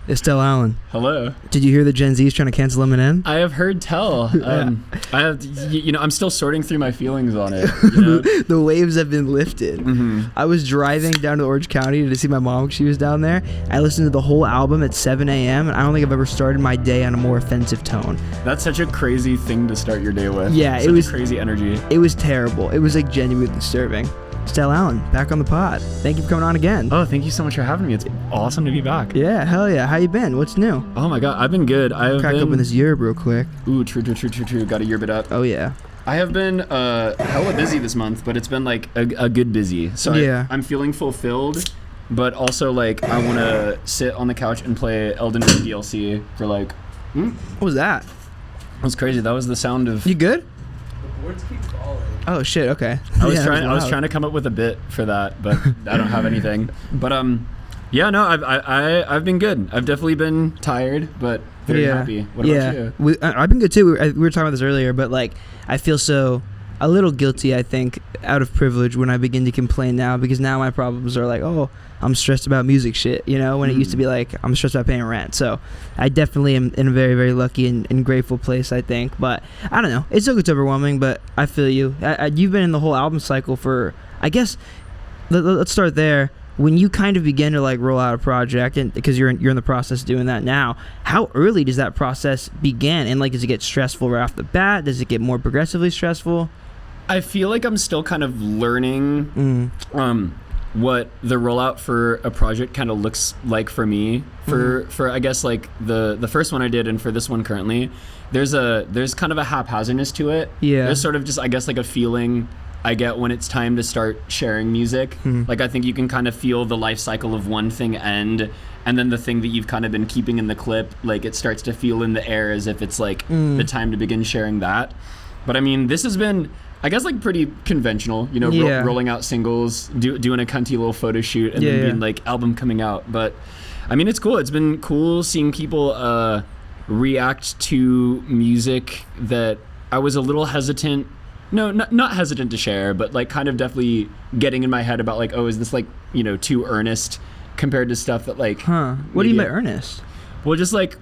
Estelle Allen. Hello. Did you hear that Gen Z is trying to cancel Eminem? I have heard tell. I'm still sorting through my feelings on it. The waves have been lifted. Mm-hmm. I was driving down to Orange County to see my mom. She was down there. I listened to the whole album at 7 a.m. and I don't think I've ever started my day on a more offensive tone. That's such a crazy thing to start your day with. Yeah, it was crazy energy. It was terrible. It was like genuinely disturbing. Estelle Allen, back on the pod. Thank you for coming on again. Oh, thank you so much for having me. It's awesome to be back. Yeah, hell yeah. How you been? What's new? Oh my god, I've been good. Crack open this yerb real quick. Ooh, true. Got to yerb it up. Oh yeah. I have been hella busy this month, but it's been like a good busy. So yeah. I'm feeling fulfilled, but also like I want to sit on the couch and play Elden Ring DLC for like... What was that? That was crazy. That was the sound of... You good? The words keep falling. Oh shit, okay. I was trying to come up with a bit for that, but I don't have anything. But yeah, no, I've been good. I've definitely been tired, but very happy. What about you? I've been good too. We were talking about this earlier, but like I feel so a little guilty, I think, out of privilege when I begin to complain now, because now my problems are like, oh, I'm stressed about music shit, when it used to be like I'm stressed about paying rent. So I definitely am in a very, very lucky and grateful place, I think. But I don't know, it still gets overwhelming, but I feel you. You've been in the whole album cycle for, I guess, let's start there. When you kind of begin to like roll out a project, and because you're in the process of doing that now, how early does that process begin? And like, does it get stressful right off the bat? Does it get more progressively stressful? I feel like I'm still kind of learning what the rollout for a project kind of looks like for me. For I guess like the first one I did, and for this one currently, there's kind of a haphazardness to it. Yeah. There's sort of just, I guess, like a feeling I get when it's time to start sharing music. Like I think you can kind of feel the life cycle of one thing end, and then the thing that you've kind of been keeping in the clip, like it starts to feel in the air as if it's like the time to begin sharing that. But I mean, this has been, I guess, like pretty conventional, rolling out singles, doing a cunty little photo shoot, and then being like album coming out. But I mean, it's cool. It's been cool seeing people react to music that I was a little hesitant. No, not hesitant to share, but like kind of definitely getting in my head about like, oh, is this like, too earnest compared to stuff that like... What do you mean by earnest? Well, just like,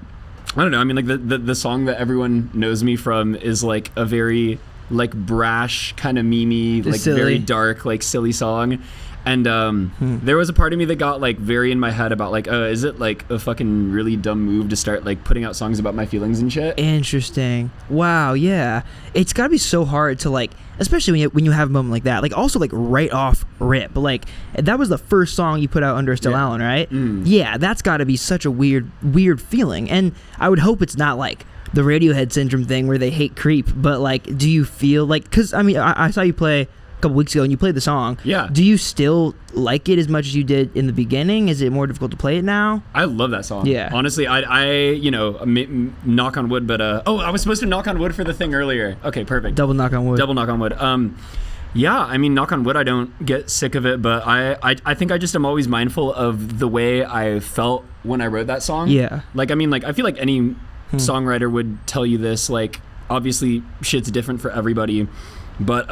I don't know. I mean, like the song that everyone knows me from is like a very like brash, kind of memey, like silly, very dark, like silly song. And there was a part of me that got like very in my head about like, is it like a fucking really dumb move to start like putting out songs about my feelings and shit? Interesting. Wow. Yeah. It's gotta be so hard to like, especially when you have a moment like that. Like also like right off rip. But like that was the first song you put out under Estelle Allen, right? Yeah. That's gotta be such a weird feeling. And I would hope it's not like the Radiohead syndrome thing where they hate Creep. But like, do you feel like? Because I mean, I saw you play couple weeks ago and you played the song. Yeah. Do you still like it as much as you did in the beginning? Is it more difficult to play it now? I love that song. Yeah. Honestly, I knock on wood, but I was supposed to knock on wood for the thing earlier. Okay, perfect. Double knock on wood. Yeah, I mean, knock on wood, I don't get sick of it, but I think I just am always mindful of the way I felt when I wrote that song. Yeah. Like, I mean, like, I feel like any songwriter would tell you this. Like, obviously, shit's different for everybody, but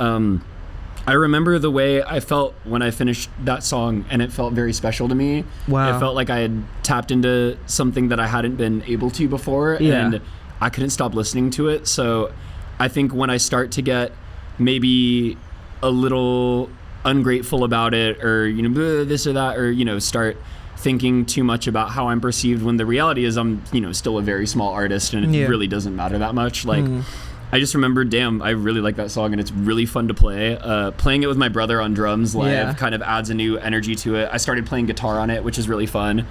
I remember the way I felt when I finished that song, and it felt very special to me. Wow. It felt like I had tapped into something that I hadn't been able to before, and I couldn't stop listening to it. So I think when I start to get maybe a little ungrateful about it, or, this or that, or, start thinking too much about how I'm perceived, when the reality is I'm, still a very small artist, and it really doesn't matter that much. Like, I just remember, damn, I really like that song, and it's really fun to play. Playing it with my brother on drums live kind of adds a new energy to it. I started playing guitar on it, which is really fun.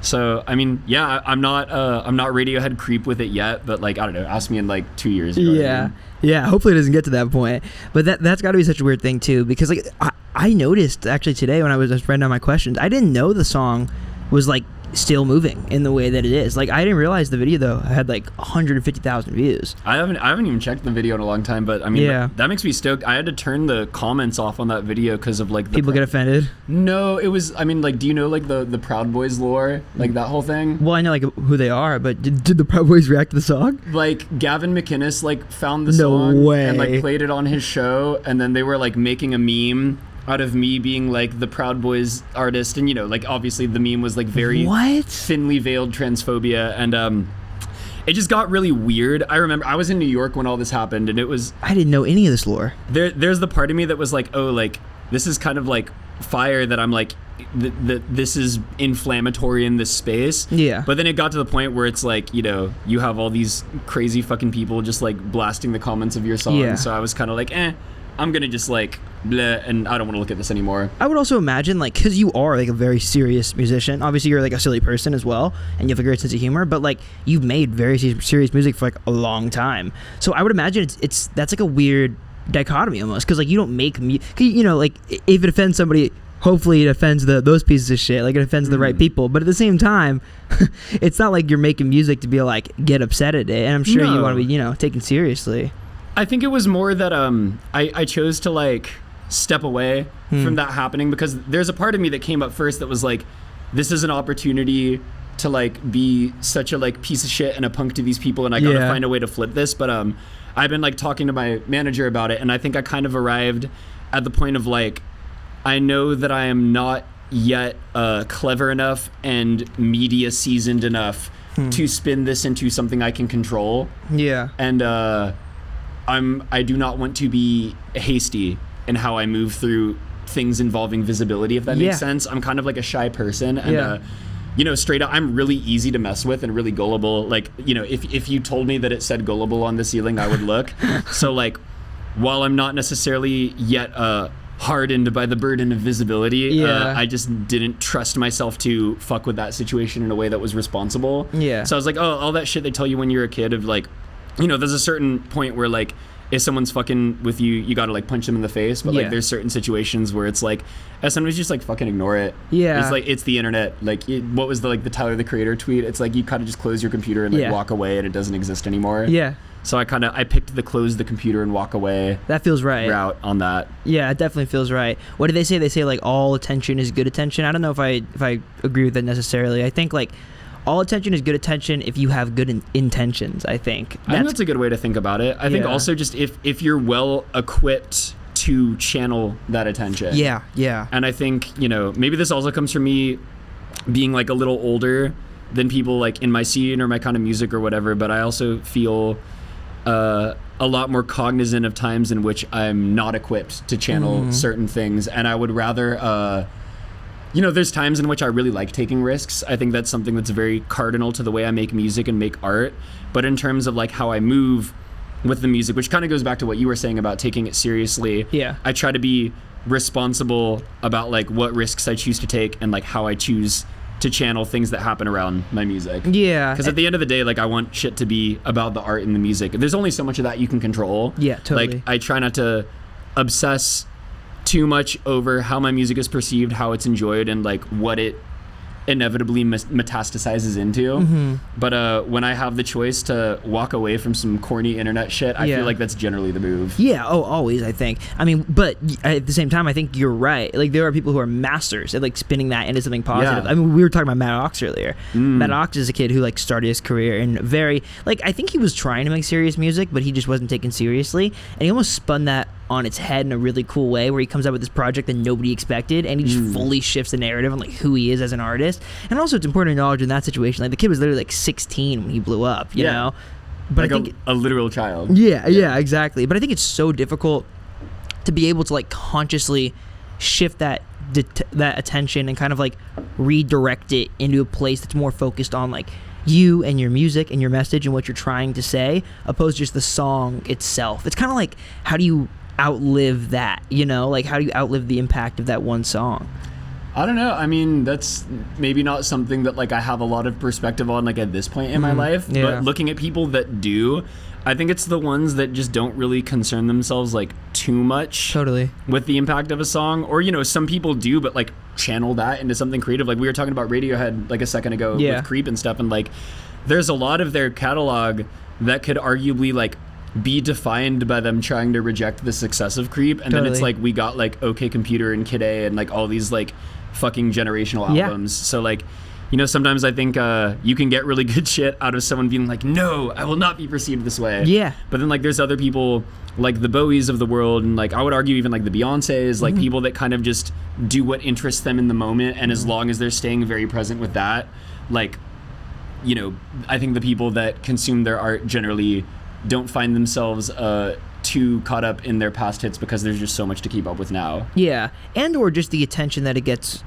So, I mean, yeah, I'm not Radiohead creep with it yet, but like, I don't know, ask me in like 2 years. Yeah, hopefully it doesn't get to that point. But that's got to be such a weird thing too, because like I noticed actually today when I was just writing down my questions, I didn't know the song was like still moving in the way that it is. Like, I didn't realize the video though had like 150,000 views. I haven't even checked the video in a long time, but I mean, that makes me stoked. I had to turn the comments off on that video because of like people get offended. No, it was, I mean, like, do you know like the Proud Boys lore, like that whole thing? Well, I know like who they are, but did the Proud Boys react to the song? Like, Gavin McInnes like found the song and like played it on his show, and then they were like making a meme out of me being like the Proud Boys artist, and like obviously the meme was like very thinly veiled transphobia, and it just got really weird. I remember I was in New York when all this happened, and I didn't know any of this lore. There's the part of me that was like, oh, like this is kind of like fire that I'm like this is inflammatory in this space. Yeah. But then it got to the point where it's like, you have all these crazy fucking people just like blasting the comments of your song. Yeah. So I was kind of like, I'm gonna just like bleh, and I don't want to look at this anymore. I would also imagine, like, because you are like a very serious musician. Obviously, you're like a silly person as well, and you have a great sense of humor. But like, you've made very serious music for like a long time. So I would imagine that's like a weird dichotomy almost, because like you don't make like if it offends somebody, hopefully it offends those pieces of shit. Like it offends the right people. But at the same time, it's not like you're making music to be like get upset at it. And I'm sure you want to be taken seriously. I think it was more that I chose to like step away from that happening, because there's a part of me that came up first that was like, this is an opportunity to like be such a like piece of shit and a punk to these people, and I gotta find a way to flip this. But I've been like talking to my manager about it, and I think I kind of arrived at the point of like, I know that I am not yet clever enough and media seasoned enough to spin this into something I can control. Yeah. And I do not want to be hasty in how I move through things involving visibility, if that makes sense. I'm kind of like a shy person, and straight up, I'm really easy to mess with and really gullible. Like, if you told me that it said gullible on the ceiling, I would look. So like, while I'm not necessarily yet hardened by the burden of visibility, I just didn't trust myself to fuck with that situation in a way that was responsible. Yeah. So I was like, oh, all that shit they tell you when you're a kid of like, there's a certain point where like, if someone's fucking with you, you gotta like punch them in the face. But like, there's certain situations where it's like, sometimes just like fucking ignore it. Yeah. It's like, it's the internet. Like, what was the Tyler the Creator tweet? It's like, you kind of just close your computer and like walk away, and it doesn't exist anymore. Yeah. So I picked the close the computer and walk away. That feels right. Route on that. Yeah, it definitely feels right. What do they say? They say like all attention is good attention. I don't know if I agree with that necessarily. I think like all attention is good attention if you have good intentions, I think. I think that's a good way to think about it. I think also just if you're well equipped to channel that attention. Yeah, yeah. And I think, maybe this also comes from me being like a little older than people like in my scene or my kind of music or whatever, but I also feel a lot more cognizant of times in which I'm not equipped to channel certain things, and I would rather there's times in which I really like taking risks. I think that's something that's very cardinal to the way I make music and make art. But in terms of like how I move with the music, which kind of goes back to what you were saying about taking it seriously. Yeah. I try to be responsible about like what risks I choose to take and like how I choose to channel things that happen around my music. Yeah. Because at the end of the day, like I want shit to be about the art and the music. There's only so much of that you can control. Yeah, totally. Like I try not to obsess too much over how my music is perceived, how it's enjoyed, and like what it inevitably metastasizes into. But when I have the choice to walk away from some corny internet shit, I feel like that's generally the move. Yeah, always, I think. I mean, but at the same time, I think you're right. Like there are people who are masters at like spinning that into something positive. I mean, we were talking about Matt Ox earlier. Matt Ox is a kid who like started his career in very like, I think he was trying to make serious music, but he just wasn't taken seriously, and he almost spun that on its head in a really cool way, where he comes out with this project that nobody expected, and he just fully shifts the narrative on like who he is as an artist. And also, it's important to acknowledge in that situation, like the kid was literally like 16 when he blew up, you know. But like I think a literal child. Yeah, exactly. But I think it's so difficult to be able to like consciously shift that attention and kind of like redirect it into a place that's more focused on like you and your music and your message and what you're trying to say, opposed to just the song itself. It's kind of like, how do you outlive that, like how do you outlive the impact of that one song? I don't know. I mean, that's maybe not something that like I have a lot of perspective on like at this point in my life, but looking at people that do, I think it's the ones that just don't really concern themselves like too much with the impact of a song, or some people do, but like channel that into something creative. Like we were talking about Radiohead like a second ago with Creep and stuff, and like there's a lot of their catalog that could arguably like be defined by them trying to reject the success of Creep, and then it's like we got like OK Computer and Kid A and like all these like fucking generational albums. So like you know, sometimes I think you can get really good shit out of someone being like, no, I will not be perceived this way. Yeah. But then like there's other people like the Bowies of the world, and like I would argue even like the Beyoncés, like people that kind of just do what interests them in the moment, and as long as they're staying very present with that, like, you know, I think the people that consume their art generally don't find themselves too caught up in their past hits because there's just so much to keep up with now. Yeah, and or just the attention that it gets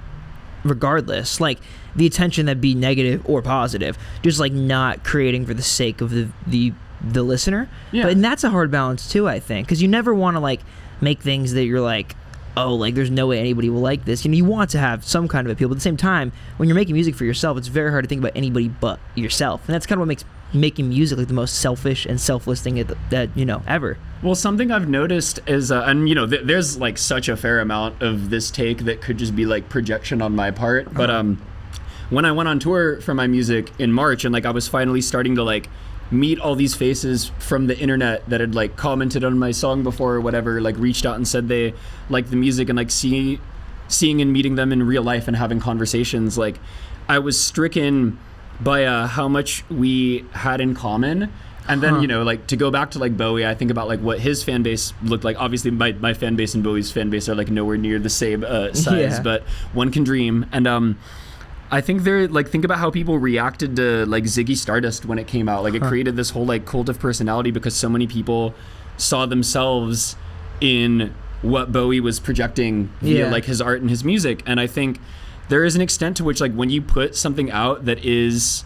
regardless, like the attention that be negative or positive, just like not creating for the sake of the listener. Yeah. And that's a hard balance too, I think, because you never want to like make things that you're like, oh, like there's no way anybody will like this. You know, you want to have some kind of appeal, but at the same time, when you're making music for yourself, it's very hard to think about anybody but yourself, and that's kind of what makes making music like the most selfish and selfless thing that you know, ever. Well, something I've noticed is, and you know, there's like such a fair amount of this take that could just be like projection on my part, but when I went on tour for my music in March, and like I was finally starting to like meet all these faces from the internet that had like commented on my song before or whatever, like reached out and said they liked the music, and like seeing and meeting them in real life and having conversations, like I was stricken by how much we had in common. And then, you know, like to go back to like Bowie, I think about like what his fan base looked like. Obviously my fan base and Bowie's fan base are like nowhere near the same size, but one can dream. And I think they're like, think about how people reacted to like Ziggy Stardust when it came out. Like it created this whole like cult of personality because so many people saw themselves in what Bowie was projecting via like his art and his music. And I think there is an extent to which like when you put something out that is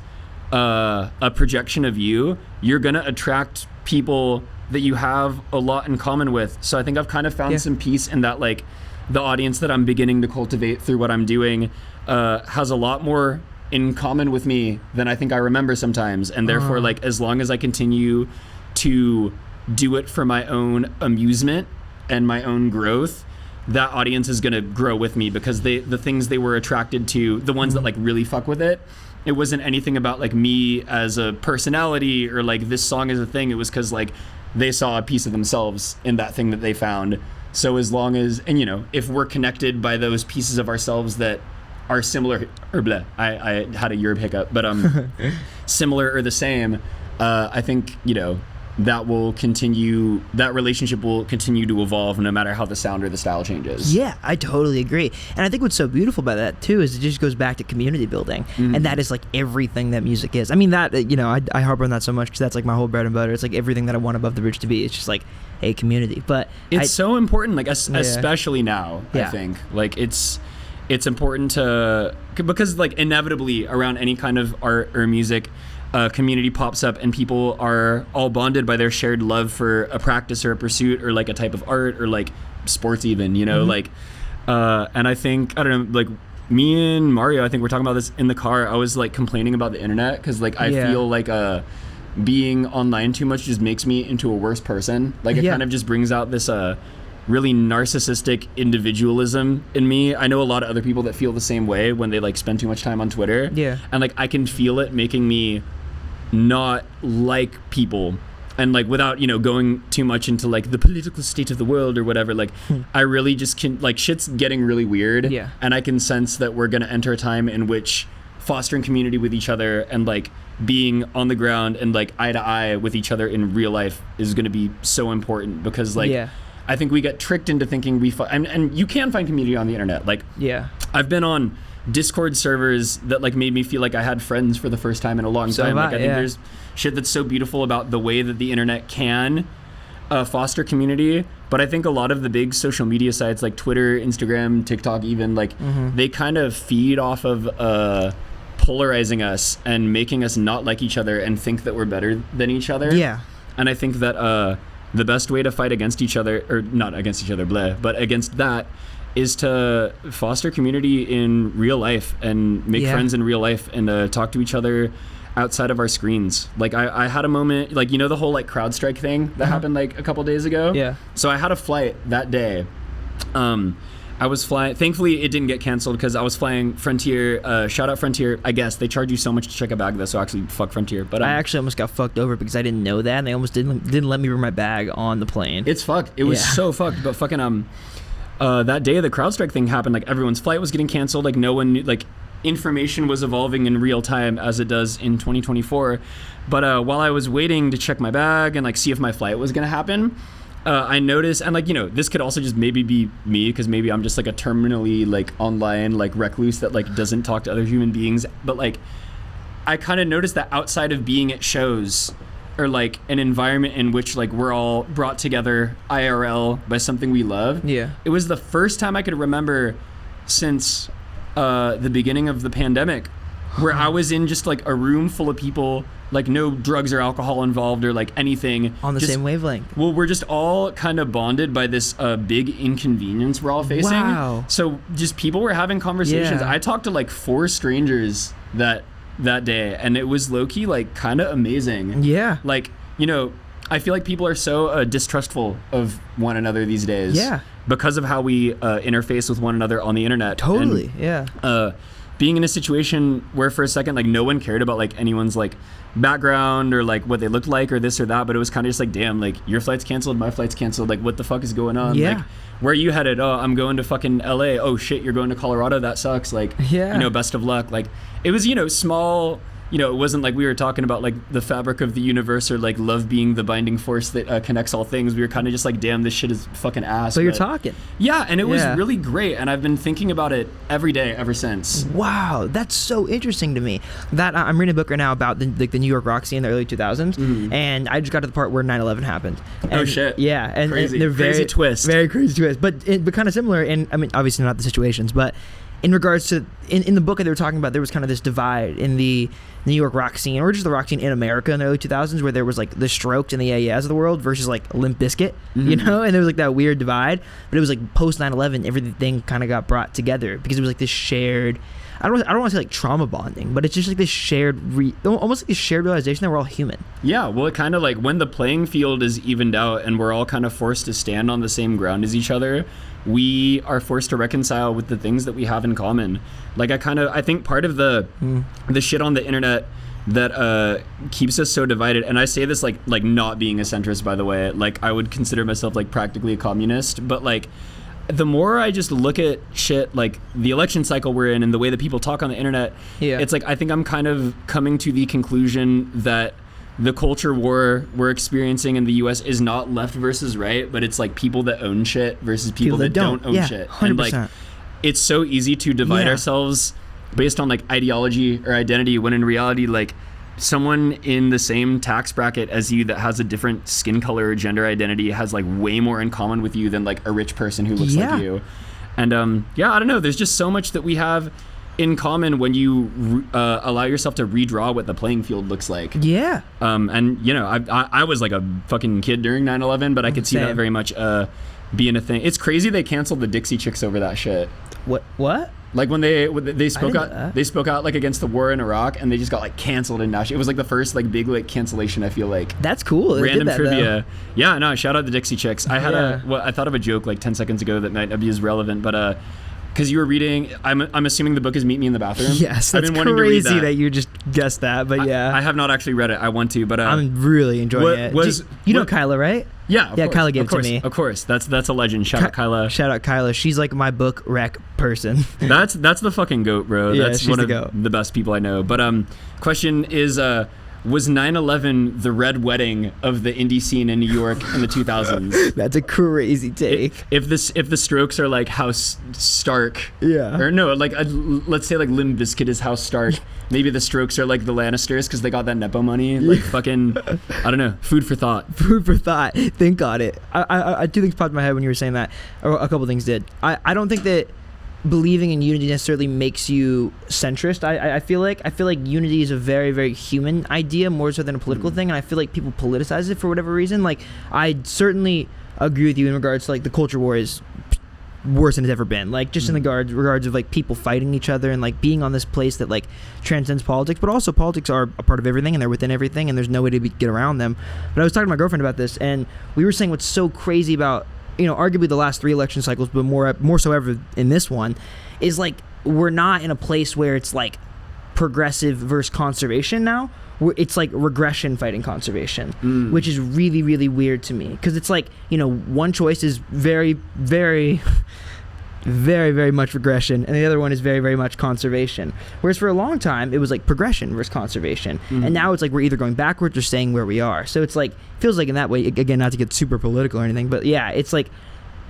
a projection of you, you're gonna attract people that you have a lot in common with. So I think I've kind of found some peace in that, like the audience that I'm beginning to cultivate through what I'm doing has a lot more in common with me than I think I remember sometimes, and therefore like as long as I continue to do it for my own amusement and my own growth, that audience is gonna grow with me, because the things they were attracted to, the ones that like really fuck with it, it wasn't anything about like me as a personality or like this song is a thing. It was because like they saw a piece of themselves in that thing that they found. So as long as, and you know, if we're connected by those pieces of ourselves that are similar, or blah, I had a Europe hiccup, but similar or the same, I think, you know, that relationship will continue to evolve no matter how the sound or the style changes. Yeah, I totally agree. And I think what's so beautiful about that too is it just goes back to community building, and that is like everything that music is. I mean, that, you know, I harp on that so much because that's like my whole bread and butter. It's like everything that I want AboveTheBridge to be. It's just like a community. But it's so important, like especially now. I think like it's important to, because like inevitably around any kind of art or music, community pops up and people are all bonded by their shared love for a practice or a pursuit or like a type of art or like sports even, you know, like and I think, I don't know, like me and Mario, I think we're talking about this in the car. I was like complaining about the internet because like I feel like being online too much just makes me into a worse person. Like it kind of just brings out this really narcissistic individualism in me. I know a lot of other people that feel the same way when they like spend too much time on Twitter. Yeah. And like I can feel it making me not like people, and like without, you know, going too much into like the political state of the world or whatever, like I really just can, like shit's getting really weird, and I can sense that we're gonna enter a time in which fostering community with each other and like being on the ground and like eye to eye with each other in real life is gonna be so important, because like I think we get tricked into thinking and you can find community on the internet. Like I've been on Discord servers that like made me feel like I had friends for the first time in a long time. Like I think there's shit that's so beautiful about the way that the internet can foster community, but I think a lot of the big social media sites like Twitter, Instagram, TikTok even, like they kind of feed off of polarizing us and making us not like each other and think that we're better than each other. And I think that the best way to fight against each other, or not against each other, but against that, is to foster community in real life and make friends in real life and talk to each other outside of our screens. Like I had a moment, like, you know, the whole like CrowdStrike thing that happened like a couple days ago. So I had a flight that day. I was flying, thankfully it didn't get canceled because I was flying Frontier, shout out Frontier. I guess they charge you so much to check a bag though, so actually fuck Frontier. But I actually almost got fucked over because I didn't know that, and they almost didn't let me bring my bag on the plane. It's fucked. It was so fucked, but fucking that day the CrowdStrike thing happened, like everyone's flight was getting canceled, like no one knew, like information was evolving in real time as it does in 2024. But while I was waiting to check my bag and like see if my flight was gonna happen, I noticed, and like, you know, this could also just maybe be me, because maybe I'm just like a terminally like online like recluse that like doesn't talk to other human beings. But like, I kind of noticed that outside of being at shows or like an environment in which like we're all brought together IRL by something we love. Yeah. It was the first time I could remember since the beginning of the pandemic where I was in just like a room full of people, like no drugs or alcohol involved or like anything. On the same wavelength. Well, we're just all kind of bonded by this big inconvenience we're all facing. Wow. So just people were having conversations. Yeah. I talked to like 4 strangers that day, and it was low-key like kind of amazing. Yeah. Like, you know, I feel like people are so distrustful of one another these days. Yeah. Because of how we interface with one another on the internet. Totally. And, yeah. Being in a situation where for a second like no one cared about like anyone's like background or like what they looked like or this or that, but it was kind of just like, damn, like your flight's canceled, my flight's canceled, like what the fuck is going on? Yeah. Like, where are you headed? Oh, I'm going to fucking LA. Oh shit, you're going to Colorado. That sucks. Like, yeah. You know, best of luck. Like, it was, you know, small. You know, it wasn't like we were talking about like the fabric of the universe or like love being the binding force that connects all things. We were kind of just like, damn, this shit is fucking ass. So you're talking. Yeah, and it was really great, and I've been thinking about it every day ever since. Wow, that's so interesting to me. That I'm reading a book right now about the New York rock scene in the early 2000s, and I just got to the part where 9/11 happened. And, oh shit! Yeah, and they're crazy twist, very crazy twist, but kind of similar. And I mean, obviously not the situations, but in regards to in the book that they were talking about, there was kind of this divide in the New York rock scene, or just the rock scene in America in the early 2000s, where there was like the Strokes and the Yeah Yeahs of the world versus like Limp Bizkit, you know, and there was like that weird divide. But it was like post 9/11, everything kind of got brought together because it was like this shared. I don't want to say like trauma bonding, but it's just like this shared, almost like this shared realization that we're all human. Yeah, well, it kind of like when the playing field is evened out and we're all kind of forced to stand on the same ground as each other, we are forced to reconcile with the things that we have in common. Like I think part of the shit on the internet that keeps us so divided, and I say this like not being a centrist, by the way, like I would consider myself like practically a communist, but like the more I just look at shit like the election cycle we're in and the way that people talk on the internet, it's like I think I'm kind of coming to the conclusion that the culture war we're experiencing in the US is not left versus right, but it's like people that own shit versus people that don't own shit. 100%. And like it's so easy to divide ourselves based on like ideology or identity, when in reality like someone in the same tax bracket as you that has a different skin color or gender identity has like way more in common with you than like a rich person who looks like you. And I don't know, there's just so much that we have in common when you allow yourself to redraw what the playing field looks like. And you know, I was like a fucking kid during 9/11, but I could see that very much being a thing. It's crazy they canceled the Dixie Chicks over that shit. What? Like when they spoke out like against the war in Iraq, and they just got like canceled in national. It was like the first like big like cancellation, I feel like. That's cool. Random that, trivia. Though. Yeah, no, shout out the Dixie Chicks. I had I thought of a joke like 10 seconds ago that might not be as relevant, but because you were reading, I'm assuming the book is Meet Me in the Bathroom. Yes, that's crazy that you just guessed that, but I have not actually read it. I want to, but I'm really enjoying it. You know Kyla, right? Yeah, course, Kyla gave it to me. Of course, that's a legend. Shout out Kyla. Shout out Kyla. She's like my book rec person. That's the fucking goat, bro. Yeah, that's one of the best people I know. But question is, was 9/11 the red wedding of the indie scene in New York in the 2000s? That's a crazy take. If the Strokes are like House Stark, or no, like let's say like Limp Bizkit is House Stark. Maybe the Strokes are like the Lannisters because they got that Nepo money. Like fucking, I don't know. Food for thought. Food for thought. Think on it. I two things popped in my head when you were saying that, or a couple things did. I don't think that believing in unity necessarily makes you centrist. I feel like unity is a very, very human idea, more so than a political thing, and I feel like people politicize it for whatever reason. Like, I certainly agree with you in regards to like the culture war is worse than it's ever been, like just in the regards of like people fighting each other and like being on this place that like transcends politics, but also politics are a part of everything and they're within everything and there's no way to get around them. But I was talking to my girlfriend about this, and we were saying what's so crazy about, you know, arguably the last 3 election cycles, but more so ever in this one, is like we're not in a place where it's like progressive versus conservation now. It's like regression fighting conservation, which is really, really weird to me, because it's like, you know, one choice is very, very very, very much regression, and the other one is very, very much conservation. Whereas for a long time, it was like progression versus conservation. And now it's like we're either going backwards or staying where we are. So it's like, feels like in that way, again, not to get super political or anything, but yeah, it's like,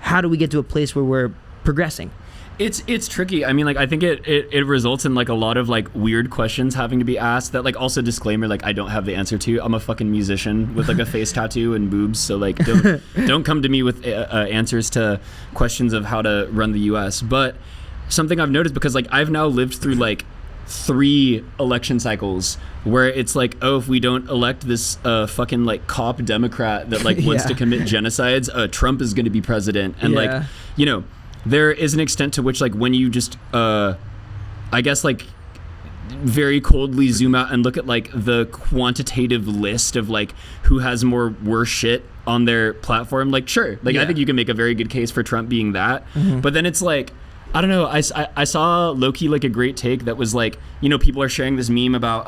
how do we get to a place where we're progressing? It's tricky. I mean, like, I think it results in like a lot of like weird questions having to be asked that, like, also disclaimer, like, I don't have the answer to. I'm a fucking musician with like a face tattoo and boobs, so like don't come to me with answers to questions of how to run the US. But something I've noticed, because like I've now lived through like 3 election cycles where it's like, oh, if we don't elect this fucking like cop Democrat that like wants to commit genocides, Trump is going to be president. And like, you know, there is an extent to which, like, when you just, I guess, like, very coldly zoom out and look at, like, the quantitative list of, like, who has more worse shit on their platform, like, sure. Like, I think you can make a very good case for Trump being that. But then it's like, I don't know, I saw low-key, like, a great take that was, like, you know, people are sharing this meme about,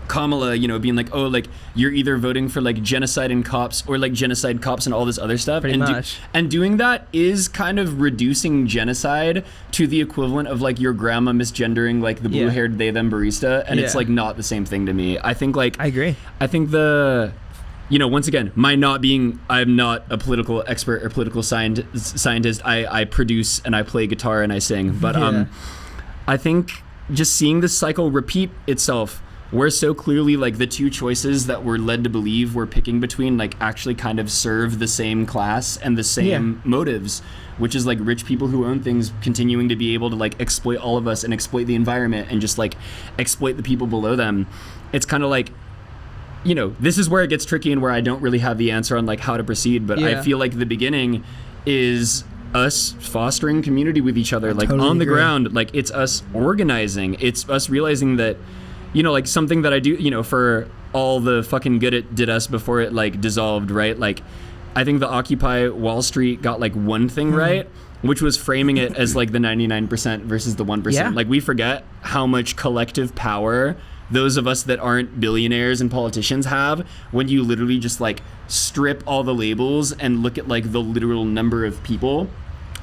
Kamala, you know, being like, oh, like, you're either voting for like genocide and cops or like genocide cops and all this other stuff. Pretty much. And doing that is kind of reducing genocide to the equivalent of like your grandma misgendering like the blue-haired they them barista, and it's like not the same thing to me. I think like I agree. I think you know, once again, I'm not a political expert or political scientist. I produce and I play guitar and I sing, but I think just seeing this cycle repeat itself, where so clearly like the 2 choices that we're led to believe we're picking between like actually kind of serve the same class and the same motives, which is like rich people who own things continuing to be able to like exploit all of us and exploit the environment and just like exploit the people below them. It's kind of like, you know, this is where it gets tricky and where I don't really have the answer on like how to proceed, but I feel like the beginning is us fostering community with each other, like on the ground. Like, it's us organizing, it's us realizing that, you know, like something that I do, you know, for all the fucking good it did us before it like dissolved, right? Like, I think the Occupy Wall Street got like one thing right, which was framing it as like the 99% versus the 1%. Like, we forget how much collective power those of us that aren't billionaires and politicians have when you literally just like strip all the labels and look at like the literal number of people.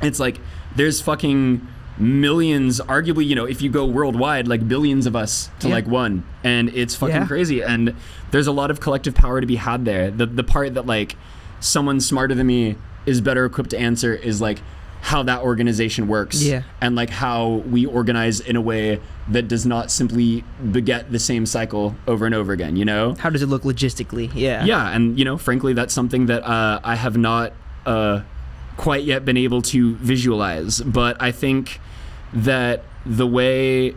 It's like there's fucking millions, arguably, you know, if you go worldwide, like billions of us to like one, and it's fucking crazy. And there's a lot of collective power to be had there. The part that like someone smarter than me is better equipped to answer is like how that organization works, and like how we organize in a way that does not simply beget the same cycle over and over again, you know? How does it look logistically? And you know, frankly, that's something that I have not quite yet been able to visualize, but I think that the way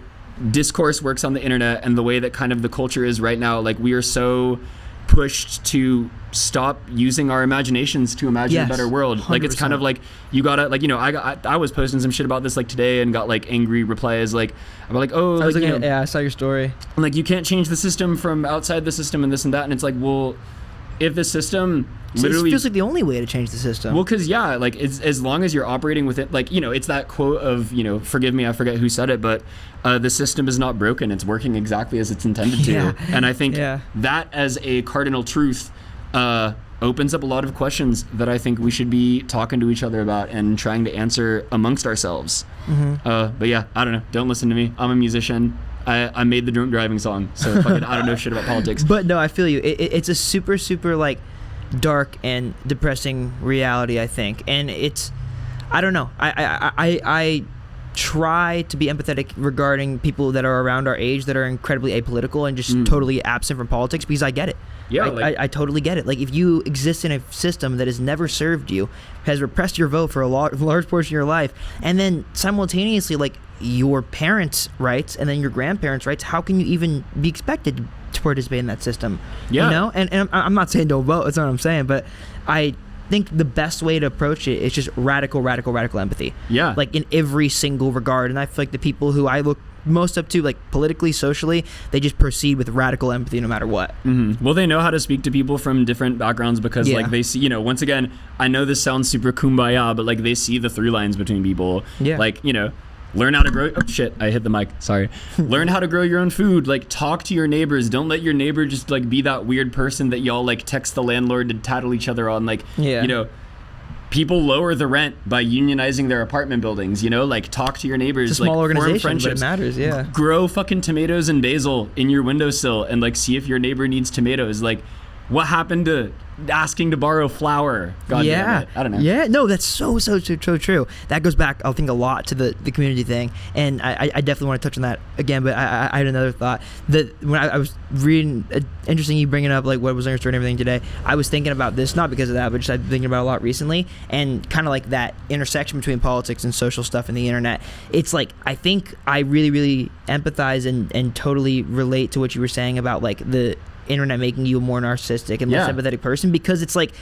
discourse works on the internet and the way that kind of the culture is right now, like, we are so pushed to stop using our imaginations to imagine a better world. 100%. Like, it's kind of like you gotta, like, you know, I was posting some shit about this like today and got like angry replies like about like, oh, like, you know, I saw your story, like, you can't change the system from outside the system and this and that, and it's like, well, if the system literally, it feels like the only way to change the system. Well, because like, it's, as long as you're operating with it, like, you know, it's that quote of, you know, forgive me, I forget who said it, but the system is not broken, it's working exactly as it's intended to. And I think that as a cardinal truth opens up a lot of questions that I think we should be talking to each other about and trying to answer amongst ourselves. But yeah, I don't know, don't listen to me, I'm a musician. I made the drunk driving song, so fucking, I don't know shit about politics. But no, I feel you. It's a super, super like dark and depressing reality, I think, and it's, I don't know. I try to be empathetic regarding people that are around our age that are incredibly apolitical and just totally absent from politics, because I get it. I totally get it. Like, if you exist in a system that has never served you, has repressed your vote for a large portion of your life, and then simultaneously, like, your parents' rights and then your grandparents' rights, how can you even be expected to participate in that system? You know? And I'm not saying don't vote, that's not what I'm saying, but I think the best way to approach it is just radical empathy. Like, in every single regard. And I feel like the people who I look most up to, like, politically, socially, they just proceed with radical empathy no matter what. Well, they know how to speak to people from different backgrounds because like, they see, you know, once again, I know this sounds super kumbaya, but like, they see the through lines between people. Like, you know, learn how to grow, oh shit, I hit the mic, sorry. Learn how to grow your own food, like, talk to your neighbors, don't let your neighbor just like be that weird person that y'all like text the landlord to tattle each other on, like, you know, people lower the rent by unionizing their apartment buildings, you know, like talk to your neighbors, it's a small like organization, form friendships. but it matters, yeah. Grow fucking tomatoes and basil in your windowsill and like see if your neighbor needs tomatoes. Like, what happened to asking to borrow flour? God damn it. I don't know. Yeah, no, that's so true. That goes back, I think, a lot to the community thing, and I definitely want to touch on that again, but I had another thought. That when I was reading, interesting you bringing up like what was on your story and everything today, I was thinking about this, not because of that, but just I've been thinking about it a lot recently, and kind of like that intersection between politics and social stuff and the internet. It's like, I think I really, really empathize and totally relate to what you were saying about like the internet making you a more narcissistic and less empathetic person, because it's like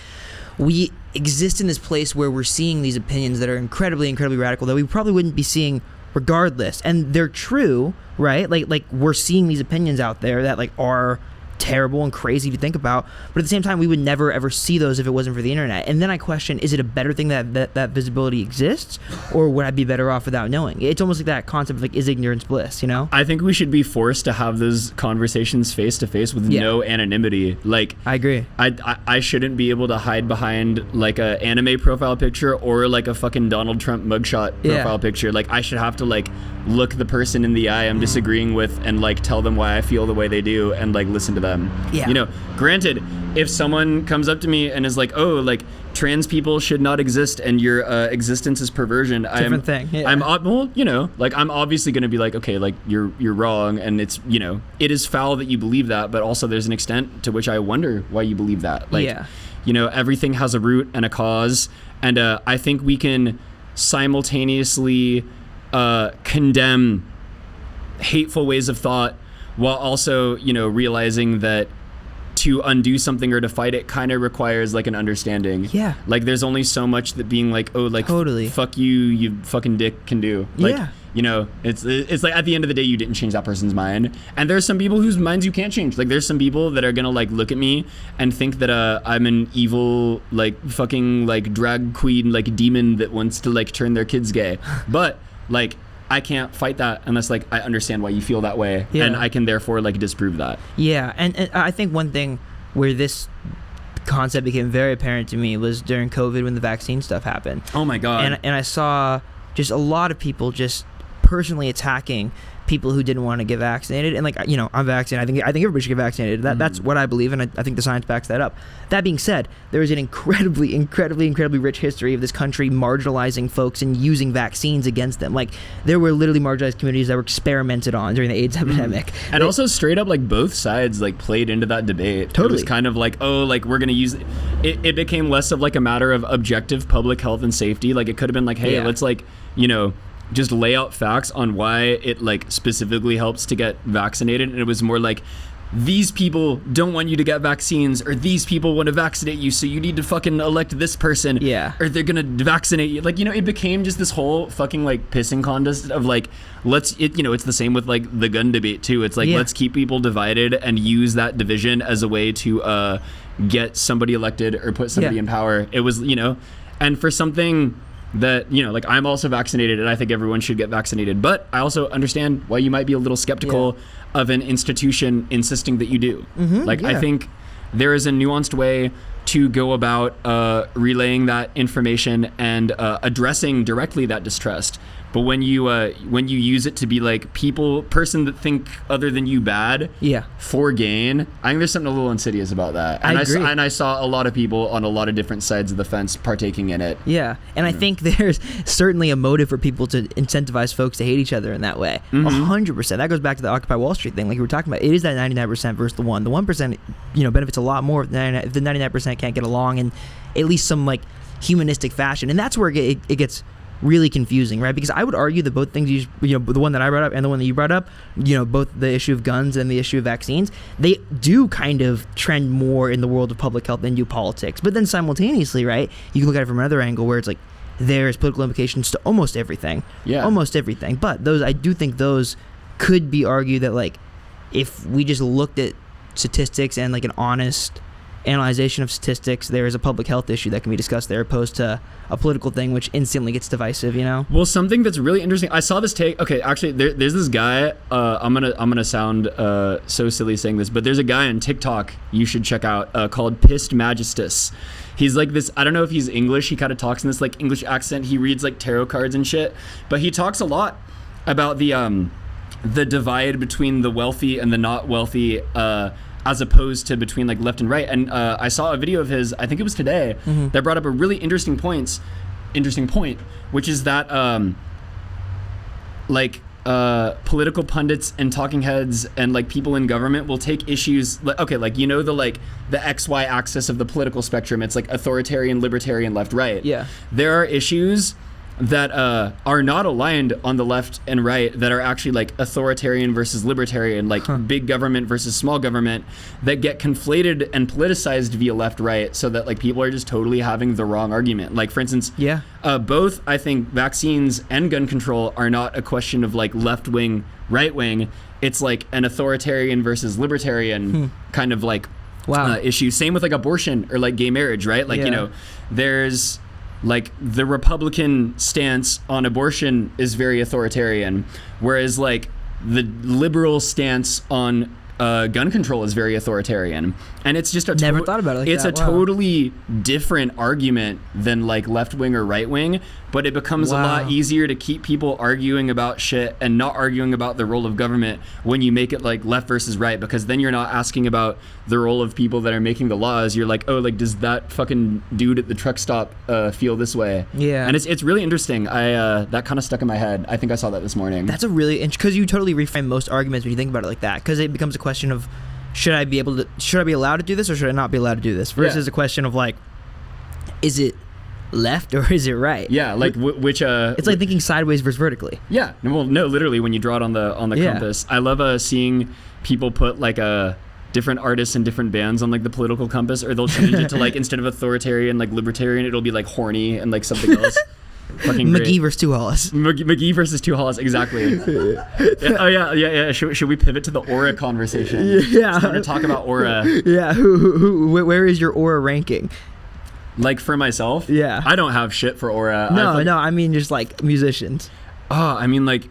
we exist in this place where we're seeing these opinions that are incredibly radical that we probably wouldn't be seeing regardless, and they're true, right? Like we're seeing these opinions out there that like are terrible and crazy to think about, but at the same time we would never ever see those if it wasn't for the internet. And then I question, is it a better thing that visibility exists, or would I be better off without knowing? It's almost like that concept of like, is ignorance bliss, you know? I think we should be forced to have those conversations face to face with no anonymity. Like, I agree. I shouldn't be able to hide behind like a anime profile picture or like a fucking Donald Trump mugshot profile picture. Like, I should have to like look the person in the eye I'm disagreeing with and like tell them why I feel the way they do and like listen to them. Yeah. You know, granted, if someone comes up to me and is like, oh, like trans people should not exist and your existence is perversion, different thing. Yeah. well, you know, like I'm obviously going to be like, okay, like you're wrong, and it's, you know, it is foul that you believe that, but also there's an extent to which I wonder why you believe that. Like, you know, everything has a root and a cause, and I think we can simultaneously condemn hateful ways of thought while also, you know, realizing that to undo something or to fight it kind of requires like an understanding. Yeah. Like there's only so much that being like, oh, like totally. Fuck you fucking dick can do. Like, you know, it's like at the end of the day, you didn't change that person's mind. And there's some people whose minds you can't change. Like there's some people that are gonna like look at me and think that I'm an evil like fucking like drag queen like demon that wants to like turn their kids gay. But like, I can't fight that unless like I understand why you feel that way, and I can therefore like disprove that. Yeah, and I think one thing where this concept became very apparent to me was during COVID when the vaccine stuff happened. Oh my God. And I saw just a lot of people just personally attacking people who didn't want to get vaccinated, and like, you know, I'm vaccinated. I think everybody should get vaccinated. That's what I believe, and I think the science backs that up. That being said, there is an incredibly rich history of this country marginalizing folks and using vaccines against them. Like there were literally marginalized communities that were experimented on during the AIDS epidemic, and also straight up like both sides like played into that debate. Totally. It was kind of like, oh, like we're gonna use it became less of like a matter of objective public health and safety. Like it could have been like, hey, let's like, you know, just lay out facts on why it like specifically helps to get vaccinated, and it was more like, these people don't want you to get vaccines, or these people want to vaccinate you, so you need to fucking elect this person, or they're gonna vaccinate you. Like, you know, it became just this whole fucking like pissing contest of like, you know, it's the same with like the gun debate too. It's like, let's keep people divided and use that division as a way to get somebody elected or put somebody in power. It was, you know, and for something that, you know, like I'm also vaccinated and I think everyone should get vaccinated, but I also understand why you might be a little skeptical of an institution insisting that you do. I think there is a nuanced way to go about relaying that information and addressing directly that distrust. But when you use it to be like person that think other than you bad for gain, I think there's something a little insidious about that. And I saw a lot of people on a lot of different sides of the fence partaking in it. Yeah, and I think there's certainly a motive for people to incentivize folks to hate each other in that way. 100%. That goes back to the Occupy Wall Street thing, like you were talking about. It is that 99% versus the 1%. The 1%, you know, benefits a lot more if the 99% can't get along in at least some like humanistic fashion, and that's where it gets really confusing, right? Because I would argue that both things, you know, the one that I brought up and the one that you brought up, you know, both the issue of guns and the issue of vaccines, they do kind of trend more in the world of public health than do politics. But then simultaneously, right, you can look at it from another angle where it's like there's political implications to almost everything. Yeah. Almost everything. But I do think those could be argued that like if we just looked at statistics and like an honest analyzation of statistics, there is a public health issue that can be discussed there, opposed to a political thing which instantly gets divisive, you know? Well, something that's really interesting, I saw this take. Okay, actually, there's this guy. I'm gonna sound so silly saying this, but there's a guy on TikTok you should check out called Pissed Magistus. He's like this. I don't know if he's English. He kind of talks in this like English accent. He reads like tarot cards and shit, but he talks a lot about the divide between the wealthy and the not wealthy, as opposed to between like left and right. And I saw a video of his, I think it was today, that brought up a really interesting point, which is that political pundits and talking heads and like people in government will take issues like you know the XY axis of the political spectrum. It's like authoritarian, libertarian, left, right. Yeah. There are issues that are not aligned on the left and right, that are actually like authoritarian versus libertarian, like big government versus small government, that get conflated and politicized via left right, so that like people are just totally having the wrong argument. Like, for instance, both, I think, vaccines and gun control are not a question of like left wing, right wing. It's like an authoritarian versus libertarian kind of like issue. Same with like abortion or like gay marriage, right? Like, you know, there's like the Republican stance on abortion is very authoritarian, whereas like the liberal stance on gun control is very authoritarian. And it's just never thought about it like it's that. a totally different argument than like left wing or right wing, but it becomes a lot easier to keep people arguing about shit and not arguing about the role of government when you make it like left versus right, because then you're not asking about the role of people that are making the laws. You're like, oh, like, does that fucking dude at the truck stop feel this way? Yeah. And it's really interesting. That kind of stuck in my head. I think I saw that this morning. That's a really because you totally reframe most arguments when you think about it like that, because it becomes a question of should I be allowed to do this or should I not be allowed to do this, versus a question of like, is it left or is it right? Yeah, like which it's like thinking sideways versus vertically. Yeah, well, no, literally when you draw it on the compass. I love seeing people put like different artists and different bands on like the political compass, or they'll change it to like instead of authoritarian, like libertarian, it'll be like horny and like something else. Fucking McGee versus 2hollis. McGee versus 2hollis, exactly. Oh yeah. Should we pivot to the aura conversation? Yeah. I'm going to talk about aura. Yeah. Where is your aura ranking? Like for myself? Yeah. I don't have shit for aura. No. I mean just like musicians. Oh, I mean like.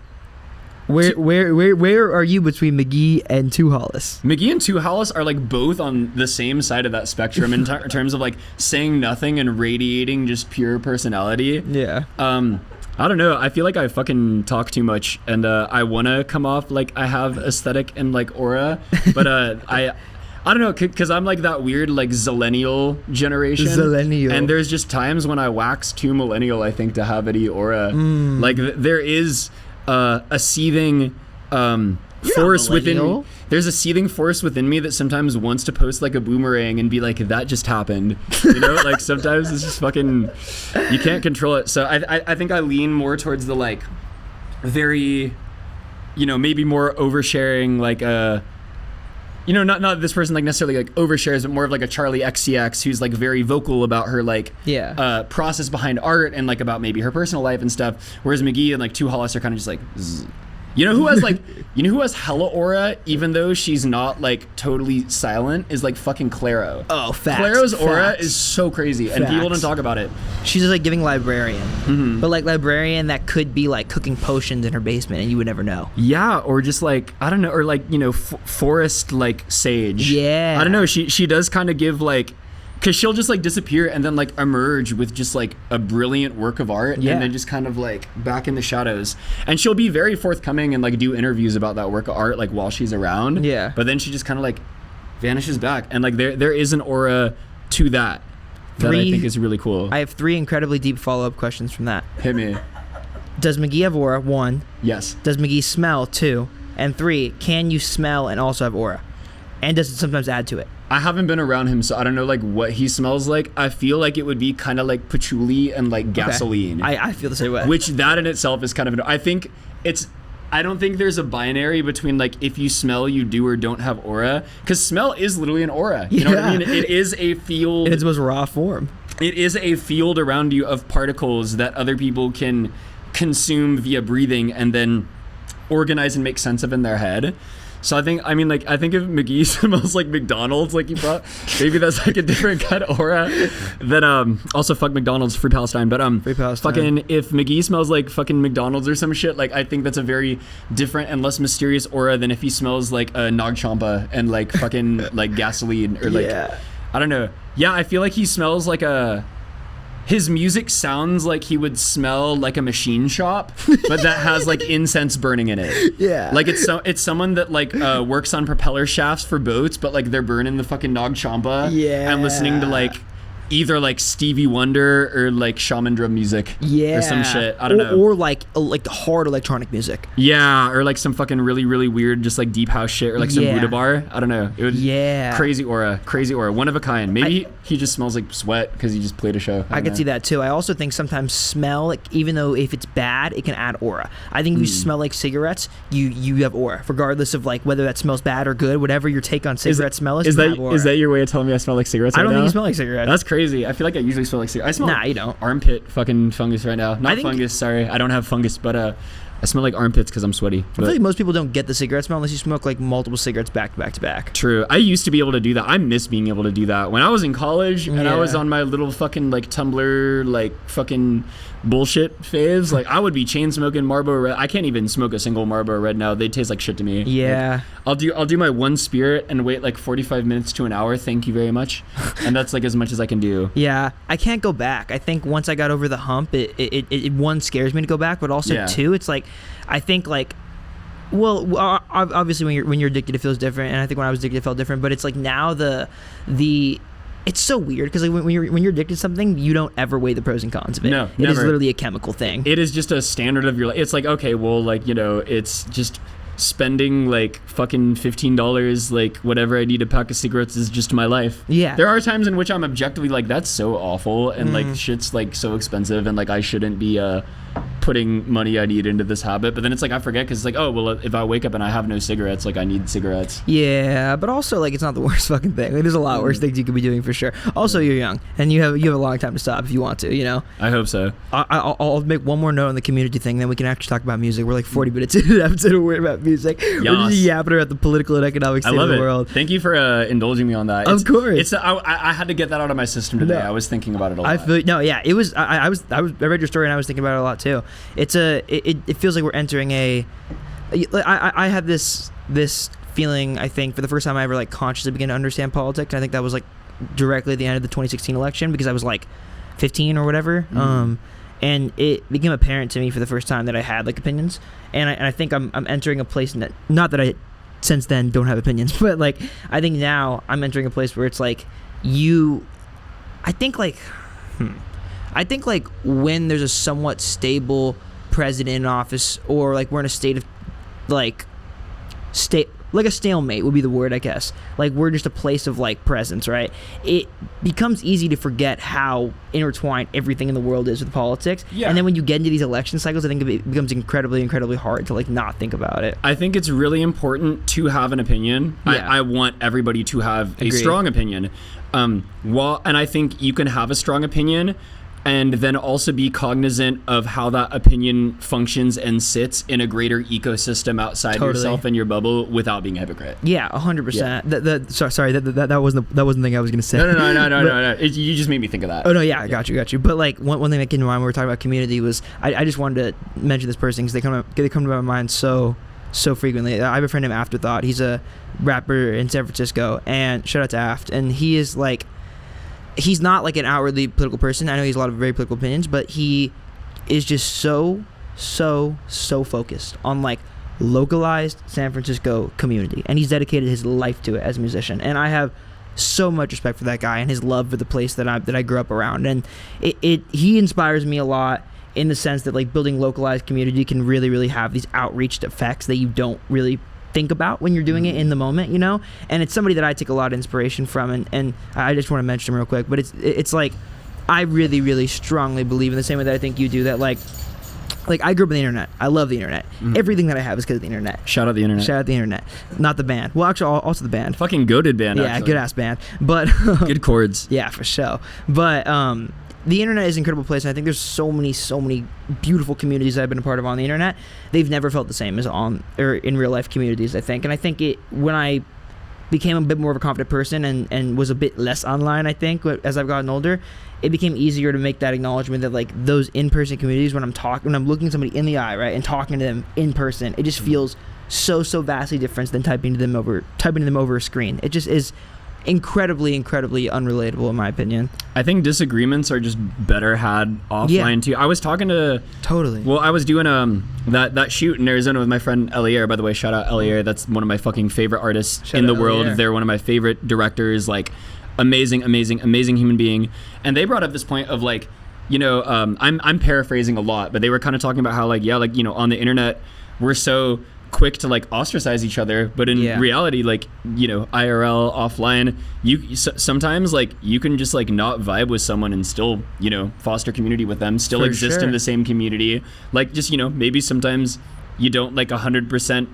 Where are you between McGee and 2hollis? McGee and 2hollis are like both on the same side of that spectrum in terms of like saying nothing and radiating just pure personality. Yeah. I don't know. I feel like I fucking talk too much, and I want to come off like I have aesthetic and like aura, but I don't know, because I'm like that weird like zillennial generation. Zillennial. And there's just times when I wax too millennial, I think, to have any aura. Like there is a seething force within. There's a seething force within me that sometimes wants to post like a boomerang and be like, that just happened. You know, like sometimes it's just fucking, you can't control it. So I think I lean more towards the like very, you know, maybe more oversharing, like you know, not this person like necessarily like overshares, but more of like a Charlie XCX who's like very vocal about her like process behind art and like about maybe her personal life and stuff. Whereas McGee and like 2hollis are kind of just like, zzz. You know who has hella aura even though she's not like totally silent is like fucking Clairo. Oh, facts. Clairo's aura is so crazy and people don't talk about it. She's just like giving librarian, but like librarian that could be like cooking potions in her basement and you would never know. Yeah, or just like, I don't know, or like, you know, forest like sage. Yeah. I don't know, she does kind of give like, because she'll just like disappear and then like emerge with just like a brilliant work of art and then just kind of like back in the shadows. And she'll be very forthcoming and like do interviews about that work of art like while she's around. Yeah. But then she just kind of like vanishes back. And like there is an aura to that I think is really cool. I have 3 incredibly deep follow-up questions from that. Hit me. Does McGee have aura? 1. Yes. Does McGee smell? 2. And 3, can you smell and also have aura? And does it sometimes add to it? I haven't been around him, so I don't know like what he smells like. I feel like it would be kind of like patchouli and like gasoline. Okay. I feel the same way. Which that in itself is kind of I don't think there's a binary between like if you smell you do or don't have aura, because smell is literally an aura. You know what I mean? It is a field. In its most raw form. It is a field around you of particles that other people can consume via breathing and then organize and make sense of in their head. So I think if McGee smells like McDonald's, like you thought, maybe that's like a different kind of aura. Then also fuck McDonald's, free Palestine. But free Palestine. Fucking if McGee smells like fucking McDonald's or some shit, like I think that's a very different and less mysterious aura than if he smells like a Nag Champa and like fucking like gasoline or like I don't know. Yeah, I feel like he smells like his music sounds like he would smell like a machine shop, but that has like incense burning in it. Yeah. Like it's someone that like works on propeller shafts for boats, but like they're burning the fucking Nag Champa. Yeah. And listening to like either like Stevie Wonder or like shaman drum music. Yeah. Or some shit. I don't know. Or like hard electronic music. Yeah. Or like some fucking really, really weird, just like deep house shit or like some Buddha bar. I don't know. It would crazy aura. One of a kind. Maybe he just smells like sweat because he just played a show. I could see that too. I also think sometimes smell, like even though if it's bad, it can add aura. I think if you smell like cigarettes, you have aura, regardless of like whether that smells bad or good. Whatever your take on cigarette smell is that your way of telling me I smell like cigarettes? I don't think you smell like cigarettes. That's crazy. I feel like I usually smell like cigarettes. I smell Nah, you don't. Armpit fucking fungus right now. Not fungus, sorry. I don't have fungus, but I smell like armpits because I'm sweaty. I feel like most people don't get the cigarette smell unless you smoke like multiple cigarettes back to back to back. True. I used to be able to do that. I miss being able to do that. When I was in college and I was on my little fucking like Tumblr like fucking bullshit faves, like I would be chain smoking Marlboro Red. I can't even smoke a single Marlboro Red now. They taste like shit to me. Yeah. Like, I'll do my one spirit and wait like 45 minutes to an hour. Thank you very much. And that's like as much as I can do. Yeah. I can't go back. I think once I got over the hump, it one scares me to go back, but also two, it's like I think like, well, obviously when you're addicted, it feels different, and I think when I was addicted, it felt different. But it's like now it's so weird because like when you're addicted to something, you don't ever weigh the pros and cons of it. No, it is literally a chemical thing. It is just a standard of your life. It's like, okay, well, like, you know, it's just spending like fucking $15, like whatever I need a pack of cigarettes is just my life. Yeah. There are times in which I'm objectively like, that's so awful, and like shit's like so expensive, and like I shouldn't be putting money I need into this habit. But then it's like I forget because it's like, oh well, if I wake up and I have no cigarettes, like I need cigarettes. Yeah, but also like it's not the worst fucking thing. Like, there's a lot worse things you could be doing for sure. Also, you're young and you have a long time to stop if you want to. You know. I hope so. I'll make one more note on the community thing, then we can actually talk about music. We're like 40 minutes into the episode of Weird About Music. We're just yapping about the political and economic state of the world. Thank you for indulging me on that. Of course. I had to get that out of my system today. I was thinking about it a lot. It was. I read your story and I was thinking about it a lot too. It feels like we're entering I had this feeling, I think, for the first time I ever like consciously began to understand politics. And I think that was like directly at the end of the 2016 election because I was like 15 or whatever. And it became apparent to me for the first time that I had like opinions. And I think I'm entering a place that, not that I since then don't have opinions, but like I think now I'm entering a place where it's like I think like when there's a somewhat stable president in office, or like we're in a state of like a stalemate would be the word, I guess. Like we're just a place of like presence, right? It becomes easy to forget how intertwined everything in the world is with politics. Yeah. And then when you get into these election cycles, I think it becomes incredibly, incredibly hard to like not think about it. I think it's really important to have an opinion. Yeah. I want everybody to have a strong opinion. And I think you can have a strong opinion and then also be cognizant of how that opinion functions and sits in a greater ecosystem outside yourself and your bubble without being a hypocrite. Yeah, 100%. Yeah. Sorry, that wasn't the thing I was gonna say. No. You just made me think of that. Oh no, yeah, I got you. But like one thing that came to mind when we were talking about community was I just wanted to mention this person because they come to my mind so frequently. I have a friend named Afterthought. He's a rapper in San Francisco, and shout out to Aft. And he is like, he's not like an outwardly political person. I know he has a lot of very political opinions, but he is just so focused on like localized San Francisco community, and he's dedicated his life to it as a musician. And I have so much respect for that guy and his love for the place that I grew up around. And he inspires me a lot in the sense that like building localized community can really, really have these outreached effects that you don't really think about when you're doing it in the moment, you know? And it's somebody that I take a lot of inspiration from, and I just want to mention him real quick, but it's like I really, really strongly believe in the same way that I think you do, that like I grew up on the internet. I love the internet. Everything that I have is because of the internet. Shout out the internet. Shout out the internet. Not the band. Well, actually, also the band. Fucking goated band, yeah, actually. Good ass band. But good chords. Yeah, for sure. But the internet is an incredible place, and I think there's so many beautiful communities that I've been a part of on the internet. They've never felt the same as in real life communities, I think. And I think when I became a bit more of a confident person and was a bit less online, I think, as I've gotten older, it became easier to make that acknowledgement that like those in-person communities, when I'm looking somebody in the eye, right, and talking to them in person, it just feels so vastly different than typing to them over a screen. It just is incredibly unrelatable in my opinion. I think disagreements are just better had offline too. I was talking to I was doing that shoot in Arizona with my friend Elier. By the way, shout out Elier. That's one of my fucking favorite artists in the world. Elier. They're one of my favorite directors, like amazing human being. And they brought up this point of like, I'm paraphrasing a lot, but they were kind of talking about how like on the internet we're so quick to like ostracize each other, but in reality, like IRL offline, you sometimes like you can just like not vibe with someone and still foster community with them, still exist in the same community, like just maybe sometimes you don't like 100%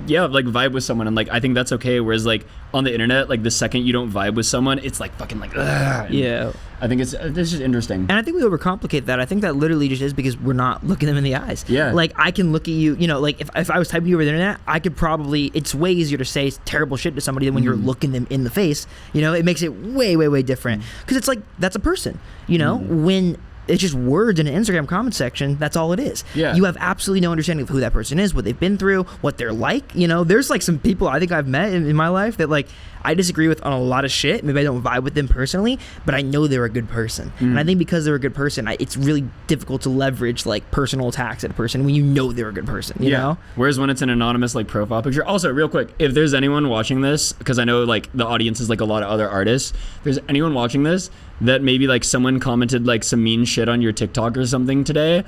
like vibe with someone, and like I think that's okay, whereas like on the internet, like the second you don't vibe with someone, it's like fucking like ugh. I think it's just interesting, and I think we overcomplicate that. I think that literally just is because we're not looking them in the eyes. Like I can look at you, like if I was typing you over the internet, I could probably, it's way easier to say terrible shit to somebody than when you're looking them in the face. It makes it way different, because it's like that's a person. When it's just words in an Instagram comment section, that's all it is. You have absolutely no understanding of who that person is, what they've been through, what they're like. There's like some people I think I've met in my life that like I disagree with on a lot of shit. Maybe I don't vibe with them personally, but I know they're a good person. And I think because they're a good person, it's really difficult to leverage like personal attacks at a person when you know they're a good person, you know? Whereas when it's an anonymous like profile picture. Also, real quick, if there's anyone watching this, because I know like the audience is like a lot of other artists, if there's anyone watching this that maybe like someone commented like some mean shit on your TikTok or something today,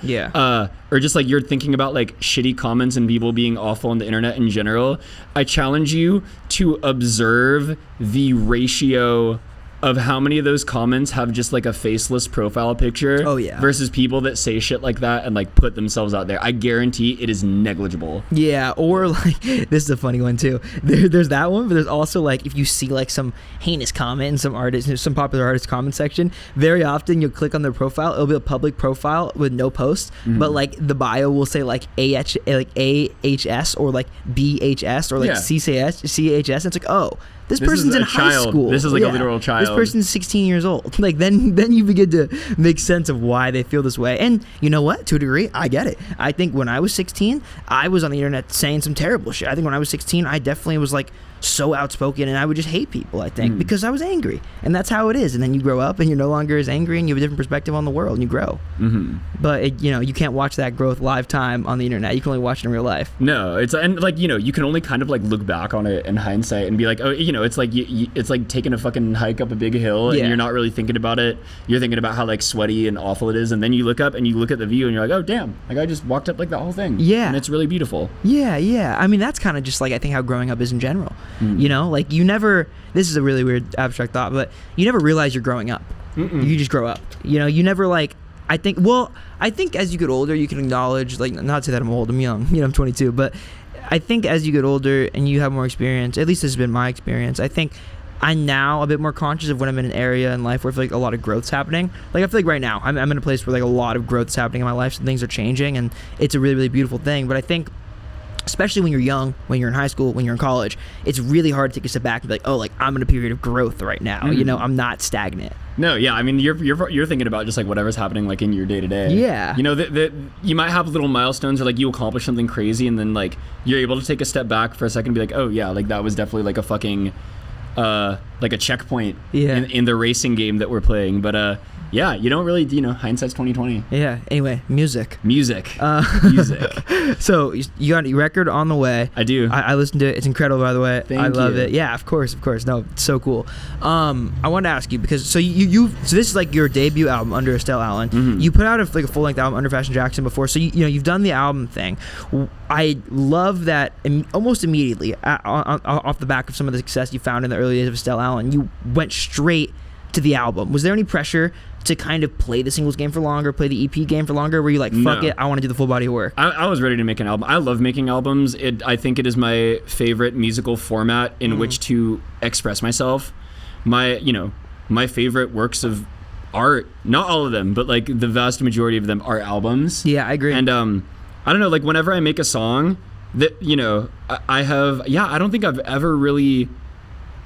or just like you're thinking about like shitty comments and people being awful on the internet in general, I challenge you to observe the ratio of how many of those comments have just like a faceless profile picture versus people that say shit like that and like put themselves out there. I guarantee it is negligible. Or like this is a funny one too. There's that one, but there's also like if you see like some heinous comment in some popular artist comment section, very often you'll click on their profile, it'll be a public profile with no post, but like the bio will say like AHS or like BHS or like CHS. It's like, oh, this person's in high school. This is like a literal child. This person's 16 years old. Like then you begin to make sense of why they feel this way. And you know what? To a degree, I get it. I think when I was 16, I was on the internet saying some terrible shit. I think when I was 16, I definitely was like so outspoken and I would just hate people, I think, because I was angry. And that's how it is. And then you grow up and you're no longer as angry and you have a different perspective on the world and you grow. But you can't watch that growth live time on the internet. You can only watch it in real life. No, it's and like you can only kind of like look back on it in hindsight and be like, oh, it's like it's like taking a fucking hike up a big hill and you're not really thinking about it. You're thinking about how like sweaty and awful it is, and then you look up and you look at the view and you're like, oh damn, like I just walked up like the whole thing. And it's really beautiful. I mean, that's kind of just like I think how growing up is in general. Like you never, this is a really weird abstract thought, but you never realize you're growing up. You just grow up. You never like, I think as you get older, you can acknowledge, like, not to say that I'm old, I'm young, I'm 22, but I think as you get older and you have more experience, at least this has been my experience, I think I'm now a bit more conscious of when I'm in an area in life where I feel like a lot of growth's happening. Like I feel like right now I'm in a place where like a lot of growth's happening in my life, so things are changing and it's a really, really beautiful thing. But I think especially when you're young, when you're in high school, when you're in college, it's really hard to take a step back and be like, oh, like I'm in a period of growth right now. I'm not stagnant. No, I mean, you're thinking about just like whatever's happening like in your day to day. You might have little milestones or like you accomplish something crazy and then like you're able to take a step back for a second and be like, oh yeah, like that was definitely like a fucking like a checkpoint in the racing game that we're playing. But you don't really, hindsight's 20/20. Anyway, music. Music. So you got a record on the way. I do. I listened to it. It's incredible, by the way. Thank I love you. it. Yeah, of course. No, it's so cool. I wanted to ask you because so this is like your debut album under Estelle Allen. You put out a full length album under Fashion Jackson before, so you've done the album thing. I love that almost immediately off the back of some of the success you found in the early days of Estelle Allen, you went straight to the album. Was there any pressure to kind of play the singles game for longer, play the EP game for longer? Were you like, fuck it, I want to do the full body of work? I was ready to make an album. I love making albums. I think it is my favorite musical format in which to express myself. My favorite works of art, not all of them, but like the vast majority of them are albums. Yeah, I agree. And I don't know, like whenever I make a song that, you know, I don't think I've ever really,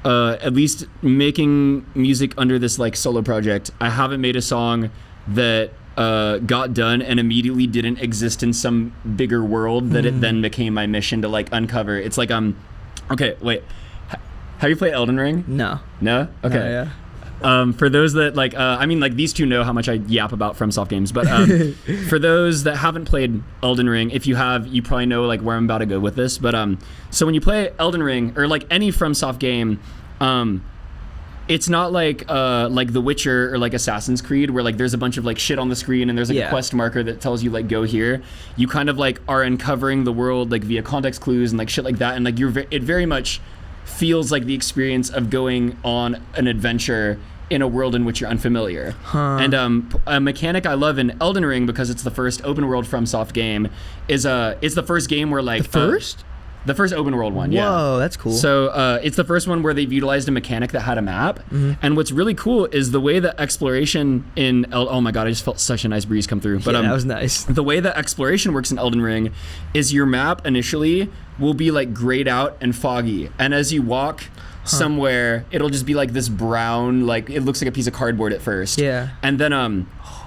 at least making music under this like solo project, I haven't made a song that got done and immediately didn't exist in some bigger world that it then became my mission to like uncover. It's like, okay, wait. Have you played Elden Ring? No. No? Okay. No, yeah. For those that like, I mean, like these two know how much I yap about FromSoft games, but for those that haven't played Elden Ring, if you have, you probably know like where I'm about to go with this. But so when you play Elden Ring or like any FromSoft game, it's not like The Witcher or like Assassin's Creed where like there's a bunch of like shit on the screen and there's like a quest marker that tells you like go here. You kind of like are uncovering the world like via context clues and like shit like that, and like it very much feels like the experience of going on an adventure in a world in which you're unfamiliar. And a mechanic I love in Elden Ring, because it's the first open world FromSoft game, is it's the first game where like the first open world one. Whoa, that's cool. So it's the first one where they've utilized a mechanic that had a map. And what's really cool is the way that exploration in oh my god, I just felt such a nice breeze come through. But that was nice. The way that exploration works in Elden Ring is your map initially will be like grayed out and foggy, and as you walk somewhere, it'll just be like this brown, like it looks like a piece of cardboard at first. Yeah. And then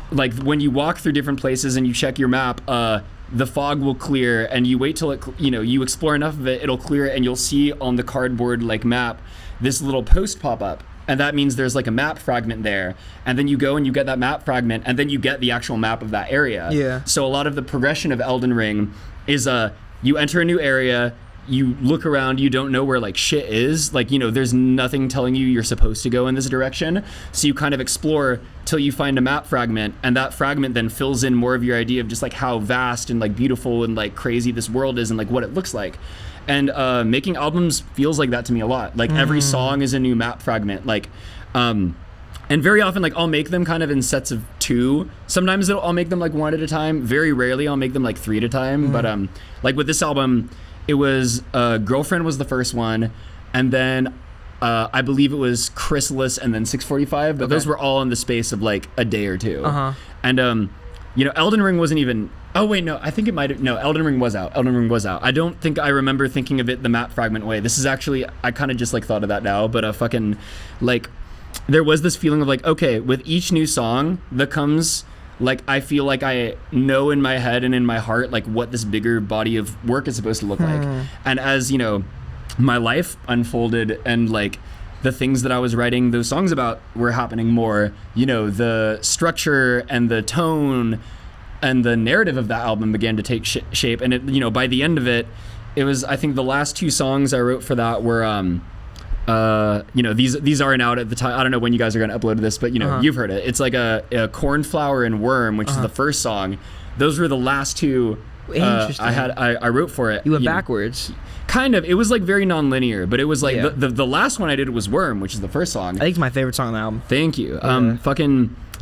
like when you walk through different places and you check your map, the fog will clear, and you wait till it, you know, you explore enough of it, it'll clear, and you'll see on the cardboard like map this little post pop up, and that means there's like a map fragment there, and then you go and you get that map fragment, and then you get the actual map of that area. Yeah. So a lot of the progression of Elden Ring is you enter a new area, you look around, you don't know where like shit is, like, you know, there's nothing telling you you're supposed to go in this direction, so you kind of explore till you find a map fragment, and that fragment then fills in more of your idea of just like how vast and like beautiful and like crazy this world is and like what it looks like. And making albums feels like that to me a lot. Like every song is a new map fragment, like and very often like I'll make them kind of in sets of 2. Sometimes I'll make them like 1 at a time. Very rarely I'll make them like 3 at a time. But like with this album, it was Girlfriend was the first one, and then I believe it was Chrysalis and then 645, but those were all in the space of like a day or 2. And you know, Elden Ring wasn't even, oh wait, no, I think it might have, no, Elden Ring was out. I don't think I remember thinking of it the map fragment way. This is actually, I kind of just like thought of that now, but fucking like, there was this feeling of like, okay, with each new song that comes, like I feel like I know in my head and in my heart like what this bigger body of work is supposed to look like. And as, you know, my life unfolded and like the things that I was writing those songs about were happening more, you know, the structure and the tone and the narrative of that album began to take shape. And it, you know, by the end of it, it was, I think the last 2 songs I wrote for that were you know, these aren't out at the time. I don't know when you guys are going to upload this, but you know, you've heard it. It's like a Cornflower and Worm, which is the first song. Those were the last 2 I wrote for it. You went backwards. Kind of. It was like very non-linear, but it was like the last one I did was Worm, which is the first song. I think it's my favorite song on the album. Thank you.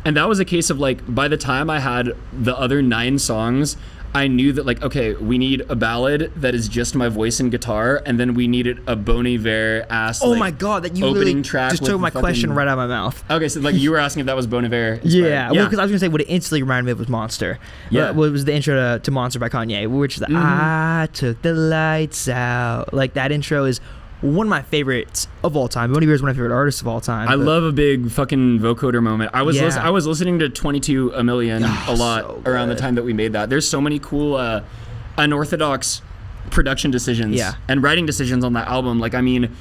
And that was a case of like, by the time I had the other 9 songs, I knew that like, okay, we need a ballad that is just my voice and guitar, and then we needed a Bon Iver ass. Oh my god, that you literally just took my question right out of my mouth. Okay, so like you were asking if that was Bon Iver. Yeah, well, because I was gonna say what it instantly reminded me of was Monster. Yeah, what was the intro to Monster by Kanye, which is I took the lights out. Like that intro is one of my favorites of all time. Bon Iver is one of my favorite artists of all time. I love a big fucking vocoder moment. I was listening to 22 a Million a lot around the time that we made that. There's so many cool unorthodox production decisions and writing decisions on that album. Like, I mean,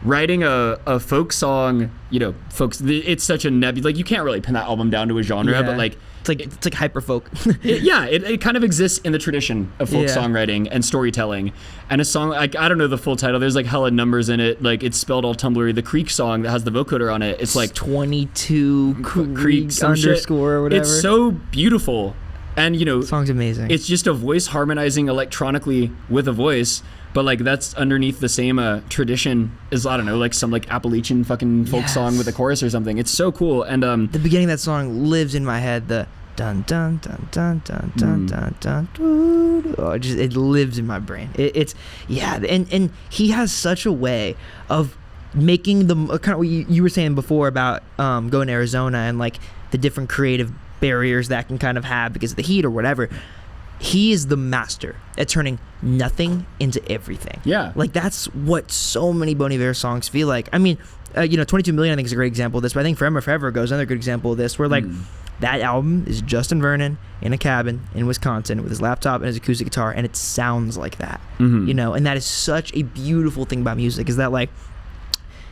writing a folk song, you know, folks, it's such a like you can't really pin that album down to a genre, but like it's like hyper folk. it kind of exists in the tradition of folk songwriting and storytelling. And a song like, I don't know the full title, there's like hella numbers in it, like it's spelled all Tumblr. The Creek song that has the vocoder on it, it's like 22 Creek underscore or whatever. It's so beautiful. And you know, the song's amazing. It's just a voice harmonizing electronically with a voice, but like that's underneath the same tradition as, I don't know, like some like Appalachian fucking folk song with a chorus or something. It's so cool. And the beginning of that song lives in my head. The dun dun dun dun dun dun dun dun. Oh, it lives in my brain. It's and he has such a way of making the kind of what you were saying before about going to Arizona and like the different creative barriers that can kind of have because of the heat or whatever. He is the master at turning nothing into everything. Yeah. Like, that's what so many Bon Iver songs feel like. I mean, 22 Million I think is a great example of this, but I think Forever Ago is another good example of this, where like that album is Justin Vernon in a cabin in Wisconsin with his laptop and his acoustic guitar, and it sounds like that. And that is such a beautiful thing about music, is that like,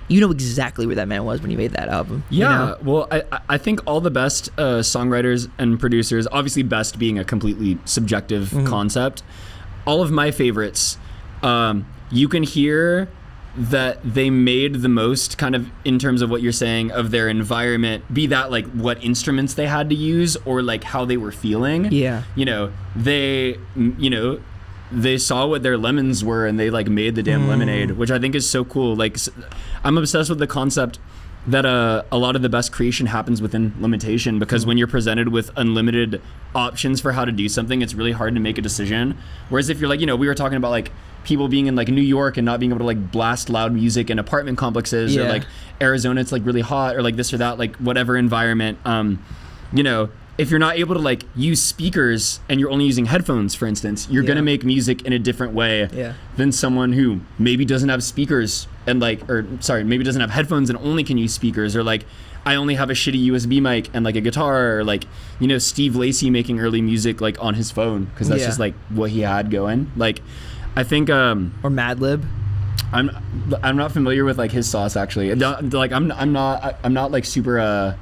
you know exactly where that man was when he made that album. Yeah, well, I think all the best songwriters and producers, obviously best being a completely subjective concept, all of my favorites, you can hear that they made the most kind of in terms of what you're saying of their environment, be that like what instruments they had to use or like how they were feeling. Yeah. They saw what their lemons were and they like made the damn lemonade, which I think is so cool. Like, I'm obsessed with the concept that a lot of the best creation happens within limitation, because when you're presented with unlimited options for how to do something, it's really hard to make a decision. Whereas if you're like, we were talking about like people being in like New York and not being able to like blast loud music in apartment complexes, or like Arizona, it's like really hot, or like this or that, like whatever environment, if you're not able to like use speakers and you're only using headphones, for instance, you're going to make music in a different way than someone who maybe doesn't have speakers and maybe doesn't have headphones and only can use speakers, or like I only have a shitty USB mic and like a guitar, or like, Steve Lacy making early music like on his phone, because that's just like what he had going. Like, I think or Madlib. I'm not familiar with like his sauce actually. Like I'm not like super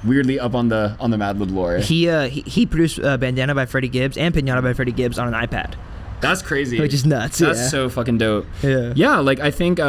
weirdly up on the Madlib lore. He produced Bandana by Freddie Gibbs and Pinata by Freddie Gibbs on an iPad. That's crazy. Which is nuts. That's so fucking dope. Yeah. Like I think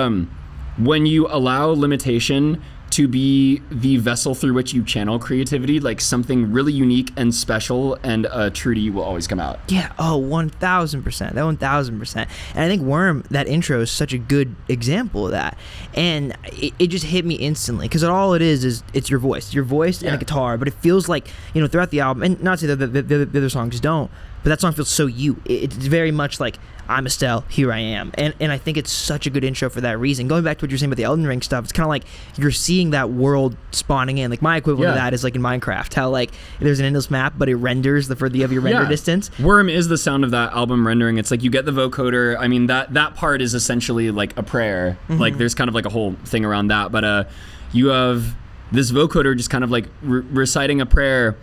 when you allow limitation to be the vessel through which you channel creativity, like something really unique and special and true to you will always come out. Yeah. Oh, 1,000%. That 1,000%. And I think Worm, that intro is such a good example of that. And it just hit me instantly, because all it is it's your voice and a guitar. But it feels like, throughout the album, and not to say that the other songs don't, but that song feels so you. It's very much like, I'm Estelle, here I am. And I think it's such a good intro for that reason. Going back to what you're saying about the Elden Ring stuff, it's kind of like you're seeing that world spawning in. Like, my equivalent of that is like in Minecraft, how like there's an endless map, but it renders the further you have your render distance. Worm is the sound of that album rendering. It's like you get the vocoder. I mean, that part is essentially like a prayer. Like there's kind of like a whole thing around that. But you have this vocoder just kind of like reciting a prayer.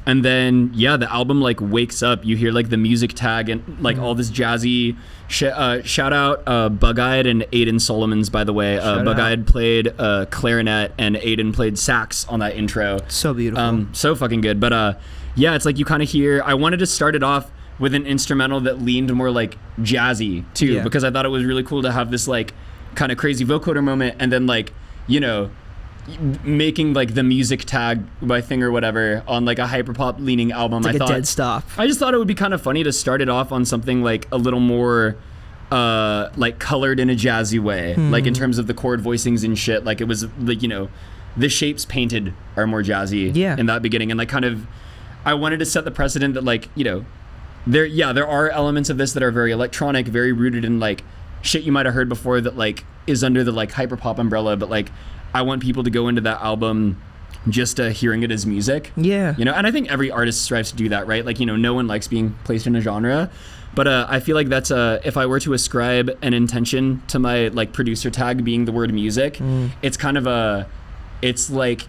And then, the album like wakes up. You hear like the music tag and like all this jazzy shout out Bug-Eyed and Aiden Solomons, by the way. Bug-Eyed played clarinet and Aiden played sax on that intro. So beautiful. So fucking good. But it's like you kind of hear, I wanted to start it off with an instrumental that leaned more like jazzy too, because I thought it was really cool to have this like kind of crazy vocoder moment, and then like, making like the music tag by thing or whatever on like a hyperpop leaning album. It's like a dead stop. I just thought it would be kind of funny to start it off on something like a little more like colored in a jazzy way, like in terms of the chord voicings and shit. Like it was like, the shapes painted are more jazzy in that beginning, and like kind of I wanted to set the precedent that like, there are elements of this that are very electronic, very rooted in like shit you might have heard before that like is under the like hyperpop umbrella, but like I want people to go into that album just hearing it as music. Yeah. And I think every artist strives to do that, right? Like, no one likes being placed in a genre. But I feel like that's if I were to ascribe an intention to my like producer tag being the word music, it's kind of it's like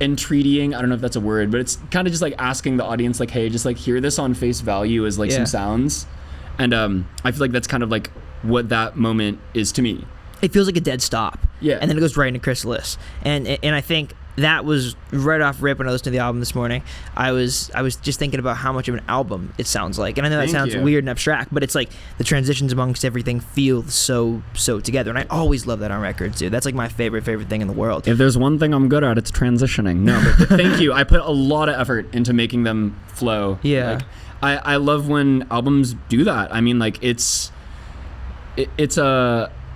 entreating, I don't know if that's a word, but it's kind of just like asking the audience like, hey, just like hear this on face value as like some sounds. And I feel like that's kind of like what that moment is to me. It feels like a dead stop. Yeah. And then it goes right into Chrysalis. And I think that was right off rip when I listened to the album this morning. I was just thinking about how much of an album it sounds like. And I know that sounds weird and abstract, but it's like the transitions amongst everything feel so together. And I always love that on records, dude. That's like my favorite thing in the world. If there's one thing I'm good at, it's transitioning. No, but thank you. I put a lot of effort into making them flow. Yeah. Like, I love when albums do that. I mean, like it's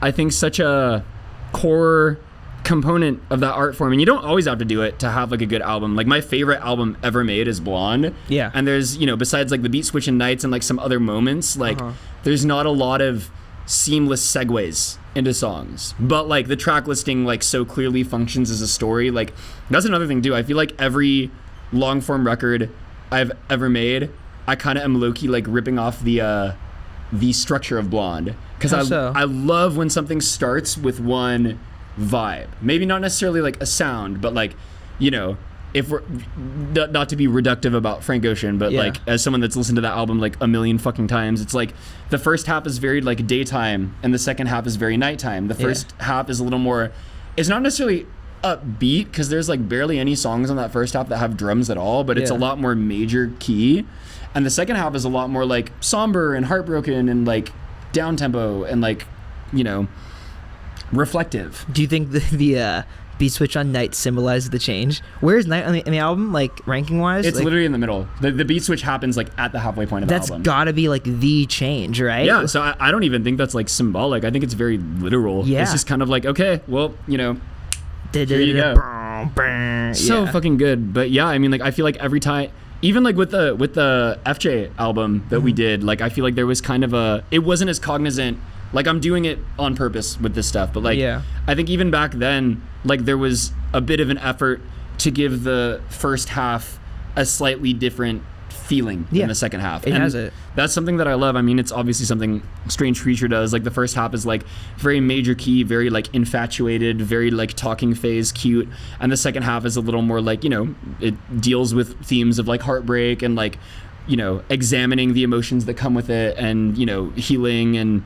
I think such a core component of that art form, and you don't always have to do it to have like a good album. Like my favorite album ever made is Blonde. Yeah. And there's, besides like the beat switching nights and like some other moments, like there's not a lot of seamless segues into songs, but like the track listing like so clearly functions as a story. Like that's another thing too. I feel like every long form record I've ever made, I kind of am low-key like ripping off the structure of Blonde, because I love when something starts with one vibe, maybe not necessarily like a sound, but like, you know, if we're not to be reductive about Frank Ocean, but like as someone that's listened to that album like a million fucking times, it's like the first half is very like daytime and the second half is very nighttime. The first half is a little more, it's not necessarily upbeat because there's like barely any songs on that first half that have drums at all, but it's a lot more major key. And the second half is a lot more like somber and heartbroken and like down tempo and like, you know, reflective. Do you think the beat switch on Night symbolizes the change? Where's Night on the album, like ranking wise? It's like, literally in the middle. The beat switch happens like at the halfway point of the album. That's gotta be like the change, right? Yeah, so I don't even think that's like symbolic. I think it's very literal. Yeah. It's just kind of like, okay, well, you know, here you go. So fucking good. But yeah, I mean, like I feel like every time, even like with the FJ album that we did, like I feel like there was kind of it wasn't as cognizant. Like I'm doing it on purpose with this stuff, but like I think even back then, like there was a bit of an effort to give the first half a slightly different feeling than the second half. It has it. That's something that I love. I mean, it's obviously something Strange Creature does. Like the first half is like very major key, very like infatuated, very like talking phase, cute, and the second half is a little more like, you know, it deals with themes of like heartbreak and like, you know, examining the emotions that come with it and, you know, healing and,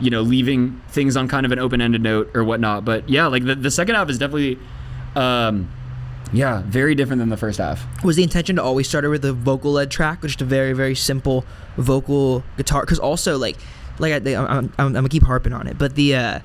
you know, leaving things on kind of an open-ended note or whatnot. But yeah, like the second half is definitely very different than the first half. Was the intention to always start it with a vocal-led track, or just a very, very simple vocal guitar? Because also, I'm gonna keep harping on it, but the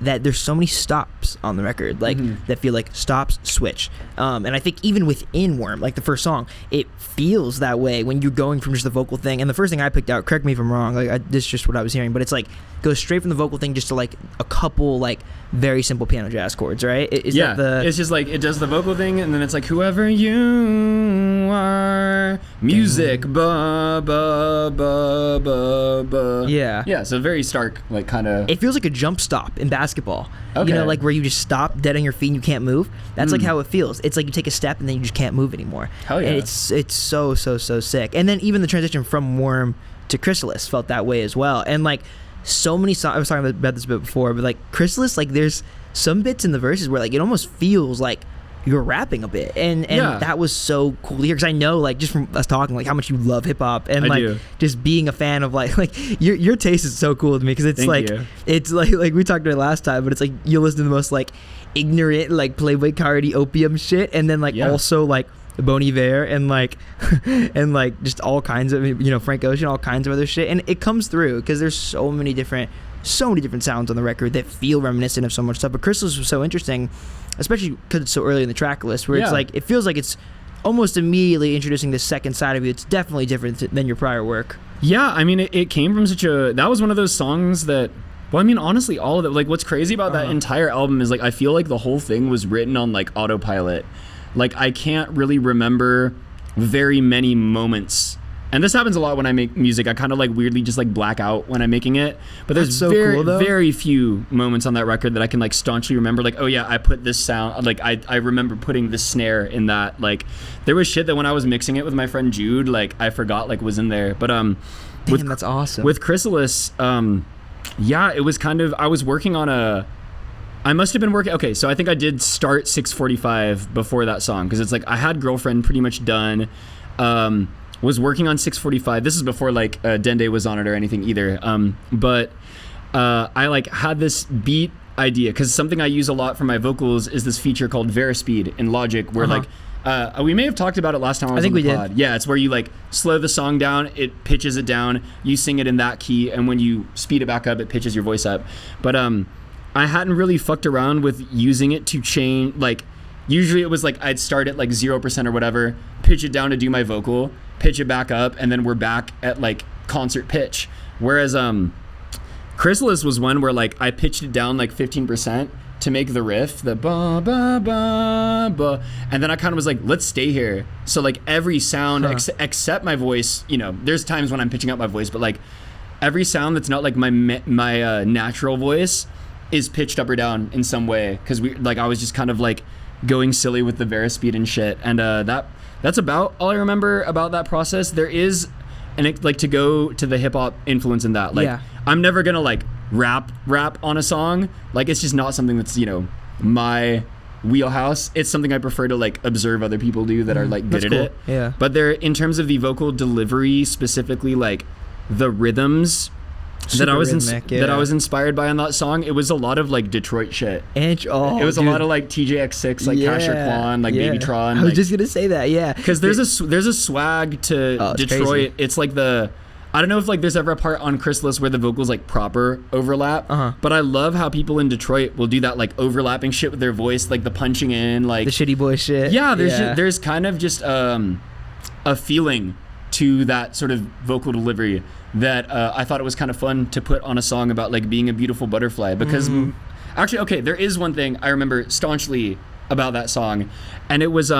that there's so many stops on the record, like that feel like stops, switch, and I think even within Worm, like the first song, it feels that way when you're going from just the vocal thing. And the first thing I picked out, correct me if I'm wrong, like this is just what I was hearing, but it's like goes straight from the vocal thing just to like a couple like very simple piano jazz chords, right? Is that it's just like it does the vocal thing and then it's like whoever you are, music, ba ba ba ba ba. Yeah, so very stark, like kind of. It feels like a jump stop in basketball. You know, like where you just stop dead on your feet and you can't move. That's like how it feels. It's like you take a step and then you just can't move anymore. Hell yeah. And it's so sick. And then even the transition from Worm to Chrysalis felt that way as well. And like so many songs, I was talking about this a bit before, but like Chrysalis, like there's some bits in the verses where like it almost feels like you're rapping a bit, and that was so cool to hear, because I know like just from us talking like how much you love hip hop, and like just being a fan of like your taste is so cool to me, because it's it's like we talked about it last time, but it's like you listen to the most like ignorant like Playboy Cardi opium shit, and then like also like Bon Iver and like and like just all kinds of, you know, Frank Ocean, all kinds of other shit, and it comes through because there's so many different sounds on the record that feel reminiscent of so much stuff. But Chrysalis was so interesting, especially because it's so early in the track list, where it's like it feels like it's almost immediately introducing this second side of you. It's definitely different than your prior work. Yeah, I mean it came from that was one of those songs that, well, I mean, honestly, all of it, like what's crazy about that entire album is like I feel like the whole thing was written on like autopilot. Like I can't really remember very many moments, and this happens a lot when I make music. I kind of like weirdly just like black out when I'm making it, but there's very few moments on that record that I can like staunchly remember, like, oh yeah, I put this sound, like I remember putting this snare in that. Like there was shit that when I was mixing it with my friend Jude, like I forgot like was in there. But that's awesome. With Chrysalis, it was kind of, I was working on I must have been working. Okay, so I think I did start 645 before that song, because it's like I had Girlfriend pretty much done. Was working on 645. This is before like Dende was on it or anything either. But I like had this beat idea, because something I use a lot for my vocals is this feature called Verispeed in Logic, where like we may have talked about it last time I was on the pod. Did. Yeah, it's where you like slow the song down, it pitches it down, you sing it in that key, and when you speed it back up, it pitches your voice up. But I hadn't really fucked around with using it to change, like usually it was like I'd start at like 0% or whatever, pitch it down to do my vocal, pitch it back up, and then we're back at like concert pitch. Whereas Chrysalis was one where like I pitched it down like 15% to make the riff, the ba ba ba ba, and then I kind of was like, let's stay here. So like every sound except my voice, you know, there's times when I'm pitching up my voice, but like every sound that's not like my natural voice is pitched up or down in some way, because I was just kind of like going silly with the Verispeed and shit, and that's about all I remember about that process. There is to go to the hip hop influence in that, like I'm never gonna like rap on a song, like it's just not something that's, you know, my wheelhouse. It's something I prefer to like observe other people do that are like good at it. Yeah. But there, in terms of the vocal delivery, specifically like the rhythms that I was inspired by on that song, it was a lot of like Detroit shit. It was a lot of like TJX6, like Casher Quan, like Babytron. I was just gonna say that, because there's a swag to Detroit. Crazy. It's like I don't know if like there's ever a part on Chrysalis where the vocals like proper overlap, but I love how people in Detroit will do that like overlapping shit with their voice, like the punching in, like the shitty boy shit. Yeah, there's kind of just a feeling to that sort of vocal delivery that I thought it was kind of fun to put on a song about like being a beautiful butterfly, because actually, okay, there is one thing I remember staunchly about that song, and it was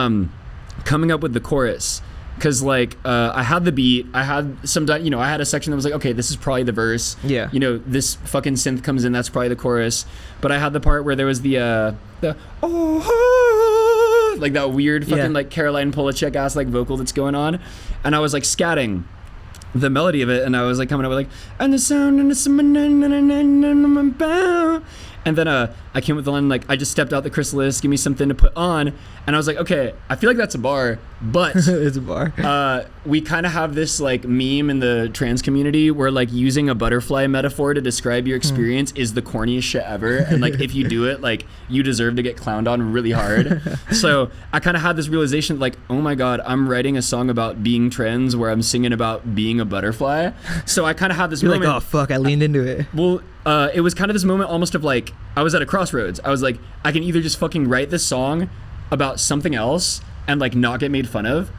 coming up with the chorus. Because like I had the beat, I had I had a section that was like, okay, this is probably the verse. Yeah. You know, this fucking synth comes in, that's probably the chorus. But I had the part where there was the like that weird fucking like Caroline Polachek ass like vocal that's going on, and I was like scatting the melody of it, and I was like coming up with like, and the sound and the and then I came with the line like, I just stepped out the chrysalis, give me something to put on, and I was like, okay, I feel like that's a bar, but it's a bar. We kind of have this like meme in the trans community where like using a butterfly metaphor to describe your experience is the corniest shit ever, and like if you do it, like you deserve to get clowned on really hard. So I kind of had this realization like, oh my god, I'm writing a song about being trans where I'm singing about being a butterfly. So I kind of had this You're moment, like, oh fuck, I leaned into it. Well, it was kind of this moment almost of like, I was at a crossroads. I was like, I can either just fucking write this song about something else and like not get made fun of,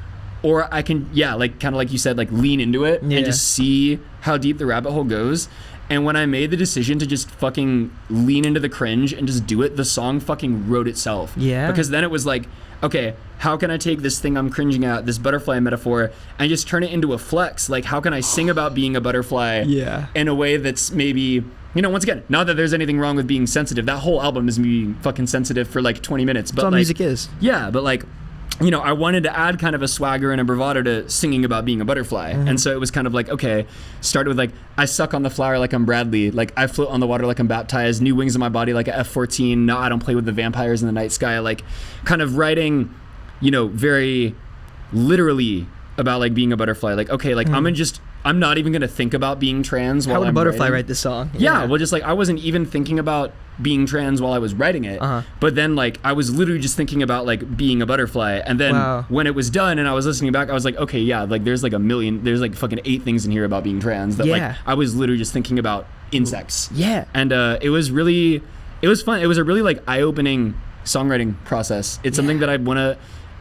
or I can, like kind of like you said, like lean into it and just see how deep the rabbit hole goes. And when I made the decision to just fucking lean into the cringe and just do it, the song fucking wrote itself. Yeah. Because then it was like, okay, how can I take this thing I'm cringing at, this butterfly metaphor, and just turn it into a flex? Like, how can I sing about being a butterfly in a way that's maybe, you know, once again, not that there's anything wrong with being sensitive. That whole album is me fucking sensitive for like 20 minutes. But that's all like, music is. Yeah, but like, you know, I wanted to add kind of a swagger and a bravado to singing about being a butterfly. And so it was kind of like, okay, started with like, I suck on the flower like I'm Bradley. Like, I float on the water like I'm baptized. New wings in my body like a F-14. No, I don't play with the vampires in the night sky. Like, kind of writing, you know, very literally about like being a butterfly. Like, okay, like I'm not even going to think about being trans while I'm How would a butterfly writing. write this song? Yeah, well, just like I wasn't even thinking about being trans while I was writing it. But then like I was literally just thinking about like being a butterfly. And then when it was done and I was listening back, I was like, okay, yeah, like there's like there's like fucking 8 things in here about being trans that like I was literally just thinking about insects. Yeah. And it was fun. It was a really like eye-opening songwriting process. It's something that I want to,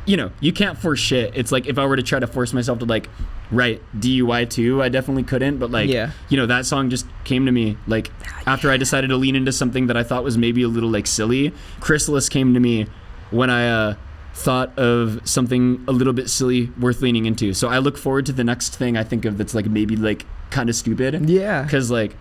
you know, you can't force shit. It's like if I were to try to force myself to like write DUI 2, I definitely couldn't. But like, you know, that song just came to me like after I decided to lean into something that I thought was maybe a little like silly. Chrysalis came to me when I thought of something a little bit silly worth leaning into. So I look forward to the next thing I think of that's like maybe like kind of stupid. Yeah. Because like,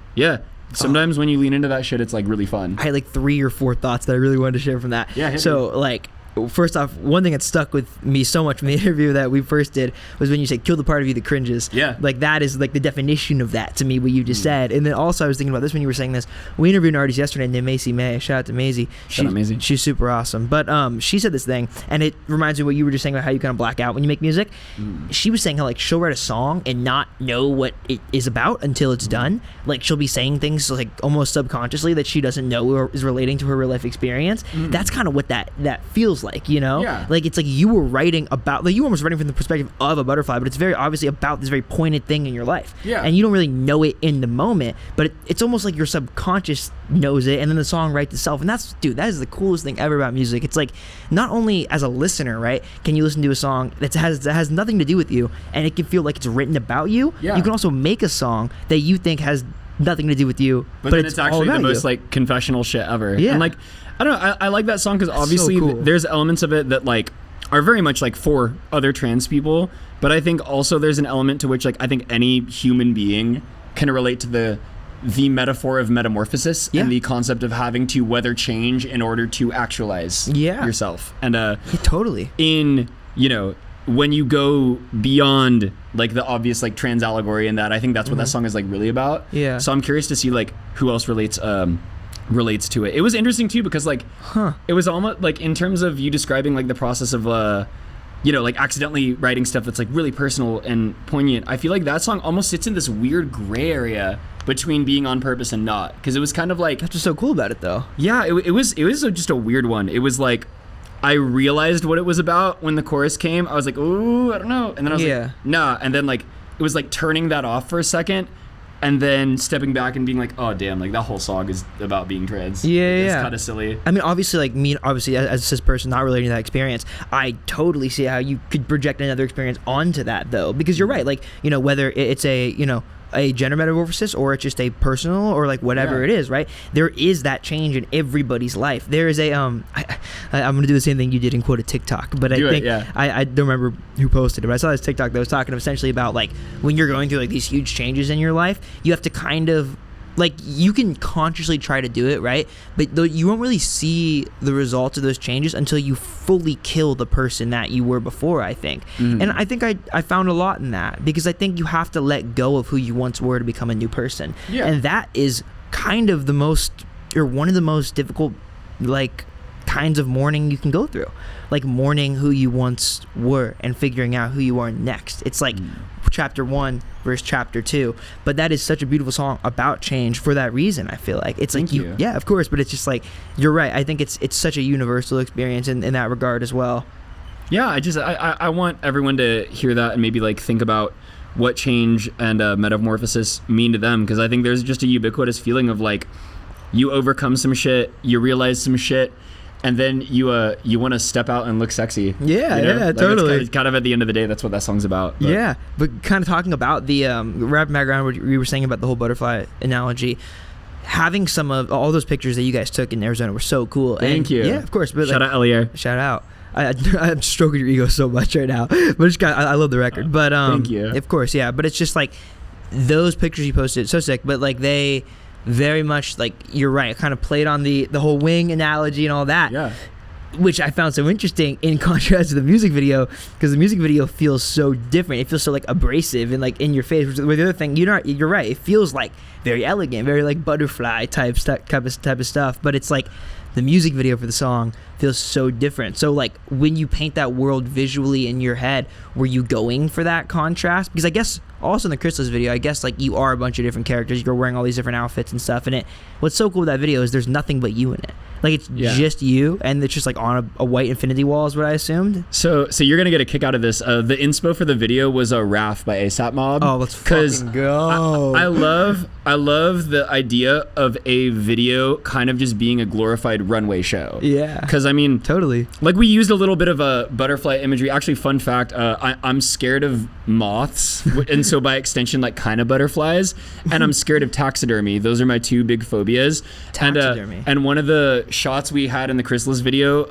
sometimes when you lean into that shit, it's like really fun. I had like 3 or 4 thoughts that I really wanted to share from that. Yeah. So like, first off, one thing that stuck with me so much from the interview that we first did was when you said, kill the part of you that cringes. Yeah. Like, that is, like, the definition of that to me, what you just said. And then also I was thinking about this when you were saying this. We interviewed an artist yesterday named Macy May. Shout out to Maisie. Shout out Maisie. She's super awesome. But she said this thing, and it reminds me of what you were just saying about how you kind of black out when you make music. She was saying how, like, she'll write a song and not know what it is about until it's done. Like, she'll be saying things, like, almost subconsciously that she doesn't know or is relating to her real life experience. That's kind of what that feels like, you know? Yeah. Like, it's like you were writing about, like, you were almost writing from the perspective of a butterfly, but it's very obviously about this very pointed thing in your life. Yeah. And you don't really know it in the moment, but it's almost like your subconscious knows it, and then the song writes itself. And that's, dude, that is the coolest thing ever about music. It's like, not only as a listener, right, can you listen to a song that has nothing to do with you, and it can feel like it's written about you. Yeah. You can also make a song that you think has nothing to do with you, but then it's actually the most like confessional shit ever. Yeah. And like, I don't know, I like that song because obviously so cool. There's elements of it that like are very much like for other trans people, but I think also there's an element to which like I think any human being can relate to the metaphor of metamorphosis and the concept of having to weather change in order to actualize yourself. And totally. In, you know, when you go beyond like the obvious like trans allegory and that, I think that's what that song is like really about. Yeah. So I'm curious to see like who else relates to it. It was interesting too because like it was almost like in terms of you describing like the process of you know, like accidentally writing stuff that's like really personal and poignant. I feel like that song almost sits in this weird gray area between being on purpose and not, because it was kind of like, that's what's so cool about it though. Yeah, it was just a weird one. It was like I realized what it was about when the chorus came. I was like, ooh, I don't know, and then I was like, nah, and then like it was like turning that off for a second. And then stepping back and being like, oh damn, like that whole song is about being trans. It's kind of silly. I mean, obviously, like me, obviously as a cis person not relating to that experience, I totally see how you could project another experience onto that though, because you're right. Like, you know, whether it's a, you know, a gender metamorphosis or it's just a personal or like whatever it is, right? There is that change in everybody's life. There is a I'm gonna do the same thing you did and quote a TikTok, but I don't remember who posted it, but I saw this TikTok that was talking essentially about like when you're going through like these huge changes in your life, you have to kind of like, you can consciously try to do it, right? But you won't really see the results of those changes until you fully kill the person that you were before, I think. And I think I found a lot in that, because I think you have to let go of who you once were to become a new person. And that is kind of the most, or one of the most difficult, like, kinds of mourning you can go through. Like mourning who you once were and figuring out who you are next. It's like chapter 1 versus chapter 2, but that is such a beautiful song about change for that reason. I feel like it's like you, of course, but it's just like, you're right. I think it's such a universal experience in that regard as well. I want everyone to hear that and maybe like think about what change and metamorphosis mean to them, because I think there's just a ubiquitous feeling of like you overcome some shit, you realize some shit, and then you want to step out and look sexy. Like totally. It's kind of at the end of the day, that's what that song's about. But. But kind of talking about the wrapping back around what we were saying about the whole butterfly analogy, having some of all those pictures that you guys took in Arizona were so cool. Thank you. Yeah, of course. But shout out Elier. Shout out. I'm stroking your ego so much right now, but I love the record. But thank you. Of course, yeah. But it's just like those pictures you posted, so sick. But like they very much, like, you're right, kind of played on the whole wing analogy and all that, which I found so interesting in contrast to the music video, because the music video feels so different. It feels so like abrasive and like in your face. With the other thing, you're right, it feels like very elegant, very like butterfly type of stuff, but it's like the music video for the song feels so different. So like when you paint that world visually in your head, were you going for that contrast? Because I guess also in the Chrysalis video, I guess like you are a bunch of different characters, you're wearing all these different outfits and stuff, and what's so cool with that video is there's nothing but you in it. Like it's just you, and it's just like on a white infinity wall is what I assumed. So you're gonna get a kick out of this. The inspo for the video was a RAF by ASAP Mob. Oh, let's fucking go. I love the idea of a video kind of just being a glorified runway show. Yeah. Because I mean, totally. Like we used a little bit of a butterfly imagery. Actually, fun fact, I'm scared of moths, and so by extension, like kind of butterflies. And I'm scared of taxidermy. Those are my two big phobias. Taxidermy. And one of the shots we had in the Chrysalis video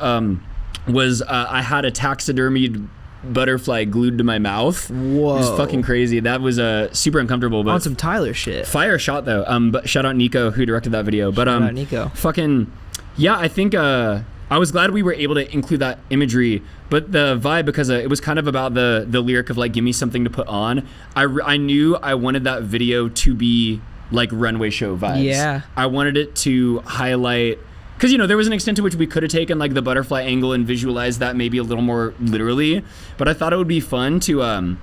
was I had a taxidermied butterfly glued to my mouth. Whoa. It was fucking crazy. That was super uncomfortable. But on some Tyler shit. Fire shot though. But shout out Nico who directed that video. But shout out Nico. Fucking yeah. I think I was glad we were able to include that imagery, but the vibe, because it was kind of about the lyric of like give me something to put on. I knew I wanted that video to be like runway show vibes. Yeah. I wanted it to highlight. Because, there was an extent to which we could have taken, like, the butterfly angle and visualized that maybe a little more literally. But I thought it would be fun to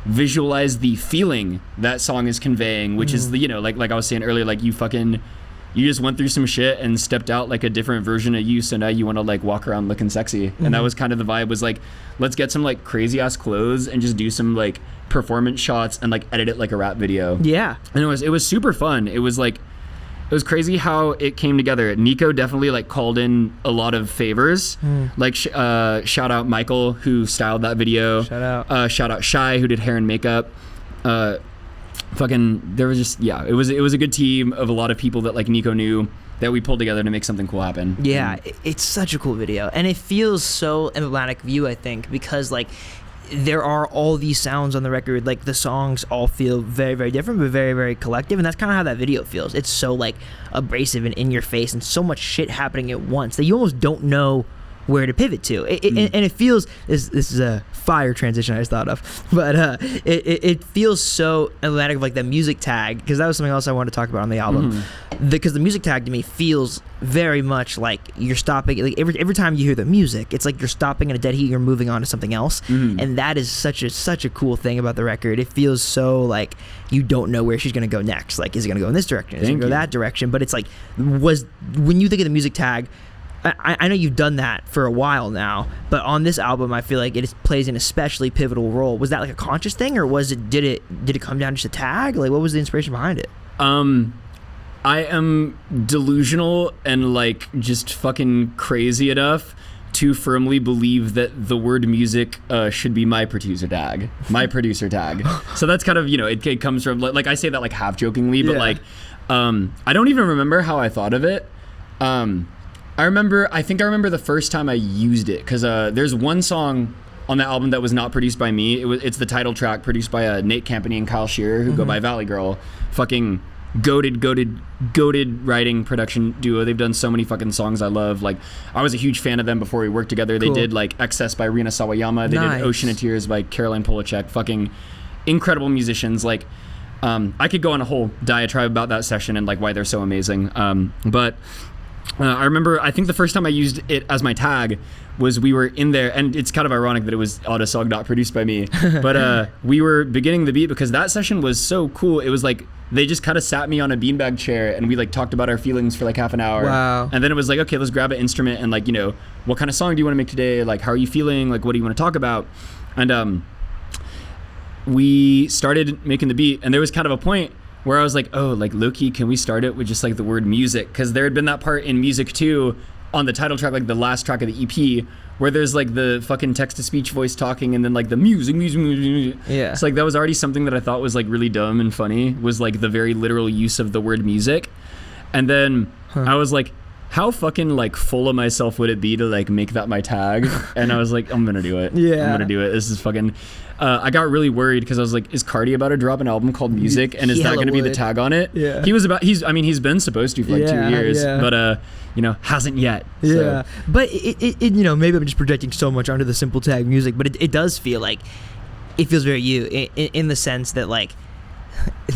visualize the feeling that song is conveying, which is, like I was saying earlier, like, you just went through some shit and stepped out, like, a different version of you, so now you want to, like, walk around looking sexy. And that was kind of the vibe, was, like, let's get some, like, crazy-ass clothes and just do some, like, performance shots and, like, edit it like a rap video. Yeah. And it was super fun. It was, like... It was crazy how it came together. Nico definitely like called in a lot of favors. Like shout out Michael who styled that video. Shout out. Shout out Shy who did hair and makeup. There was just it was a good team of a lot of people that like Nico knew that we pulled together to make something cool happen. Yeah, it's such a cool video, and it feels so emblematic of you, I think, because like there are all these sounds on the record. Like the songs all feel very, very different, but very, very collective. And that's kind of how that video feels. It's so like abrasive and in your face, and so much shit happening at once that you almost don't know where to pivot to. And it feels, this is a fire transition I just thought of, but it feels so emblematic of like the music tag, because that was something else I wanted to talk about on the album. Because the music tag to me feels very much like you're stopping, like every time you hear the music, it's like you're stopping in a dead heat, you're moving on to something else. And that is such a cool thing about the record. It feels so like you don't know where she's gonna go next. Like, is it gonna go in this direction? Is it gonna go that direction? But it's like, when you think of the music tag, I know you've done that for a while now, but on this album, I feel like it plays an especially pivotal role. Was that like a conscious thing, or did it come down to just a tag? Like, what was the inspiration behind it? I am delusional and like just fucking crazy enough to firmly believe that the word music should be my producer tag. So that's kind of, it comes from, like I say that like half jokingly, but like, I don't even remember how I thought of it. I think I remember the first time I used it, because there's one song on the album that was not produced by me. It's the title track, produced by Nate Campany and Kyle Shearer, who go by Valley Girl. Fucking goated writing production duo. They've done so many fucking songs I love. Like, I was a huge fan of them before we worked together. Cool. They did like Excess by Rina Sawayama. They did Ocean of Tears by Caroline Polachek. Fucking incredible musicians. Like, I could go on a whole diatribe about that session and like why they're so amazing. But I remember, I think the first time I used it as my tag was we were in there, and it's kind of ironic that it was Autosog not produced by me, but we were beginning the beat, because that session was so cool. It was like, they just kind of sat me on a beanbag chair, and we like talked about our feelings for like half an hour. Wow. And then it was like, okay, let's grab an instrument, and like, what kind of song do you want to make today? Like, how are you feeling? Like, what do you want to talk about? And we started making the beat, and there was kind of a point where I was like, oh, like, low-key, can we start it with just like the word music? Because there had been that part in Music 2 on the title track, like the last track of the EP, where there's like the fucking text-to-speech voice talking, and then like the music. Yeah. So like that was already something that I thought was like really dumb and funny, was like the very literal use of the word music. And then I was like, how fucking like full of myself would it be to like make that my tag? And I was like, I'm gonna do it. Yeah. I'm gonna do it. This is fucking... I got really worried, because I was like, is Cardi about to drop an album called Music, and is that going to be the tag on it? Yeah. He's been supposed to for like 2 years, but hasn't yet. So. Yeah. But it maybe I'm just projecting so much onto the simple tag Music, but it does feel like, it feels very you in the sense that like,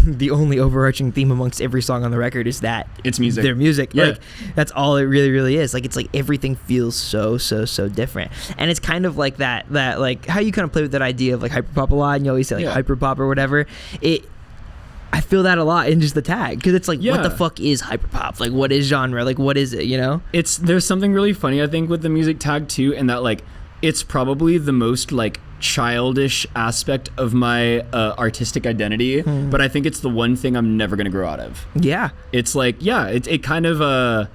the only overarching theme amongst every song on the record is that it's music. Their music. Yeah. Like, that's all it really, really is. Like, it's like everything feels so different. And it's kind of like that like how you kind of play with that idea of like hyperpop a lot, and you always say like hyperpop or whatever. I feel that a lot in just the tag, because it's like, what the fuck is hyperpop? Like, what is genre? Like, what is it, There's something really funny, I think, with the music tag too, and that like, it's probably the most like childish aspect of my artistic identity, but I think it's the one thing I'm never gonna grow out of. Yeah. It's like, it kind of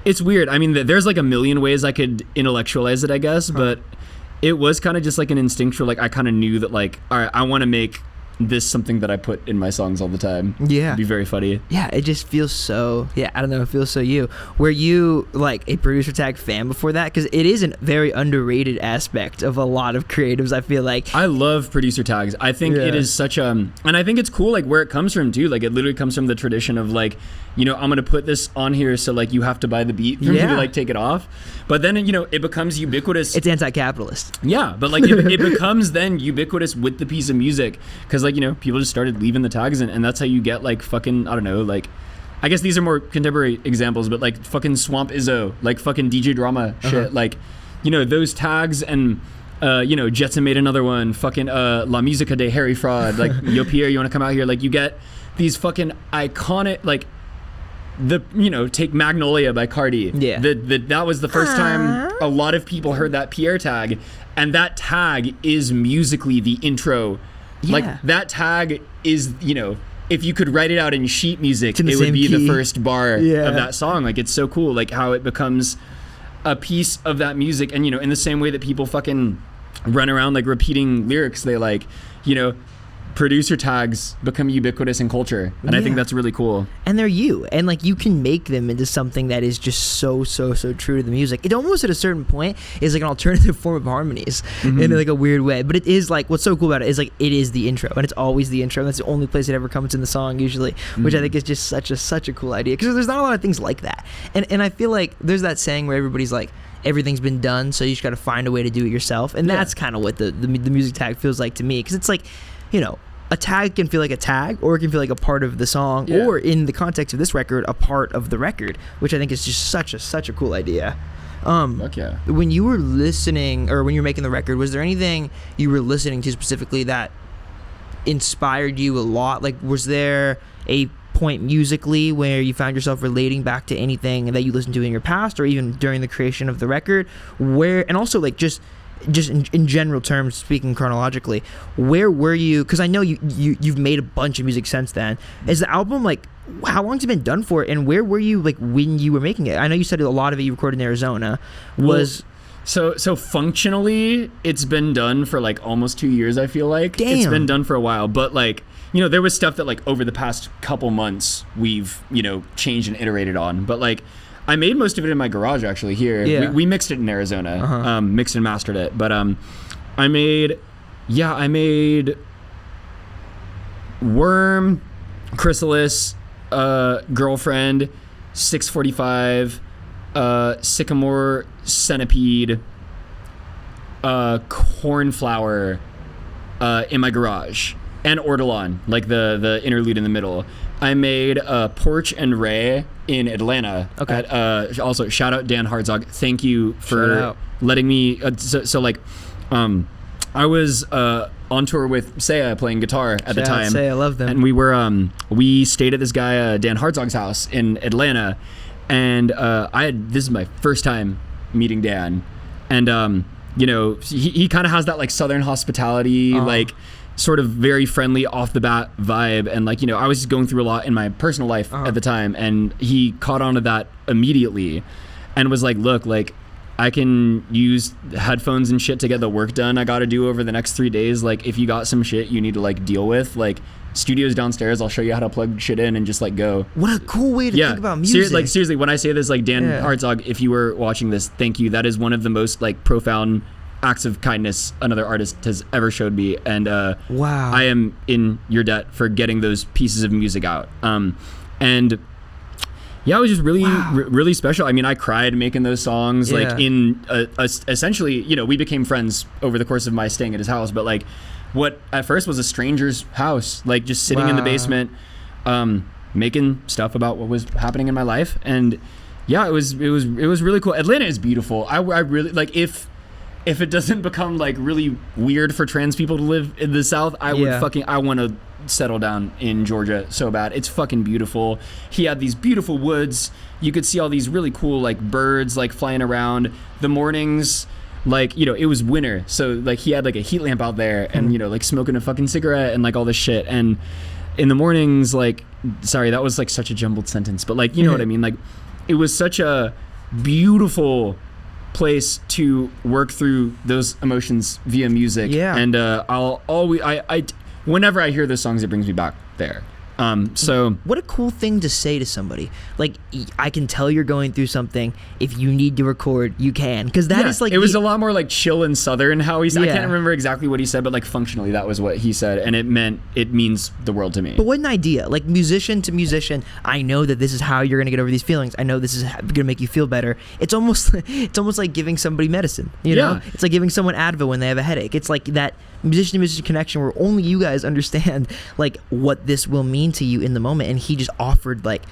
it's weird. I mean, there's like a million ways I could intellectualize it, I guess, but it was kind of just like an instinctual, like, I kind of knew that like, all right, I want to make this something that I put in my songs all the time. Yeah. It'd be very funny. Yeah, it just feels so, I don't know, it feels so you. Were you like a producer tag fan before that? Because it is a very underrated aspect of a lot of creatives, I feel like. I love producer tags. I think it is such and I think it's cool like where it comes from too. Like, it literally comes from the tradition of like, I'm going to put this on here, so like you have to buy the beat for me to like take it off. But then, it becomes ubiquitous. It's anti-capitalist. Yeah, but like it becomes then ubiquitous with the piece of music, because like, people just started leaving the tags in, and that's how you get like fucking, I don't know, like, I guess these are more contemporary examples, but like fucking Swamp Izzo, like fucking DJ Drama shit, like, those tags, and Jetson made another one, fucking La Musica de Harry Fraud, like, Yo Pierre, you want to come out here? Like, you get these fucking iconic, like, take Magnolia by Cardi. Yeah. That was the first time a lot of people heard that Pierre tag, and that tag is musically the intro. Yeah. Like, that tag is, if you could write it out in sheet music, it would be the first bar of that song. Like, it's so cool, like, how it becomes a piece of that music. And, in the same way that people fucking run around, like, repeating lyrics, they, like, producer tags become ubiquitous in culture, and I think that's really cool. And they're you, and like you can make them into something that is just so true to the music. It almost at a certain point is like an alternative form of harmonies in like a weird way, but it is like what's so cool about it is like it is the intro, and it's always the intro. That's the only place it ever comes in the song usually, which I think is just such a cool idea, because there's not a lot of things like that. And I feel like there's that saying where everybody's like, everything's been done, so you just got to find a way to do it yourself, and that's kind of what the music tag feels like to me, because it's like, you know, a tag can feel like a tag, or it can feel like a part of the song, or in the context of this record, a part of the record, which I think is just such a cool idea. When you were listening, or when you were making the record, was there anything you were listening to specifically that inspired you a lot? Like, was there a point musically where you found yourself relating back to anything that you listened to in your past, or even during the creation of the record? Where, and also like just in general terms, speaking chronologically, where were you? Because I know you've made a bunch of music since then. Is the album like, how long's it been done for, and where were you like when you were making it? I know you said a lot of it you recorded in Arizona. So functionally, it's been done for like almost 2 years. I feel like it's been done for a while, but like, you know, there was stuff that like over the past couple months we've, you know, changed and iterated on, but like I made most of it in my garage actually here. Yeah. We mixed it in Arizona, mixed and mastered it, but I made Worm, Chrysalis, Girlfriend, 645, Sycamore, Centipede, Cornflower in my garage, and Ortolan, like the interlude in the middle. I made Porch and Ray in Atlanta. Okay. Also, shout out Dan Hartzog. Thank you for letting me. I was on tour with Saya playing guitar at the time. Saya, I love them. And we stayed at this guy Dan Hartzog's house in Atlanta, and this is my first time meeting Dan, and you know, he kind of has that like Southern hospitality, like sort of very friendly off the bat vibe, and like, you know, I was just going through a lot in my personal life at the time, and he caught on to that immediately and was like, look, like I can use headphones and shit to get the work done I gotta do over the next 3 days. Like, if you got some shit you need to like deal with, like, studio's downstairs, I'll show you how to plug shit in and just like go. What a cool way to think about music. Seriously, when I say this, like, Dan Hartzog, if you were watching this, thank you. That is one of the most like profound acts of kindness another artist has ever showed me, and wow, I am in your debt for getting those pieces of music out. And yeah, it was just really really special. I mean, I cried making those songs, like in essentially, you know, we became friends over the course of my staying at his house, but like what at first was a stranger's house, like just sitting in the basement, making stuff about what was happening in my life. And yeah, it was really cool. Atlanta is beautiful. I really like, if it doesn't become like really weird for trans people to live in the South, I want to settle down in Georgia so bad. It's fucking beautiful. He had these beautiful woods. You could see all these really cool like birds like flying around. The mornings, like, you know, it was winter, so like he had like a heat lamp out there, and you know, like smoking a fucking cigarette and like all this shit. And in the mornings, like, sorry, that was like such a jumbled sentence, but like, you know what I mean? Like, it was such a beautiful place to work through those emotions via music. And I'll always, whenever I hear those songs, it brings me back there. So what a cool thing to say to somebody. Like, I can tell you're going through something. If you need to record, you can. Because that is like, it was a lot more like chill and Southern how he said. I can't remember exactly what he said, but like functionally that was what he said, and it means the world to me. But what an idea. Like, musician to musician, I know that this is how you're going to get over these feelings. I know this is going to make you feel better. It's almost like giving somebody medicine, you know? It's like giving someone Advil when they have a headache. It's like that musician to musician connection where only you guys understand like what this will mean to you in the moment, and he just offered like,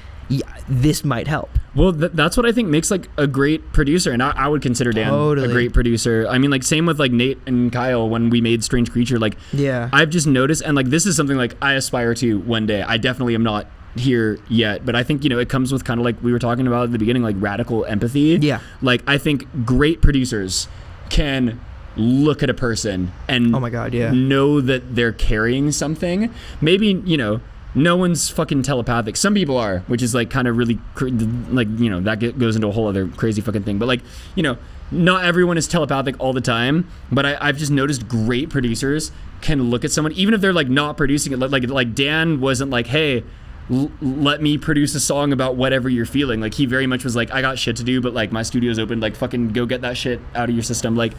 this might help. Well, that's what I think makes like a great producer, and I would consider Dan a great producer. I mean, like, same with like Nate and Kyle when we made Strange Creature. Like, I've just noticed, and like this is something like I aspire to one day. I definitely am not here yet, but I think, you know, it comes with kind of like we were talking about at the beginning, like radical empathy. Like, I think great producers can look at a person and know that they're carrying something. Maybe, you know, no one's fucking telepathic. Some people are, which is like kind of really like, you know, that goes into a whole other crazy fucking thing. But like, you know, not everyone is telepathic all the time. But I've just noticed great producers can look at someone, even if they're like not producing it. Like Dan wasn't like, hey, let me produce a song about whatever you're feeling. Like, he very much was like, I got shit to do, but like my studio's open, like fucking go get that shit out of your system. Like,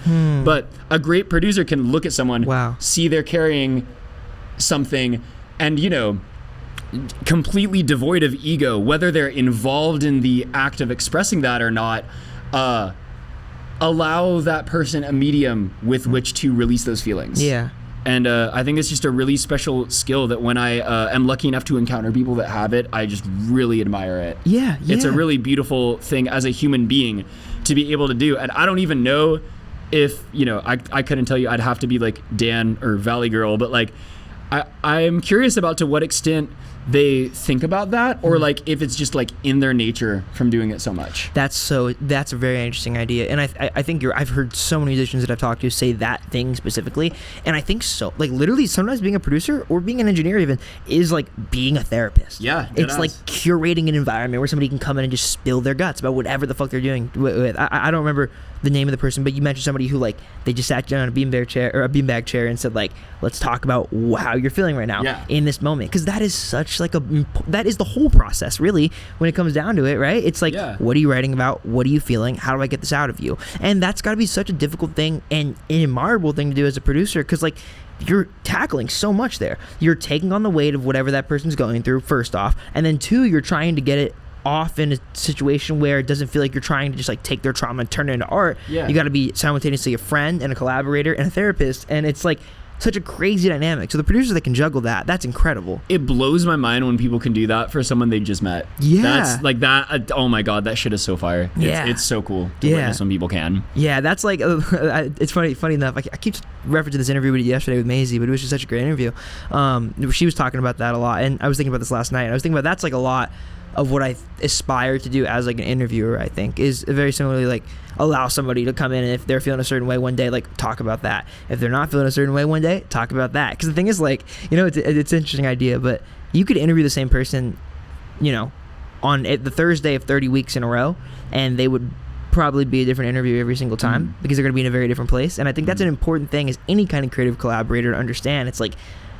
but a great producer can look at someone, see they're carrying something, and, you know, completely devoid of ego, whether they're involved in the act of expressing that or not, allow that person a medium with which to release those feelings. Yeah. And I think it's just a really special skill that when I am lucky enough to encounter people that have it, I just really admire it. Yeah. It's a really beautiful thing as a human being to be able to do. And I don't even know if, you know, I couldn't tell you. I'd have to be like Dan or Valley Girl, but like I'm curious about to what extent they think about that, or like if it's just like in their nature from doing it so much. That's a very interesting idea, and I think I've heard so many musicians that I've talked to say that thing specifically, and I think so, like literally sometimes being a producer or being an engineer even is like being a therapist. Yeah, it's like curating an environment where somebody can come in and just spill their guts about whatever the fuck they're doing. I don't remember the name of the person, but you mentioned somebody who like they just sat down on a beanbag chair and said like, let's talk about how you're feeling right now in this moment, because that is such like that is the whole process really when it comes down to it, right? It's like, what are you writing about? What are you feeling? How do I get this out of you? And that's got to be such a difficult thing and an admirable thing to do as a producer, because like you're tackling so much there. You're taking on the weight of whatever that person's going through, first off, and then two, you're trying to get it off in a situation where it doesn't feel like you're trying to just like take their trauma and turn it into art. You got to be simultaneously a friend and a collaborator and a therapist, and it's like such a crazy dynamic. So the producers that can juggle that's incredible. It blows my mind when people can do that for someone they just met. That's like that. Oh my god, that shit is so fire. It's so cool to witness when people can. That's like it's funny enough, I keep referencing this interview we did yesterday with Maisie, but it was just such a great interview. She was talking about that a lot, and I was thinking about this last night, and I was thinking about that's like a lot of what I aspire to do as like an interviewer. I think is very similarly like allow somebody to come in, and if they're feeling a certain way one day, like talk about that. If they're not feeling a certain way one day, talk about that. Because the thing is, like, you know, it's an interesting idea, but you could interview the same person, you know, on the Thursday of 30 weeks in a row, and they would probably be a different interview every single time because they're going to be in a very different place. And I think that's an important thing as any kind of creative collaborator to understand. It's like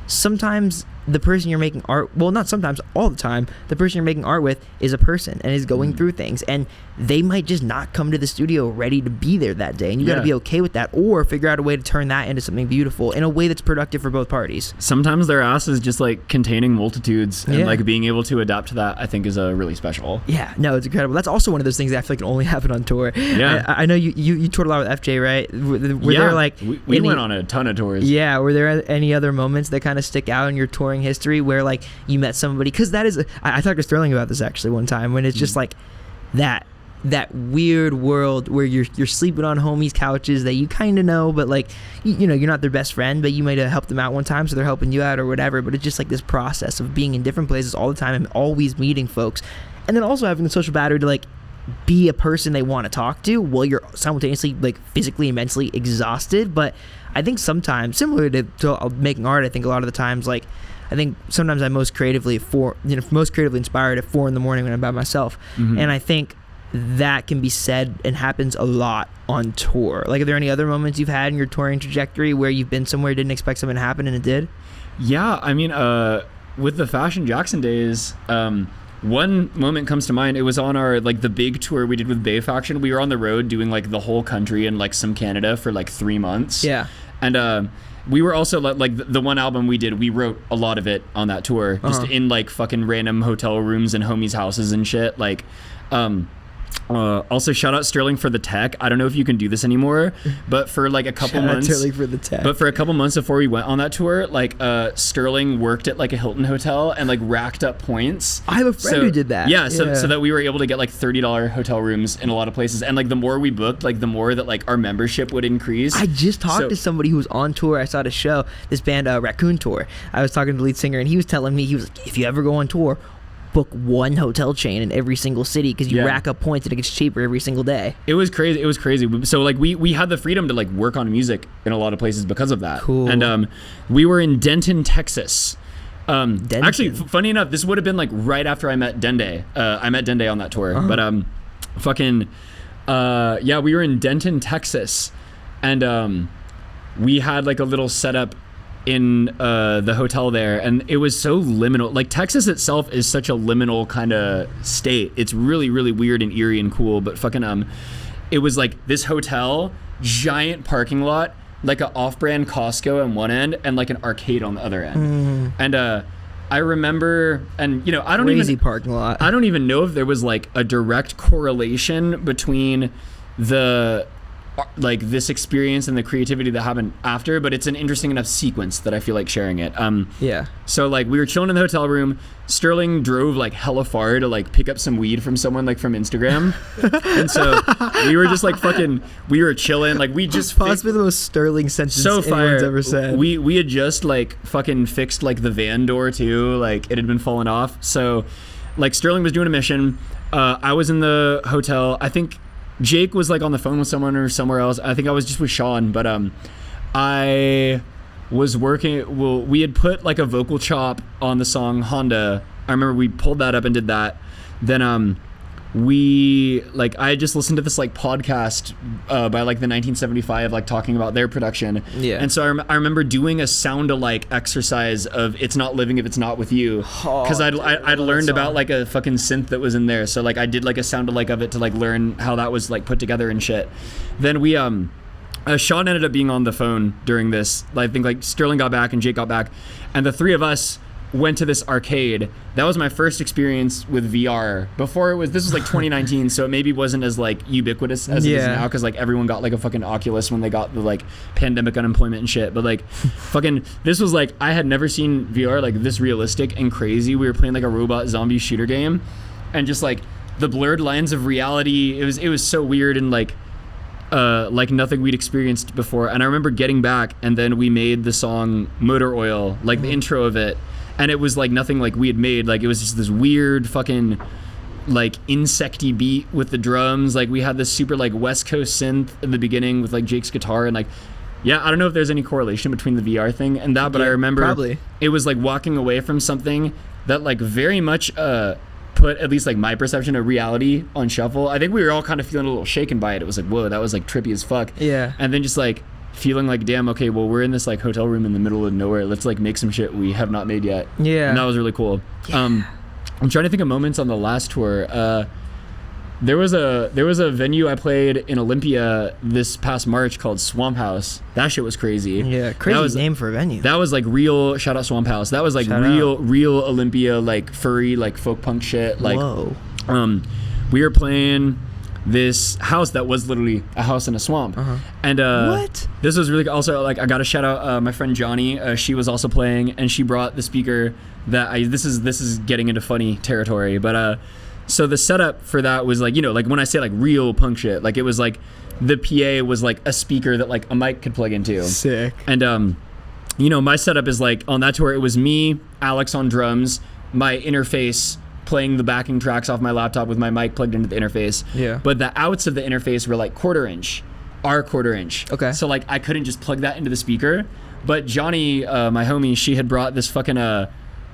sometimes the person you're making art, well, not sometimes, all the time, the person you're making art with is a person and is going through things, and they might just not come to the studio ready to be there that day, and you got to be okay with that, or figure out a way to turn that into something beautiful in a way that's productive for both parties. Sometimes their ass is just like containing multitudes, and like being able to adapt to that, I think, is really special. No, it's incredible. That's also one of those things that I feel like can only happen on tour. I know you toured a lot with FJ, right? Were there like we went on a ton of tours. Were there any other moments that kind of stick out in your touring history where like you met somebody? Because that is, I talked to Sterling about this actually one time, when it's just like that weird world where you're sleeping on homies' couches that you kind of know, but like you know, you're not their best friend, but you might have helped them out one time, so they're helping you out or whatever. But it's just like this process of being in different places all the time and always meeting folks, and then also having the social battery to like be a person they want to talk to while you're simultaneously like physically and mentally exhausted. But I think sometimes, similar to making art, I think a lot of the times, like I think sometimes I'm most creatively inspired at 4 a.m. when I'm by myself, and I think that can be said and happens a lot on tour. Like, are there any other moments you've had in your touring trajectory where you've been somewhere you didn't expect something to happen and it did? Yeah, I mean, with the Fashion Jackson days, one moment comes to mind. It was on our like the big tour we did with Bay Faction. We were on the road doing like the whole country and like some Canada for like 3 months. And we were also like the one album we did, we wrote a lot of it on that tour, just in like fucking random hotel rooms and homies' houses and shit. Like, also shout out Sterling for the tech. I don't know if you can do this anymore, but for like a couple months, Sterling for the tech. But for a couple months before we went on that tour, like Sterling worked at like a Hilton hotel and like racked up points. I have a friend who did that. So that we were able to get like $30 hotel rooms in a lot of places, and like the more we booked, like the more that like our membership would increase. I just talked to somebody who was on tour. I saw at a show, this band Raccoon Tour. I was talking to the lead singer, and he was telling me, he was like, if you ever go on tour, book one hotel chain in every single city, because you rack up points and it gets cheaper every single day. It was crazy. So like we had the freedom to like work on music in a lot of places because of that. Cool. And we were in Denton, Texas, Actually, funny enough, this would have been like right after I met Dante. I met Dante on that tour, but we were in Denton, Texas, and we had like a little setup in the hotel there, and it was so liminal. Like Texas itself is such a liminal kind of state. It's really, really weird and eerie and cool, but it was like this hotel, giant parking lot, like an off-brand Costco on one end and like an arcade on the other end. And I remember, and I don't crazy parking lot. I don't even know if there was like a direct correlation between this experience and the creativity that happened after, but it's an interesting enough sequence that I feel like sharing it. So like we were chilling in the hotel room. Sterling drove like hella far to like pick up some weed from someone like from Instagram. And so we were just like we were chilling. Like we just possibly the most Sterling sentence anyone's ever said. We had just like fucking fixed like the van door too. Like it had been falling off. So like Sterling was doing a mission. I was in the hotel. I think Jake was like on the phone with someone or somewhere else. I think I was just with Sean, but I was working. Well, we had put like a vocal chop on the song Honda. I remember we pulled that up and did that. Then I had just listened to this like podcast by like the 1975 like talking about their production. Yeah. And so I remember doing a sound-alike exercise of "It's Not Living If It's Not With You" because I'd learned about like a fucking synth that was in there. So like I did like a sound-alike of it to like learn how that was like put together and shit. Then we Sean ended up being on the phone during this. I think like Sterling got back and Jake got back, and the three of us went to this arcade. That was my first experience with VR. This was like 2019, so it maybe wasn't as like ubiquitous as it is now, because like everyone got like a fucking Oculus when they got the like pandemic unemployment and shit. But like this was like, I had never seen VR like this realistic and crazy. We were playing like a robot zombie shooter game, and just like the blurred lines of reality, it was so weird and like nothing we'd experienced before. And I remember getting back, and then we made the song Motor Oil, like the intro of it. And it was like nothing like we had made. Like it was just this weird fucking like insecty beat with the drums. Like we had this super like West Coast synth in the beginning with like Jake's guitar, and like, I don't know if there's any correlation between the VR thing and that, but I remember probably it was like walking away from something that like very much put at least like my perception of reality on shuffle. I think we were all kind of feeling a little shaken by it. It was like, whoa, that was like trippy as fuck. Yeah. And then just like feeling like, damn, okay, well, we're in this like hotel room in the middle of nowhere. Let's like make some shit we have not made yet. Yeah. And that was really cool. Yeah. I'm trying to think of moments on the last tour. There was a venue I played in Olympia this past March called Swamp House. That shit was crazy. Yeah, crazy name for a venue. That was like real, shout out Swamp House. That was like real Olympia, like furry, like folk punk shit. Like, whoa. We were playing this house that was literally a house in a swamp. And what? This was really also like, I got to shout out my friend Johnny. She was also playing, and she brought the speaker that this is getting into funny territory, but so the setup for that was like, like when I say like real punk shit, like it was like the PA was like a speaker that like a mic could plug into. Sick. And my setup is like on that tour, it was me, Alex on drums, my interface playing the backing tracks off my laptop with my mic plugged into the interface. Yeah. But the outs of the interface were like our quarter inch. Okay. So like I couldn't just plug that into the speaker. But Johnny, my homie, she had brought this fucking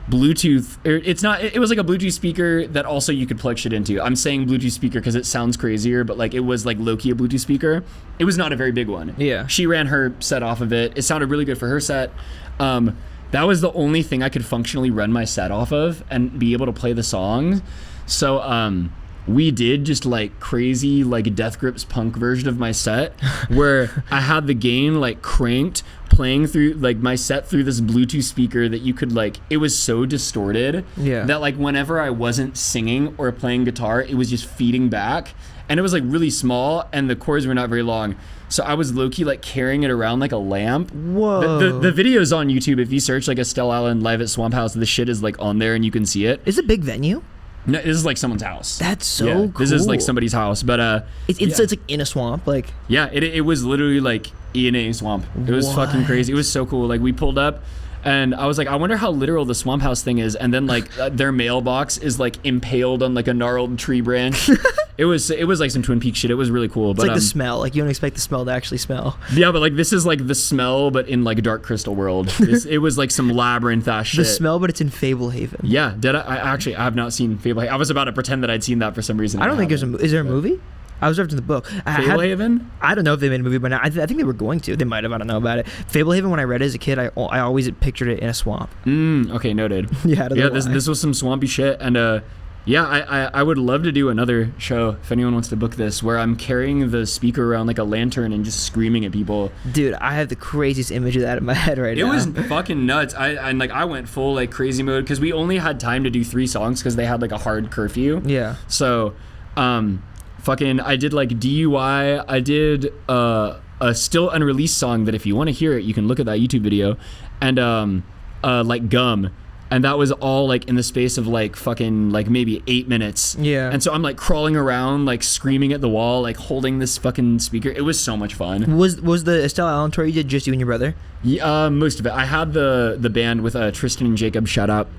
Bluetooth. It was like a Bluetooth speaker that also you could plug shit into. I'm saying Bluetooth speaker because it sounds crazier, but like it was like low-key a Bluetooth speaker. It was not a very big one. Yeah. She ran her set off of it. It sounded really good for her set. That was the only thing I could functionally run my set off of and be able to play the songs. So we did just like crazy like Death Grips punk version of my set where I had the gain like cranked, playing through like my set through this Bluetooth speaker that you could like, it was so distorted that like whenever I wasn't singing or playing guitar, it was just feeding back, and it was like really small and the chords were not very long. So I was low-key like carrying it around like a lamp. Whoa. The video's on YouTube. If you search like Estelle Allen live at Swamp House, the shit is like on there and you can see it. It's a big venue. No, this is like someone's house. That's so cool. This is like somebody's house, but it's like in a swamp, like. Yeah, it was literally like in a swamp. It was fucking crazy. It was so cool. Like we pulled up, And I was like, I wonder how literal the swamp house thing is. And then like their mailbox is like impaled on like a gnarled tree branch. It was like some Twin Peaks shit. It was really cool. It's but like the smell. Like you don't expect the smell to actually smell. Yeah, but like this is like the smell, but in like Dark Crystal world. It was like some labyrinth ass shit. The smell, but it's in Fablehaven. Yeah, I have not seen Fablehaven. I was about to pretend that I'd seen that for some reason. I don't think there's is there a movie? I was referencing the book. Fablehaven? I don't know if they made a movie, but I think they were going to. They might have. I don't know about it. Fablehaven, when I read it as a kid, I always pictured it in a swamp. Okay, noted. Yeah, this was some swampy shit. And yeah, I would love to do another show if anyone wants to book this, where I'm carrying the speaker around like a lantern and just screaming at people. Dude, I have the craziest image of that in my head now. It was fucking nuts. I went full like crazy mode because we only had time to do 3 songs because they had like a hard curfew. Yeah. So, I did like DUI. I did a still unreleased song that if you want to hear it, you can look at that YouTube video, and like Gum. And that was all like in the space of like fucking like maybe 8 minutes. Yeah. And so I'm like crawling around, like screaming at the wall, like holding this fucking speaker. It was so much fun. Was the Estelle Allen tour you did just you and your brother? Yeah, most of it. I had the band with Tristan and Jacob, shout out,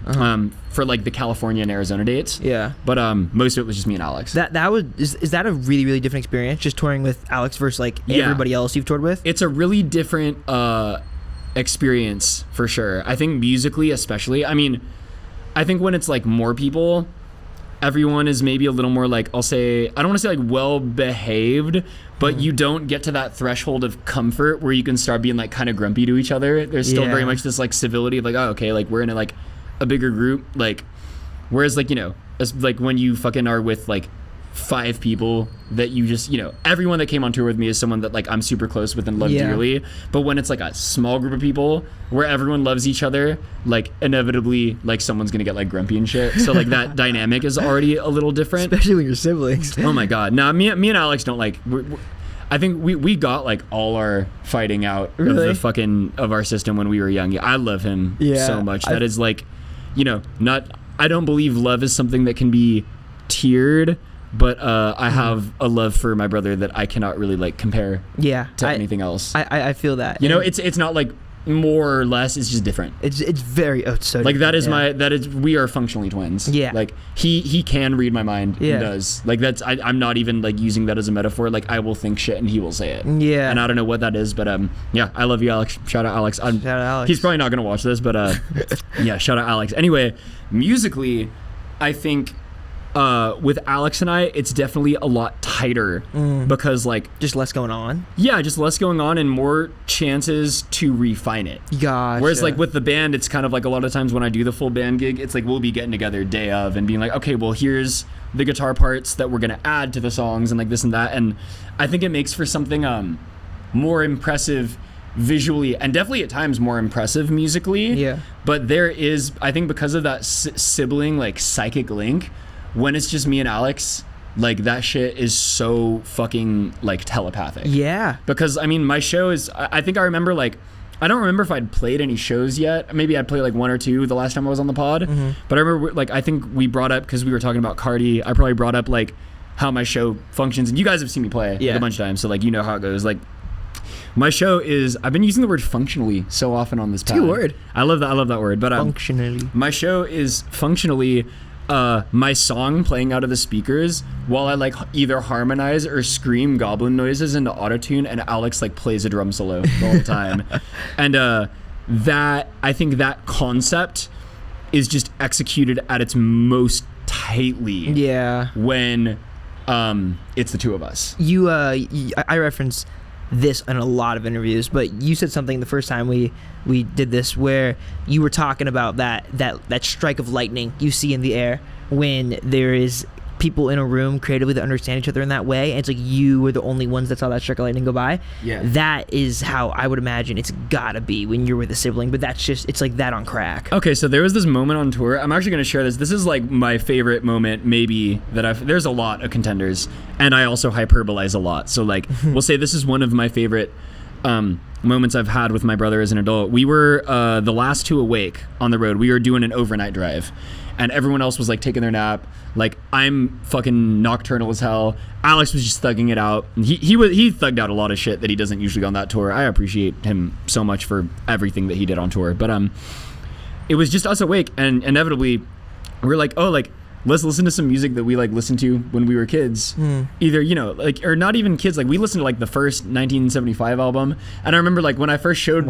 for like the California and Arizona dates. Yeah. But most of it was just me and Alex. Is that a really, really different experience, just touring with Alex versus like everybody else you've toured with? It's a really different experience for sure. I think musically especially. I mean, I think when it's like more people, everyone is maybe a little more like, I don't want to say like well behaved, but you don't get to that threshold of comfort where you can start being like kind of grumpy to each other. There's still very much this like civility of like, oh, okay, like we're in a bigger group, like, whereas like, you know, as like when you fucking are with like 5 people that you just, you know, everyone that came on tour with me is someone that like I'm super close with and love dearly. But when it's like a small group of people where everyone loves each other, like inevitably like someone's gonna get like grumpy and shit. So like that dynamic is already a little different, especially when you're siblings. Oh my god. Now me and Alex don't like I think we got like all our fighting out of the fucking of our system when we were young. I love him so much. That is like, you know, I don't believe love is something that can be tiered. But I have a love for my brother that I cannot really like compare to anything else. I feel that. You know, it's not like more or less, it's just different. It's very so like that is we are functionally twins. Yeah. Like he can read my mind. He does. Like that's I'm not even like using that as a metaphor. Like I will think shit and he will say it. Yeah. And I don't know what that is, but yeah, I love you, Alex. Shout out Alex. Shout out Alex. He's probably not gonna watch this, but yeah, shout out Alex. Anyway, musically, I think with Alex and I, it's definitely a lot tighter because like just less going on. Yeah, just less going on and more chances to refine it. Gotcha. Whereas like with the band, it's kind of like a lot of times when I do the full band gig, it's like we'll be getting together day of and being like, okay, well here's the guitar parts that we're gonna add to the songs and like this and that. And I think it makes for something more impressive visually and definitely at times more impressive musically. Yeah. But there is, I think because of that sibling like psychic link, when it's just me and Alex, like that shit is so fucking like telepathic. Yeah. Because I mean, my show is, I think I remember like, I don't remember if I'd played any shows yet. Maybe I'd played like 1 or 2 the last time I was on the pod. But I remember like, I think we brought up, because we were talking about Cardi, I probably brought up like how my show functions. And you guys have seen me play a bunch of times. So like, you know how it goes. Like my show is, I've been using the word functionally so often on this pod. It's a good word. I love that word. But functionally. My show is functionally my song playing out of the speakers while I like either harmonize or scream goblin noises into autotune, and Alex like plays a drum solo the whole time. And that, I think that concept is just executed at its most tightly when it's the 2 of us. I reference this in a lot of interviews, but you said something the first time we did this where you were talking about that strike of lightning you see in the air when there is people in a room creatively that understand each other in that way, and it's like you were the only ones that saw that strike of lightning go by. That is how I would imagine it's gotta be when you're with a sibling, but that's just, it's like that on crack. Okay, so there was this moment on tour, I'm actually gonna share this is like my favorite moment maybe that there's a lot of contenders, and I also hyperbolize a lot, so like we'll say this is one of my favorite moments I've had with my brother as an adult. We were the last 2 awake on the road. We were doing an overnight drive, and everyone else was like taking their nap. Like I'm fucking nocturnal as hell. Alex was just thugging it out. He thugged out a lot of shit that he doesn't usually on that tour. I appreciate him so much for everything that he did on tour. But it was just us awake, and inevitably we were like, oh, like let's listen to some music that we like listened to when we were kids. Either, you know, like, or not even kids, like we listened to like the first 1975 album, and I remember like when I first showed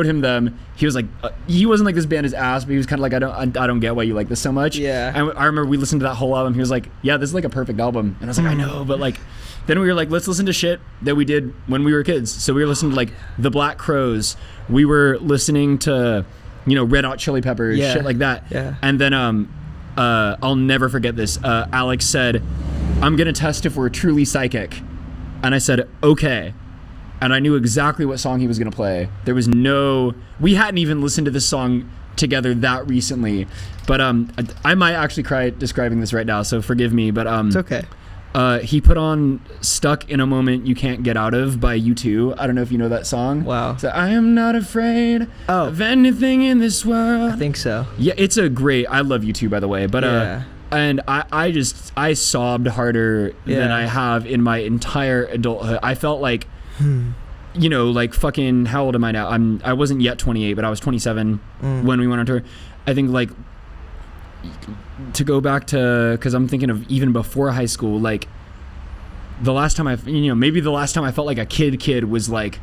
him them, he was like he wasn't like, this band is ass, but he was kind of like, I don't get why you like this so much. And I remember we listened to that whole album. He was like, yeah, this is like a perfect album, and I was like, I know, but like then we were like, let's listen to shit that we did when we were kids. So we were listening to like the Black Crowes, we were listening to, you know, Red Hot Chili Peppers, shit like that. And then I'll never forget this. Alex said, I'm going to test if we're truly psychic. And I said, okay. And I knew exactly what song he was going to play. There was we hadn't even listened to this song together that recently. But I might actually cry describing this right now, so forgive me. But it's okay. He put on Stuck in a Moment You Can't Get Out Of by U2. I don't know if you know that song. Wow. So I am not afraid of anything in this world. I think so. Yeah, it's a great, I love U2 by the way, but and I sobbed harder than I have in my entire adulthood. I felt like, you know, like fucking, how old am I now? I wasn't yet 28, but I was 27 when we went on tour. I think like, to go back to, because I'm thinking of even before high school, like the last time maybe the last time I felt like a kid was like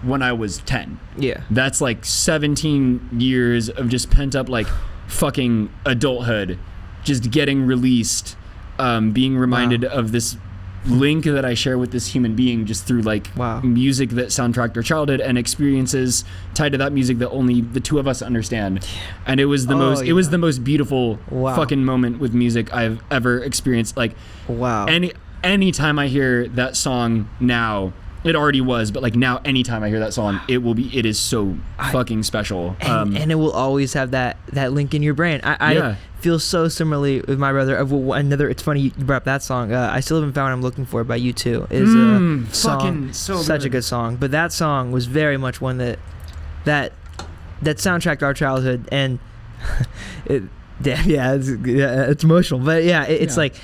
when I was 10. Yeah. That's like 17 years of just pent up like fucking adulthood, just getting released, being reminded of this link that I share with this human being just through like music that soundtracked our childhood and experiences tied to that music that only the two of us understand. And it was the the most beautiful fucking moment with music I've ever experienced. Like any time I hear that song now, it already was, but like now anytime I hear that song, it is so fucking special. And it will always have that link in your brain. I feel so similarly with my brother. It's funny you brought up that song. I Still Haven't Found What I'm Looking For by U2 is a song, such a good song. But that song was very much one that soundtracked our childhood, and it's emotional. But it's like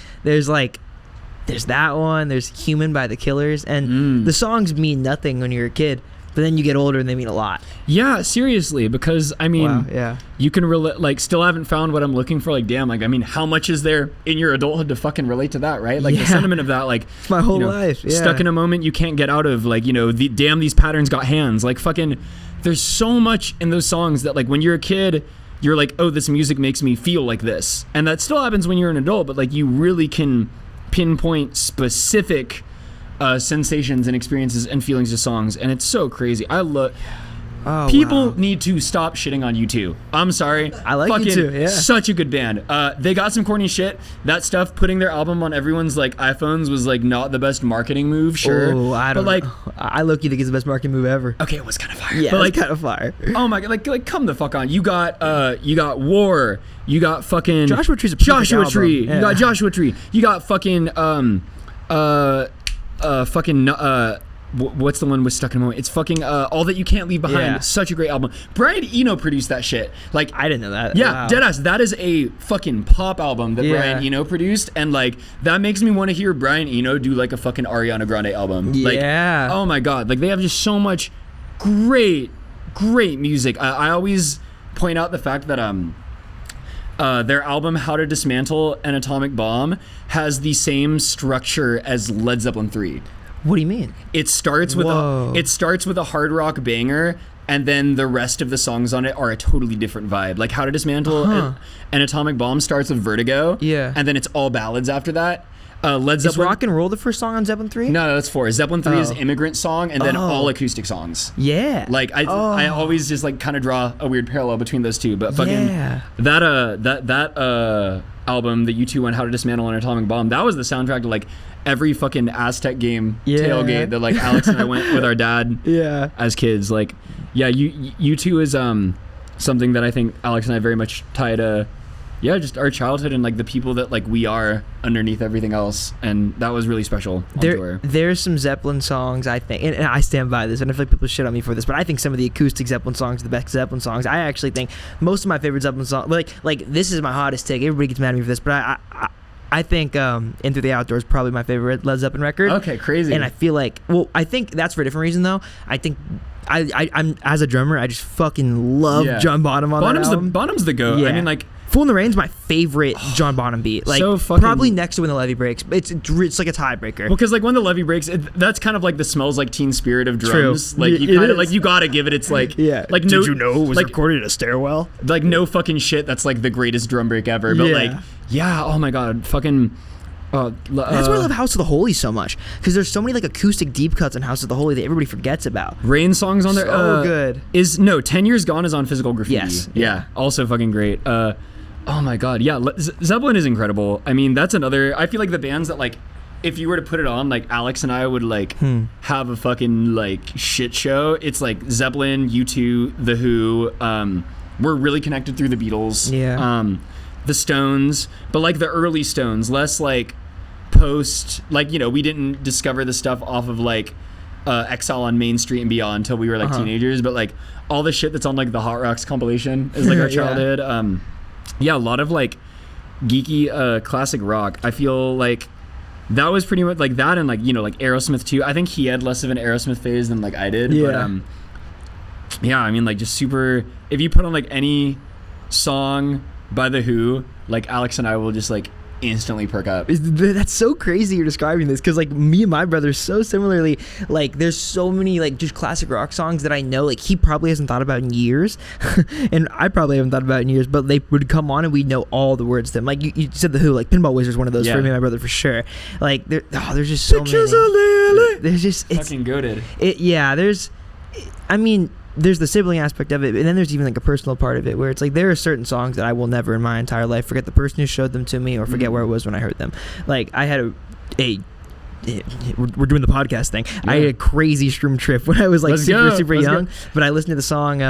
there's that one, there's Human by The Killers, and the songs mean nothing when you're a kid, but then you get older and they mean a lot. Yeah, seriously, because I mean, you can like Still Haven't Found What I'm Looking For, like damn, like I mean, how much is there in your adulthood to fucking relate to that, right? Like the sentiment of that, like it's my whole life. Stuck in a moment you can't get out of, like, you know, damn, these patterns got hands, like fucking there's so much in those songs that like when you're a kid you're like, oh, this music makes me feel like this, and that still happens when you're an adult, but like you really can pinpoint specific sensations and experiences and feelings of songs, and it's so crazy. I love people need to stop shitting on U2. I'm sorry, I like U2. Such a good band. They got some corny shit. That stuff, putting their album on everyone's like iPhones, was like not the best marketing move. Sure, I don't know. I look, you think it's the best marketing move ever. Okay, it was kind of fire. Yeah, but like kind of fire. Oh my god, like come the fuck on. You got War. You got fucking Joshua Tree's a Joshua Tree. You got Joshua Tree. You got fucking what's the one with Stuck in a Moment? It's fucking All That You Can't Leave Behind. Such a great album. Brian Eno produced that shit. Like I didn't know that. Yeah, deadass. That is a fucking pop album that Brian Eno produced, and like that makes me want to hear Brian Eno do like a fucking Ariana Grande album. Like, oh my god, like they have just so much great music. I always point out the fact that their album How to Dismantle an Atomic Bomb has the same structure as Led Zeppelin 3. What do you mean? It starts with a hard rock banger, and then the rest of the songs on it are a totally different vibe. Like How to Dismantle an Atomic Bomb starts with Vertigo, and then it's all ballads after that. Led Zeppelin. Is Rock and Roll the first song on Zeppelin 3? No, that's 4. Zeppelin 3 is Immigrant Song, and then all acoustic songs. Yeah. Like I always just like kind of draw a weird parallel between those two, but fucking that album that U2 went How to Dismantle an Atomic Bomb, that was the soundtrack to like every fucking Aztec game tailgate that like Alex and I went with our dad as kids. Like U2 is something that I think Alex and I very much tie to yeah, just our childhood and like the people that like we are underneath everything else, and that was really special on tour. There's some Zeppelin songs, I think, and I stand by this, and I feel like people shit on me for this, but I think some of the acoustic Zeppelin songs are the best Zeppelin songs. I actually think most of my favorite Zeppelin songs, like this is my hottest take. Everybody gets mad at me for this, but I think In Through the Outdoors is probably my favorite Led Zeppelin record. Okay, crazy. And I feel like, well, I think that's for a different reason though. I think I'm as a drummer, I just fucking love John Bonham on that album. Bonham's the GOAT. I mean, like, Fool in the Rain's my favorite John Bonham beat. Like, so fucking, probably next to When the Levee Breaks. It's like a tiebreaker. Well, because like When the Levee Breaks, that's kind of like the Smells Like Teen Spirit of drums. True. Like you kind of like you gotta give it. It's like like did you know it was recorded in a stairwell? Like no fucking shit. That's like the greatest drum break ever. But like oh my god, fucking. That's why I love House of the Holy so much, because there's so many like acoustic deep cuts in House of the Holy that everybody forgets about. Rain songs on there. So good. 10 Years Gone is on Physical Graffiti. Yes. Yeah. Also fucking great. Oh my god. Yeah. Zeppelin is incredible. I mean, that's another. I feel like the bands that like, if you were to put it on, like Alex and I would like have a fucking like shit show. It's like Zeppelin, U2, The Who. We're really connected through the Beatles. Yeah. The Stones, but like the early Stones, less like post, like, you know, we didn't discover the stuff off of like Exile on Main Street and Beyond until we were like teenagers, but like all the shit that's on like the Hot Rocks compilation is like our childhood. A lot of like geeky classic rock. I feel like that was pretty much like that, and like, you know, like Aerosmith too. I think he had less of an Aerosmith phase than like I did. But I mean, like, just super, if you put on like any song by The Who, like Alex and I will just like instantly perk up. That's so crazy you're describing this, because like me and my brother so similarly, like there's so many like just classic rock songs that I know like he probably hasn't thought about in years and I probably haven't thought about in years, but they would come on and we know all the words to them. Like you said The Who, like Pinball Wizard's one of those for me and my brother for sure. Like there's just so many. There's just fucking goated. There's the sibling aspect of it, and then there's even like a personal part of it where it's like there are certain songs that I will never in my entire life forget the person who showed them to me or forget where it was when I heard them. Like I had we're doing the podcast thing. I had a crazy shroom trip when I was like super young, but I listened to the song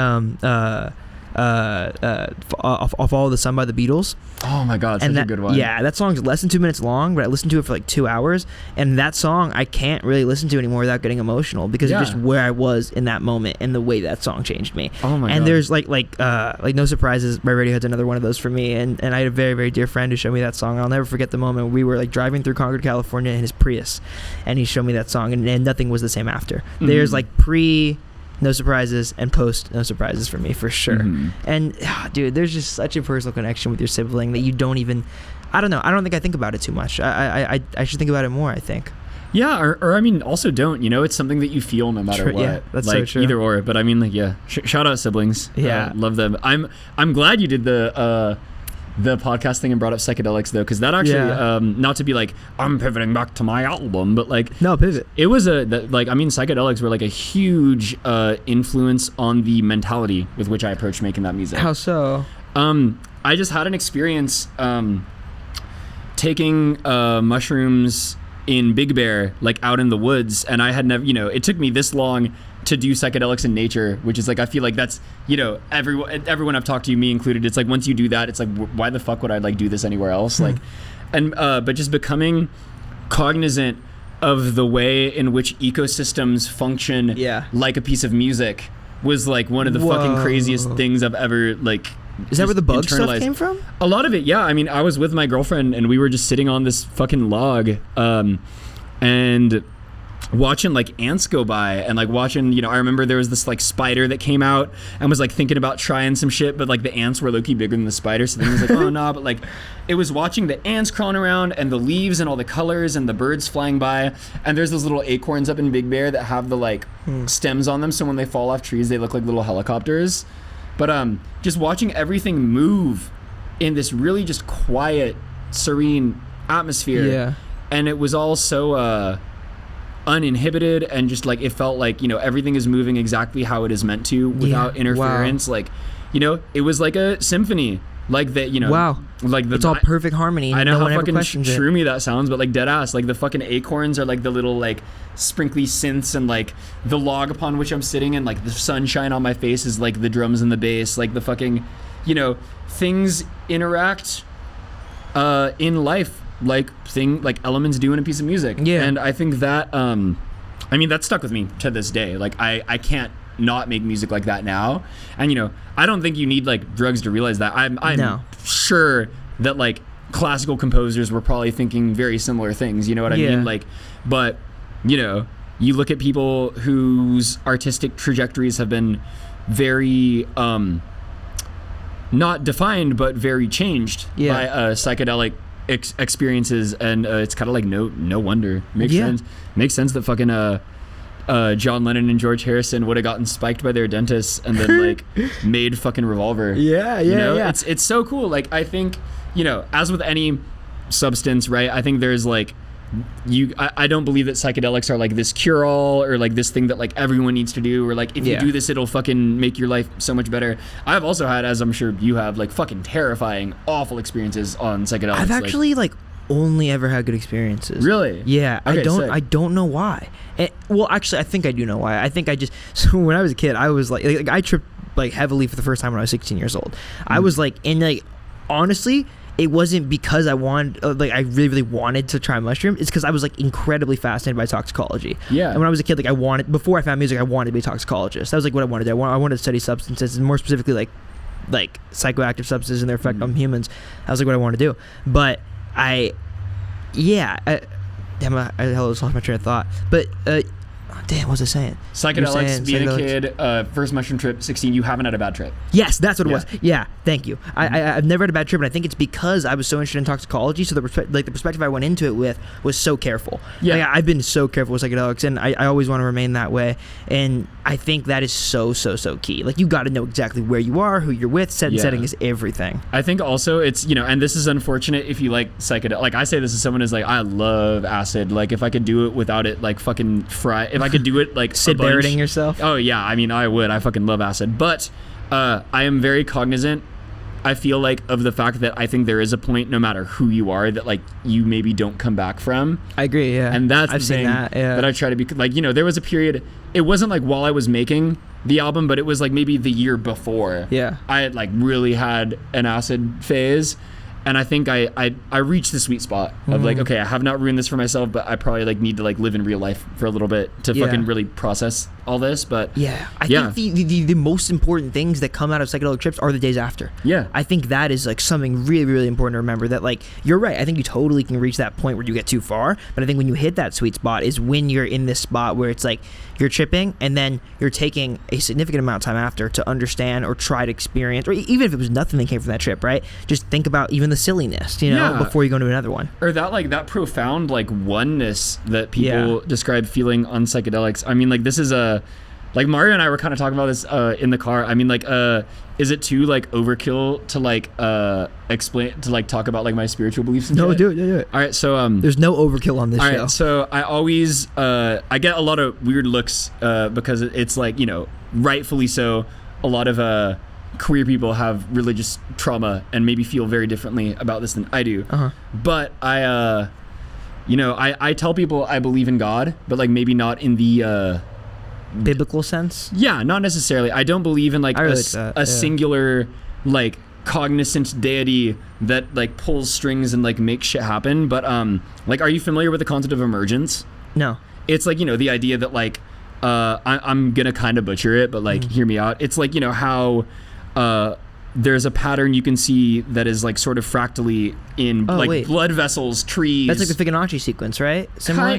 Off All the Sun by the Beatles. Oh my god, such a good one. Yeah, that song's less than 2 minutes long, but I listened to it for like 2 hours, and that song I can't really listen to anymore without getting emotional because of just where I was in that moment and the way that song changed me. Oh my god. And there's like No Surprises by Radiohead's another one of those for me, and I had a very, very dear friend who showed me that song. I'll never forget the moment we were like driving through Concord, California in his Prius, and he showed me that song, and nothing was the same after. There's like pre No Surprises and post No Surprises for me, for sure. And dude, there's just such a personal connection with your sibling that you don't even, I don't know, I don't think I think about it too much. I should think about it more, I think. Yeah, or I mean, also don't, you know, it's something that you feel no matter what. Yeah, that's like, so true. Either or, but I mean, like, shout out siblings. Yeah. Love them. I'm glad you did the podcast thing and brought up psychedelics though, because that actually not to be like I'm pivoting back to my album, but like no pivot. It was psychedelics were like a huge influence on the mentality with which I approached making that music. How so? I just had an experience taking mushrooms in Big Bear, like out in the woods, and I had never, you know, it took me this long to do psychedelics in nature, which is like, I feel like that's, you know, everyone I've talked to, me included, it's like once you do that, it's like, why the fuck would I like do this anywhere else? Like, and but just becoming cognizant of the way in which ecosystems function like a piece of music was like one of the fucking craziest things I've ever like. Is that where the bug stuff came from? A lot of it, yeah. I mean, I was with my girlfriend and we were just sitting on this fucking log and watching like ants go by and like watching, you know, I remember there was this like spider that came out and was like thinking about trying some shit, but like the ants were low-key bigger than the spider, so then he was like, oh no, but like it was watching the ants crawling around and the leaves and all the colors and the birds flying by, and there's those little acorns up in Big Bear that have the like stems on them, so when they fall off trees they look like little helicopters. But just watching everything move in this really just quiet, serene atmosphere. Yeah. And it was all so uninhibited and just like, it felt like, you know, everything is moving exactly how it is meant to without interference. Wow. Like, you know, it was like a symphony. Like that, you know. Wow. Like it's all perfect harmony. I know how fucking shroomy that sounds, but like dead ass. Like the fucking acorns are like the little like sprinkly synths, and like the log upon which I'm sitting and like the sunshine on my face is like the drums and the bass. Like the fucking, things interact in life like elements do in a piece of music. Yeah. And I think that that stuck with me to this day. Like I can't not make music like that now. And I don't think you need like drugs to realize that. I'm sure that like classical composers were probably thinking very similar things, you know what I mean? Like, but you look at people whose artistic trajectories have been very not defined but very changed by psychedelic experiences, and it's kind of like no wonder. Makes sense that fucking John Lennon and George Harrison would have gotten spiked by their dentists and then like made fucking Revolver. It's so cool. Like I think as with any substance, right, I think there's like I don't believe that psychedelics are like this cure-all or like this thing that like everyone needs to do, or like if you do this it'll fucking make your life so much better. I've also had, as I'm sure you have, like fucking terrifying, awful experiences on psychedelics. I've actually like only ever had good experiences. Really? Yeah. Okay, I don't know why. Well, actually, I think I do know why. I think so when I was a kid, I was like I tripped like heavily for the first time when I was 16 years old. I was like, and like honestly, it wasn't because I wanted, I really, really wanted to try mushrooms. It's because I was like incredibly fascinated by toxicology. Yeah. And when I was a kid, like before I found music, I wanted to be a toxicologist. That was like what I wanted to do. I wanted to study substances, and more specifically like psychoactive substances and their effect on humans. That was like what I wanted to do. But I lost my train of thought. But damn, what was I saying? Psychedelics, being a kid, first mushroom trip, 16, you haven't had a bad trip. Yes, that's what it was. Yeah, thank you. I've never had a bad trip, and I think it's because I was so interested in toxicology, so the perspective I went into it with was so careful. Yeah. Like, I've been so careful with psychedelics, and I always want to remain that way, and I think that is so key. Like, you got to know exactly where you are, who you're with. Setting is everything. I think also it's, and this is unfortunate if you like psychedelics. Like, I say this as someone who's like, I love acid. Like, if I could do it without it, like, fucking fry, if I could do it like Sid-Barretting yourself. Oh yeah, I mean I would. I fucking love acid, but I am very cognizant, I feel like, of the fact that I think there is a point, no matter who you are, that like you maybe don't come back from. I agree. Yeah, and that's the thing that I try to be like. There was a period. It wasn't like while I was making the album, but it was like maybe the year before. Yeah, I had like really had an acid phase. And I think I reached the sweet spot of like, okay, I have not ruined this for myself, but I probably like need to like live in real life for a little bit to fucking really process all this. But I think the most important things that come out of psychedelic trips are the days after. Yeah, I think that is like something really, really important to remember. That like, you're right. I think you totally can reach that point where you get too far, but I think when you hit that sweet spot is when you're in this spot where it's like you're tripping and then you're taking a significant amount of time after to understand or try to experience, or even if it was nothing that came from that trip, right? Just think about even the silliness, before you go to another one. Or that like that profound like oneness that people describe feeling on psychedelics. I mean, like this is like Mario and I were kind of talking about this in the car. I mean, like is it too like overkill to like explain, to like talk about like my spiritual beliefs and shit? Do it. All right, so there's no overkill on this show. All right, so I always I get a lot of weird looks because it's like, rightfully so, a lot of queer people have religious trauma and maybe feel very differently about this than I do. But I tell people I believe in God, but like maybe not in the biblical sense. Yeah, not necessarily. I don't believe in like a singular like cognizant deity that like pulls strings and like makes shit happen. But like, are you familiar with the concept of emergence? No. It's like, the idea that like I'm gonna kind of butcher it, but like hear me out. It's like, how there's a pattern you can see that is like sort of fractally in blood vessels, trees. That's like the Fibonacci sequence, right?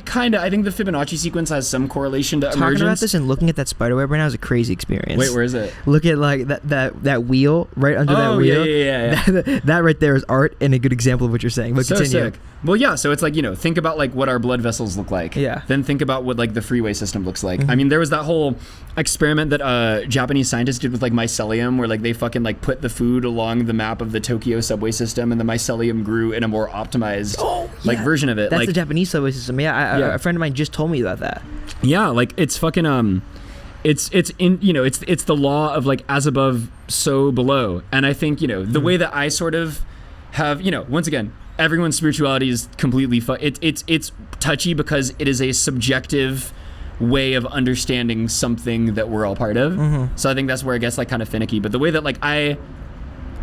Kind of. I think the Fibonacci sequence has some correlation to emergence. Talking about this and looking at that spider web right now is a crazy experience. Wait, where is it? Look at like that wheel right under that wheel. Yeah. That right there is art and a good example of what you're saying. But so continue. Sick. Well, yeah. So it's like, think about like what our blood vessels look like. Yeah. Then think about what like the freeway system looks like. I mean, there was that whole experiment that Japanese scientists did with like mycelium, where like they fucking like put the food along the map of the Tokyo subway system, and the mycelium grew in a more optimized version of it. That's like the Japanese subway system. A friend of mine just told me about that. Yeah, like it's fucking it's the law of like as above so below. And I think the way that I sort of have, once again, everyone's spirituality is completely it's touchy because it is a subjective way of understanding something that we're all part of. So I think that's where it gets like kind of finicky. But the way that like I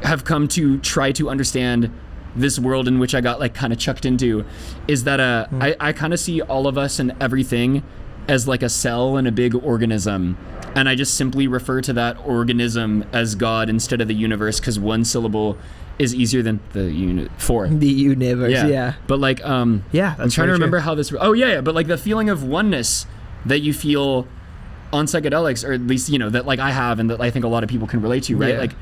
have come to try to understand this world in which I got like kind of chucked into is that I kind of see all of us and everything as like a cell in a big organism, and I just simply refer to that organism as God instead of the universe, because one syllable is easier than the the universe. Yeah. But like I'm trying to remember how this but like the feeling of oneness that you feel on psychedelics, or at least that like I have and that I think a lot of people can relate to, right? Like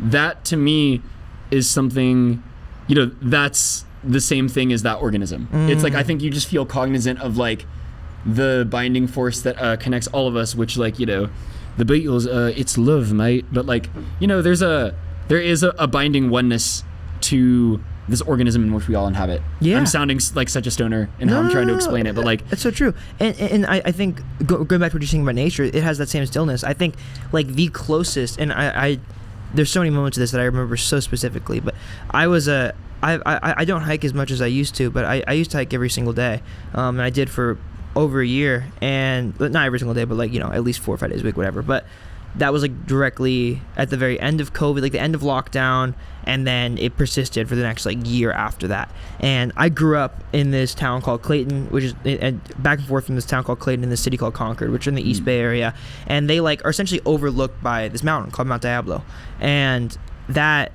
that to me is something, that's the same thing as that organism. It's like I think you just feel cognizant of like the binding force that connects all of us, which like the Beatles, it's love, mate. But like there is a binding oneness to this organism in which we all inhabit. Yeah, I'm sounding like such a stoner in how I'm trying to explain it, but like that's so true. And I think going back to what you're saying about nature, it has that same stillness. I think like the closest, and I there's so many moments of this that I remember so specifically. But I don't hike as much as I used to, but I used to hike every single day, and I did for over a year, and not every single day, but like at least 4 or 5 days a week, whatever. But that was like directly at the very end of COVID, like the end of lockdown, and then it persisted for the next like year after that. And I grew up in this town called Clayton, which is back and forth from this town called Clayton and this city called Concord, which are in the East Bay area, and they like are essentially overlooked by this mountain called Mount Diablo. And that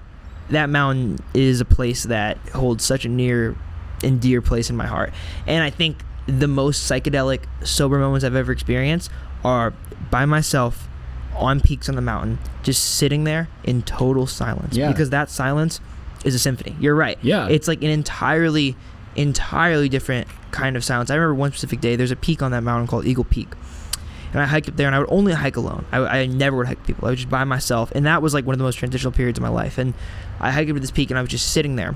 mountain is a place that holds such a near and dear place in my heart. And I think the most psychedelic sober moments I've ever experienced are by myself on peaks on the mountain, just sitting there in total silence, because that silence is a symphony. You're right. It's like an entirely different kind of silence. I remember one specific day, there's a peak on that mountain called Eagle Peak, and I hiked up there, and I would only hike alone. I never would hike with people. I was just by myself, and that was like one of the most transitional periods of my life. And I hiked up to this peak, and I was just sitting there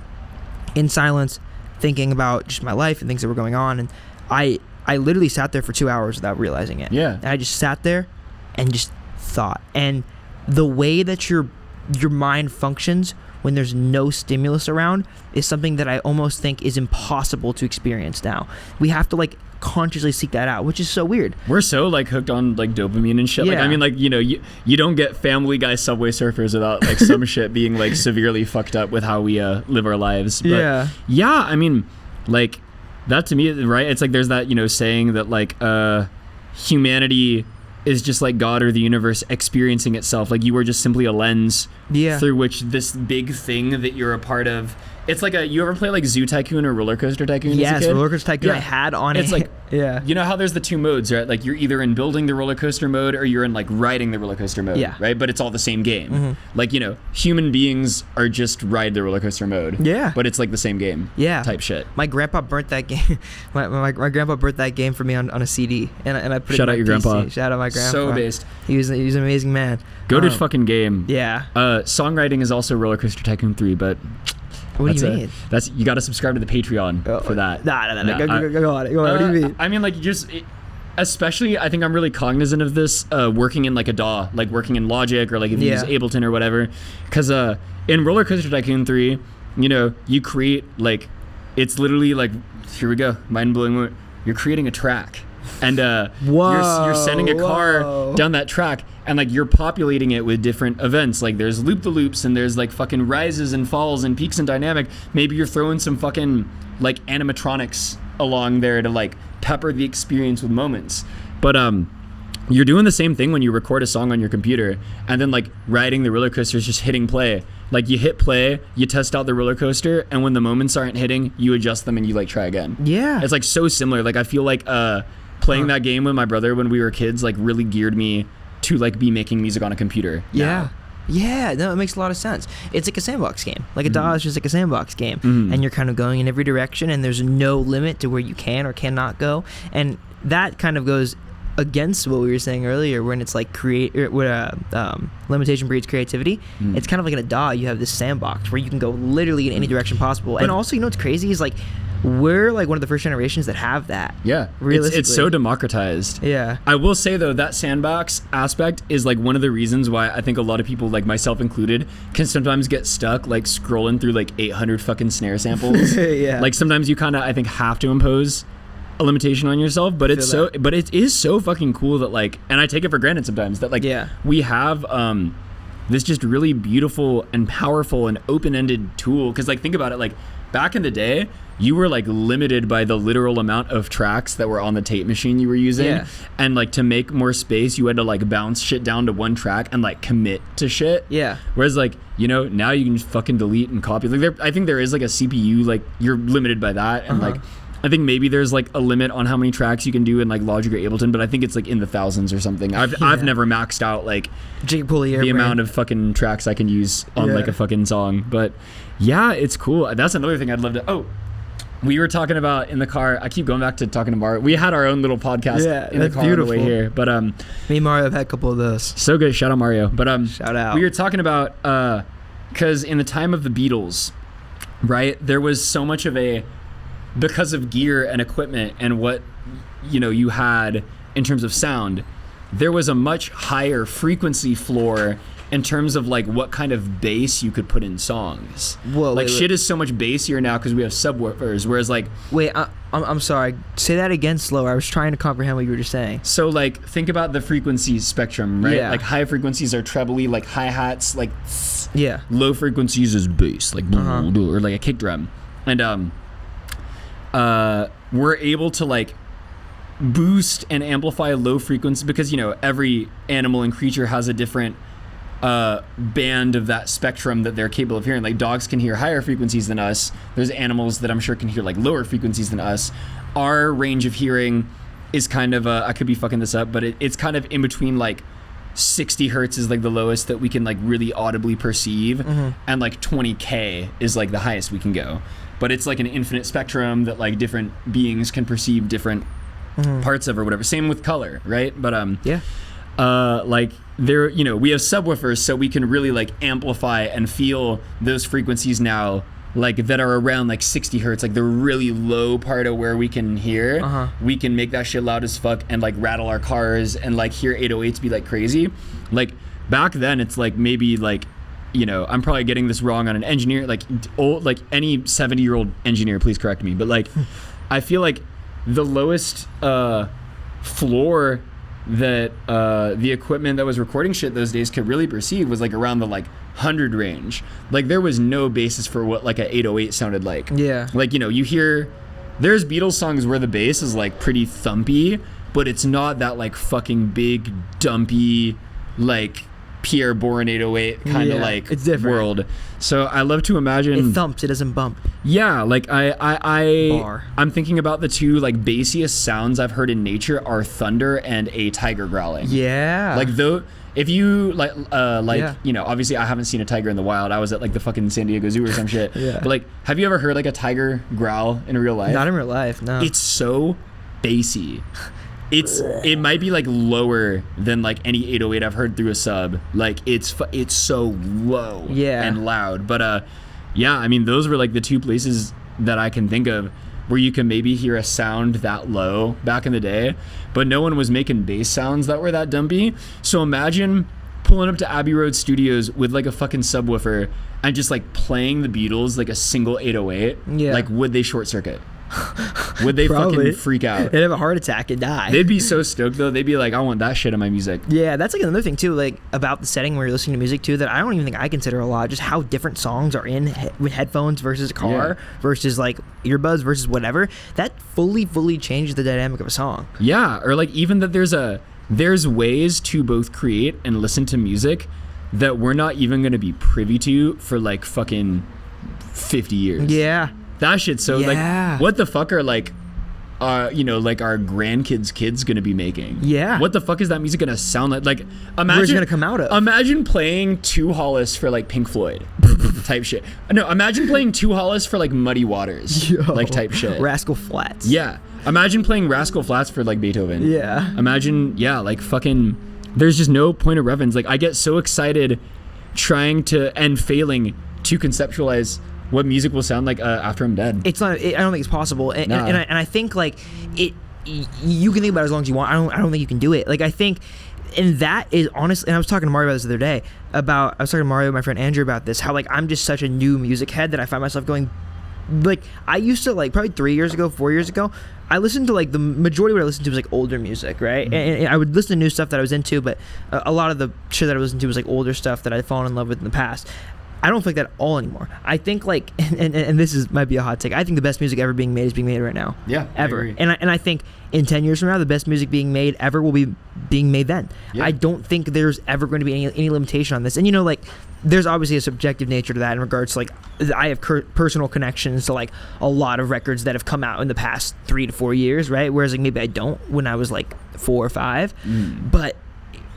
in silence, thinking about just my life and things that were going on. And I literally sat there for 2 hours without realizing it. And I just sat there and just thought. And the way that your mind functions when there's no stimulus around is something that I almost think is impossible to experience now. We have to like consciously seek that out, which is so weird. We're so like hooked on like dopamine and shit. Like I mean, like you don't get Family Guy Subway Surfers without like some shit being like severely fucked up with how we live our lives. But I mean, like that to me, right? It's like there's that saying that like humanity is just like God or the universe experiencing itself. Like you are just simply a lens through which this big thing that you're a part of. It's like you ever play like Zoo Tycoon or Roller Coaster Tycoon? Yes, Roller Coaster Tycoon I had on it. It's like, you know how there's the two modes, right? Like you're either in building the roller coaster mode or you're in like riding the roller coaster mode, right? But it's all the same game. Like, human beings are just ride the roller coaster mode. But it's like the same game type shit. My grandpa burnt that game. my grandpa burnt that game for me on a CD, and I put Shout it out in your PC. grandpa. Shout out my grandpa. So based. He was an amazing man. Goated fucking game. Songwriting is also Roller Coaster Tycoon 3, but what do you mean? That's you got to subscribe to the Patreon for that. Nah. Go on. What do you mean? I mean, like especially, I think I'm really cognizant of this working in like a DAW, like working in Logic or like if you use Ableton or whatever. Because in Roller Coaster Tycoon 3, you create like, it's literally like, here we go, mind blowing. You're creating a track. And you're sending a car down that track, and like you're populating it with different events. Like there's loop-the-loops, and there's like fucking rises and falls and peaks and dynamic. Maybe you're throwing some fucking like animatronics along there to like pepper the experience with moments. But you're doing the same thing when you record a song on your computer, and then like riding the roller coaster is just hitting play. Like you hit play, you test out the roller coaster, and when the moments aren't hitting, you adjust them and you like try again. It's like so similar. Like I feel like playing that game with my brother when we were kids like really geared me to like be making music on a computer. No, it makes a lot of sense. It's like a sandbox game. Like a DAW is just like a sandbox game, and you're kind of going in every direction, and there's no limit to where you can or cannot go. And that kind of goes against what we were saying earlier, when it's like limitation breeds creativity. It's kind of like in a DAW, you have this sandbox where you can go literally in any direction possible. And also, what's crazy is like we're like one of the first generations that have that. Realistically, it's so democratized. I will say though, that sandbox aspect is like one of the reasons why I think a lot of people, like myself included, can sometimes get stuck like scrolling through like 800 fucking snare samples. Like sometimes you kind of, I think, have to impose a limitation on yourself, but but it is so fucking cool that like, and I take it for granted sometimes that like we have this just really beautiful and powerful and open-ended tool. Because like, think about it, like back in the day, you were like limited by the literal amount of tracks that were on the tape machine you were using. And like, to make more space, you had to like bounce shit down to one track and like commit to shit. Whereas like, you know, now you can just fucking delete and copy. Like I think there is like a CPU, like you're limited by that. And like, I think maybe there's like a limit on how many tracks you can do in like Logic or Ableton, but I think it's like in the thousands or something. I've never maxed out like the amount of fucking tracks I can use on like a fucking song. But yeah, it's cool. That's another thing I'd love to. We were talking about in the car. I keep going back to talking to Mario. We had our own little podcast in the car on the way here. But me and Mario have had a couple of those. So good. Shout out Mario. But shout out. We were talking about because in the time of the Beatles, right, there was so much of because of gear and equipment and what, you know, you had in terms of sound, there was a much higher frequency floor in terms of like what kind of bass you could put in songs. Shit is so much bassier now because we have subwoofers, whereas like... Wait, I'm sorry. Say that again slower. I was trying to comprehend what you were just saying. So like, think about the frequency spectrum, right? Like high frequencies are trebly, like hi-hats, like... Low frequencies is bass, like... Or like a kick drum. And we're able to like boost and amplify low frequency because, you know, every animal and creature has a different band of that spectrum that they're capable of hearing. Like dogs can hear higher frequencies than us. There's animals that I'm sure can hear like lower frequencies than us. Our range of hearing is kind of I could be fucking this up, but it's kind of in between like 60 hertz is like the lowest that we can like really audibly perceive, and like 20K is like the highest we can go. But it's like an infinite spectrum that like different beings can perceive different parts of or whatever. Same with color, right? But like there, you know, we have subwoofers, so we can really like amplify and feel those frequencies now, like that are around like 60 hertz, like the really low part of where we can hear. We can make that shit loud as fuck and like rattle our cars and like hear 808s be like crazy. Like back then, it's like maybe like, you know, I'm probably getting this wrong on an engineer, like old, like any 70-year-old engineer, please correct me. But like, I feel like the lowest floor that the equipment that was recording shit those days could really perceive was like around the like 100 range. Like there was no basis for what like a 808 sounded like. Like, you know, you hear, there's Beatles songs where the bass is like pretty thumpy, but it's not that like fucking big dumpy like Pierre Bourne 808 kind of like it's different world. So I love to imagine it thumps, it doesn't bump. Like I'm thinking about the two like bassiest sounds I've heard in nature are thunder and a tiger growling. Like though, if you like you know, obviously I haven't seen a tiger in the wild. I was at like the fucking San Diego Zoo or some shit. But like, have you ever heard like a tiger growl in real life? Not in real life, no. It's so bassy. It might be like lower than like any 808 I've heard through a sub. Like it's so low and loud. But yeah, I mean, those were like the two places that I can think of where you can maybe hear a sound that low back in the day, but no one was making bass sounds that were that dumpy. So imagine pulling up to Abbey Road Studios with like a fucking subwoofer and just like playing the Beatles like a single 808. Like, would they short circuit? Would they fucking freak out? They'd have a heart attack and die. They'd be so stoked though. They'd be like, I want that shit in my music. Yeah, that's like another thing too, like about the setting where you're listening to music too, that I don't even think I consider a lot. Just how different songs are in with headphones versus a car versus like earbuds versus whatever. That fully changes the dynamic of a song. Yeah, or like even that there's ways to both create and listen to music that we're not even going to be privy to for like fucking 50 years. Yeah. That shit, so like, what the fuck are like, you know, like our grandkids' kids gonna be making? Yeah. What the fuck is that music gonna sound like? Like, imagine where's it gonna come out of? Imagine playing 2hollis for like Pink Floyd type shit. No, imagine playing 2hollis for like Muddy Waters like type shit. Rascal Flatts. Yeah. Imagine playing Rascal Flatts for like Beethoven. Yeah. Imagine, like fucking. There's just no point of reference. Like I get so excited, trying to and failing to conceptualize what music will sound like after I'm dead. It's not. I don't think it's possible. And I think like it. You can think about it as long as you want. I don't think you can do it. Like I think, and that is honestly. And I was talking to Mario about this the other day. I was talking to Mario, my friend Andrew, about this. How like I'm just such a new music head that I find myself going like I used to, like, probably 3 years ago, 4 years ago, I listened to, like, the majority of what I listened to was like older music, right? And I would listen to new stuff that I was into, but a lot of the shit that I listened to was like older stuff that I'd fallen in love with in the past. I don't think that at all anymore. I think, like, and this is might be a hot take, I think the best music ever being made is being made right now. Yeah, ever. I agree. And I think in 10 years from now, the best music being made ever will be being made then. Yeah. I don't think there's ever going to be any limitation on this. And, you know, like, there's obviously a subjective nature to that in regards to, like, I have personal connections to, like, a lot of records that have come out in the past 3 to 4 years, right? Whereas, like, maybe I don't when I was, like, 4 or 5. But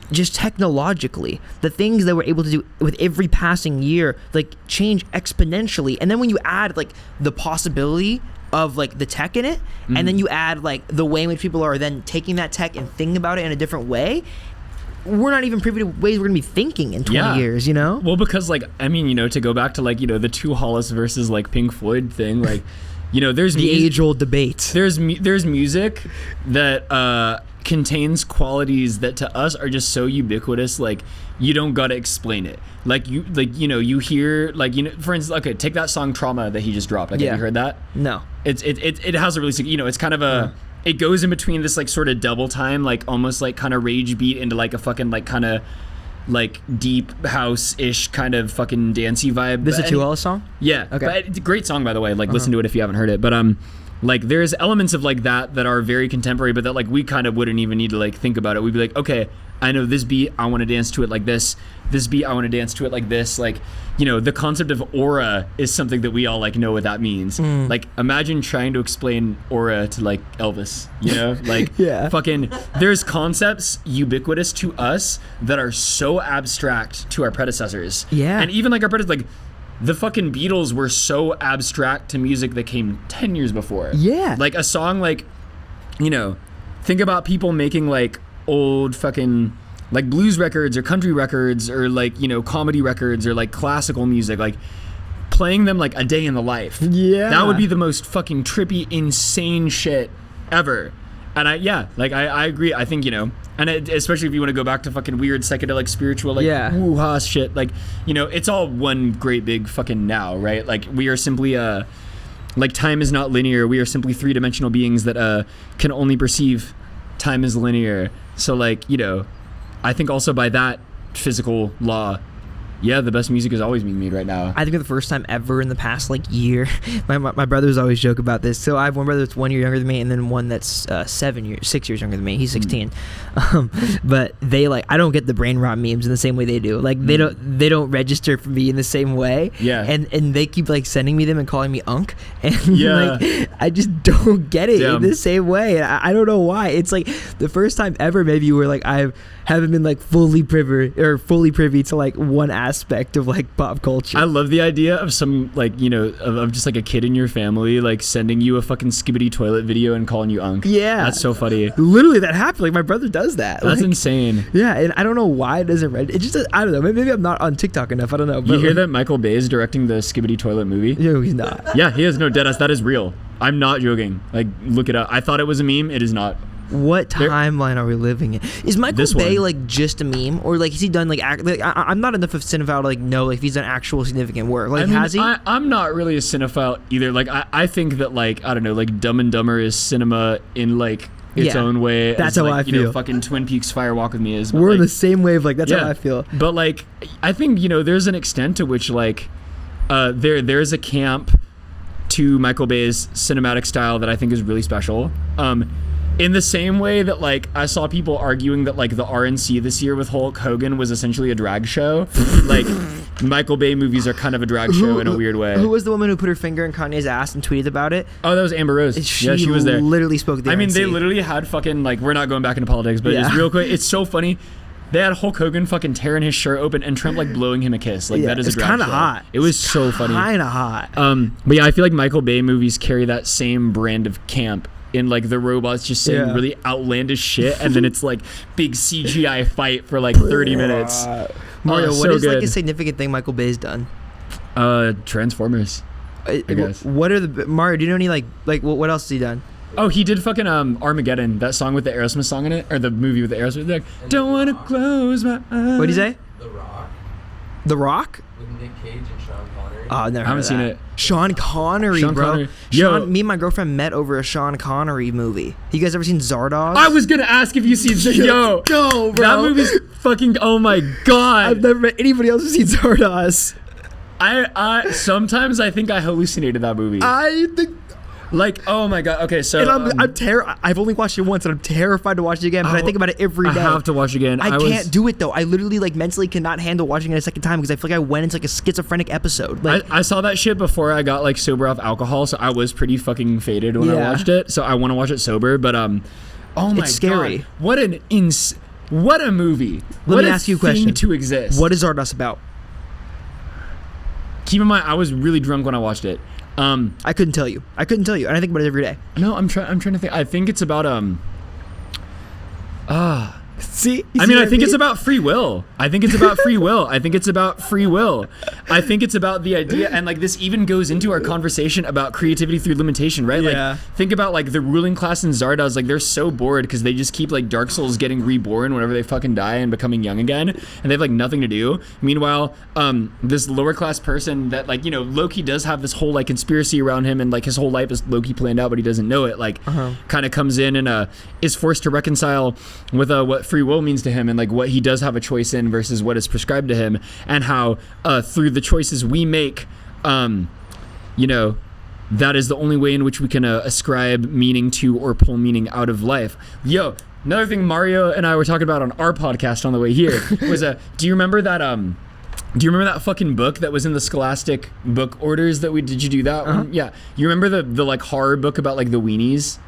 just technologically, the things that we're able to do with every passing year, like, change exponentially. And then when you add, like, the possibility of, like, the tech in it, and then you add, like, the way in which people are then taking that tech and thinking about it in a different way, we're not even privy to ways we're gonna be thinking in 20 years, you know? Well, because, like, I mean, you know, to go back to, like, you know, the 2hollis versus, like, Pink Floyd thing, like, you know, there's the age-old debate. There's music that contains qualities that to us are just so ubiquitous, like, you don't gotta explain it. Like, you hear, like, you know, for instance, okay, take that song Trauma that he just dropped. Like, have you heard that? No. It has a really, you know, it's kind of a, it goes in between this, like, sort of double time, like, almost like kind of rage beat into, like, a fucking, like, kind of like deep house-ish kind of fucking dancey vibe. This is a 2hollis song? Yeah. Okay. But it's a great song, by the way. Like, listen to it if you haven't heard it. But like, there's elements of, like, that are very contemporary, but that, like, we kind of wouldn't even need to, like, think about it. We'd be like, okay, I know this beat, I want to dance to it like this. This beat, I want to dance to it like this. Like, you know, the concept of aura is something that we all, like, know what that means. Like, imagine trying to explain aura to, like, Elvis, you know? Like, fucking, there's concepts ubiquitous to us that are so abstract to our predecessors. Yeah. And even, like, our predecessors, like, the fucking Beatles were so abstract to music that came 10 years before. Yeah. Like, a song, like, you know, think about people making, like, old fucking, like, blues records or country records or, like, you know, comedy records or, like, classical music, like, playing them, like, a day in the life. Yeah. That would be the most fucking trippy, insane shit ever. And I agree. I think, you know, and especially if you want to go back to fucking weird psychedelic spiritual, like, woo-ha shit, like, you know, it's all one great big fucking now, right? Like, we are simply like, time is not linear. We are simply three-dimensional beings that can only perceive time as linear. So, like, you know, I think also by that physical law, yeah, the best music is always being made right now. I think for the first time ever in the past, like, year, my brothers always joke about this. So I have one brother that's 1 year younger than me, and then one that's 6 years younger than me. He's 16. But they, like, I don't get the brain rot memes in the same way they do. Like, they don't register for me in the same way. Yeah. And they keep, like, sending me them and calling me Unk. And like, I just don't get it in the same way. And I don't know why. It's like the first time ever maybe where, like, I haven't been, like, fully privy to, like, one aspect of, like, pop culture. I love the idea of some, like, you know, of just, like, a kid in your family, like, sending you a fucking skibbity toilet video and calling you Unk. Yeah. That's so funny. Literally, that happened. Like, my brother does that. That's like, insane. Yeah, and I don't know why it doesn't read. It just, I don't know. Maybe I'm not on TikTok enough. I don't know. But you hear that Michael Bay is directing the skibbity toilet movie? No, he's not. Yeah, he is. No, deadass. That is real. I'm not joking. Like, look it up. I thought it was a meme. It is not. What timeline are we living in? Is Michael Bay like just a meme, or like has he done like I'm not enough of a cinephile to like know like if he's done actual significant work. Like, has he? I'm not really a cinephile either. Like, I think that, like, I don't know, like, Dumb and Dumber is cinema in, like, its own way. That's how, like, I feel. You know, fucking Twin Peaks Fire Walk with Me is. We're in the same wave. Like, that's how I feel. But, like, I think, you know, there's an extent to which, like, there's a camp to Michael Bay's cinematic style that I think is really special. In the same way that, like, I saw people arguing that, like, the RNC this year with Hulk Hogan was essentially a drag show. Like, Michael Bay movies are kind of a drag show in a weird way. Who was the woman who put her finger in Kanye's ass and tweeted about it? Oh, that was Amber Rose. She was there. Literally spoke the RNC. I mean, they literally had fucking, like, we're not going back into politics, but it's real quick. It's so funny. They had Hulk Hogan fucking tearing his shirt open and Trump, like, blowing him a kiss. Like, that is a drag show. It's kind of hot. It was so funny. Kind of hot. But yeah, I feel like Michael Bay movies carry that same brand of camp. In, like, the robots just saying really outlandish shit, and then it's, like, big CGI fight for, like, 30 minutes. Mario, what is, like, a significant thing Michael Bay's done? Transformers, I guess. What are the... Mario, do you know any, like what else has he done? Oh, he did fucking Armageddon, that song with the Aerosmith song in it, or the movie with the Aerosmith. Like, don't want to close my eyes. What'd he say? The Rock. The Rock? With Nick Cage and Sean Connery. Oh, never. I haven't seen it. Sean Connery, bro. Connery. Yo. Me and my girlfriend met over a Sean Connery movie. You guys ever seen Zardoz? I was gonna ask if you seen yo. Go, bro. That movie's fucking. Oh my god. I've never met anybody else who's seen Zardoz. I sometimes I think I hallucinated that movie. I think. Like, oh my god. Okay, so And I've only watched it once, and I'm terrified to watch it again. But I think about it every day. I have to watch it again. I can't do it though. I literally like mentally cannot handle watching it a second time because I feel like I went into like a schizophrenic episode. Like I saw that shit before I got like sober off alcohol, so I was pretty fucking faded when I watched it. So I want to watch it sober, but oh my it's scary. God. What a movie. Let me ask you a question. To exist. What is Zardoz about? Keep in mind, I was really drunk when I watched it. I couldn't tell you. And I think about it every day. No, I'm trying to think. I think it's about See? I think it's about free will. I think it's about free will. I think it's about the idea, and like this even goes into our conversation about creativity through limitation, right? Yeah. Like think about like the ruling class in Zardoz, like they're so bored because they just keep like Dark Souls getting reborn whenever they fucking die and becoming young again, and they have like nothing to do. Meanwhile, this lower class person that like, you know, Loki does have this whole like conspiracy around him, and like his whole life is Loki planned out, but he doesn't know it. Like kind of comes in and is forced to reconcile with what free will means to him, and like what he does have a choice in versus what is prescribed to him, and how through the choices we make, you know, that is the only way in which we can ascribe meaning to or pull meaning out of life. Yo, another thing Mario and I were talking about on our podcast on the way here was do you remember that fucking book that was in the Scholastic book orders that did you do that one? Yeah. You remember the like horror book about like the weenies?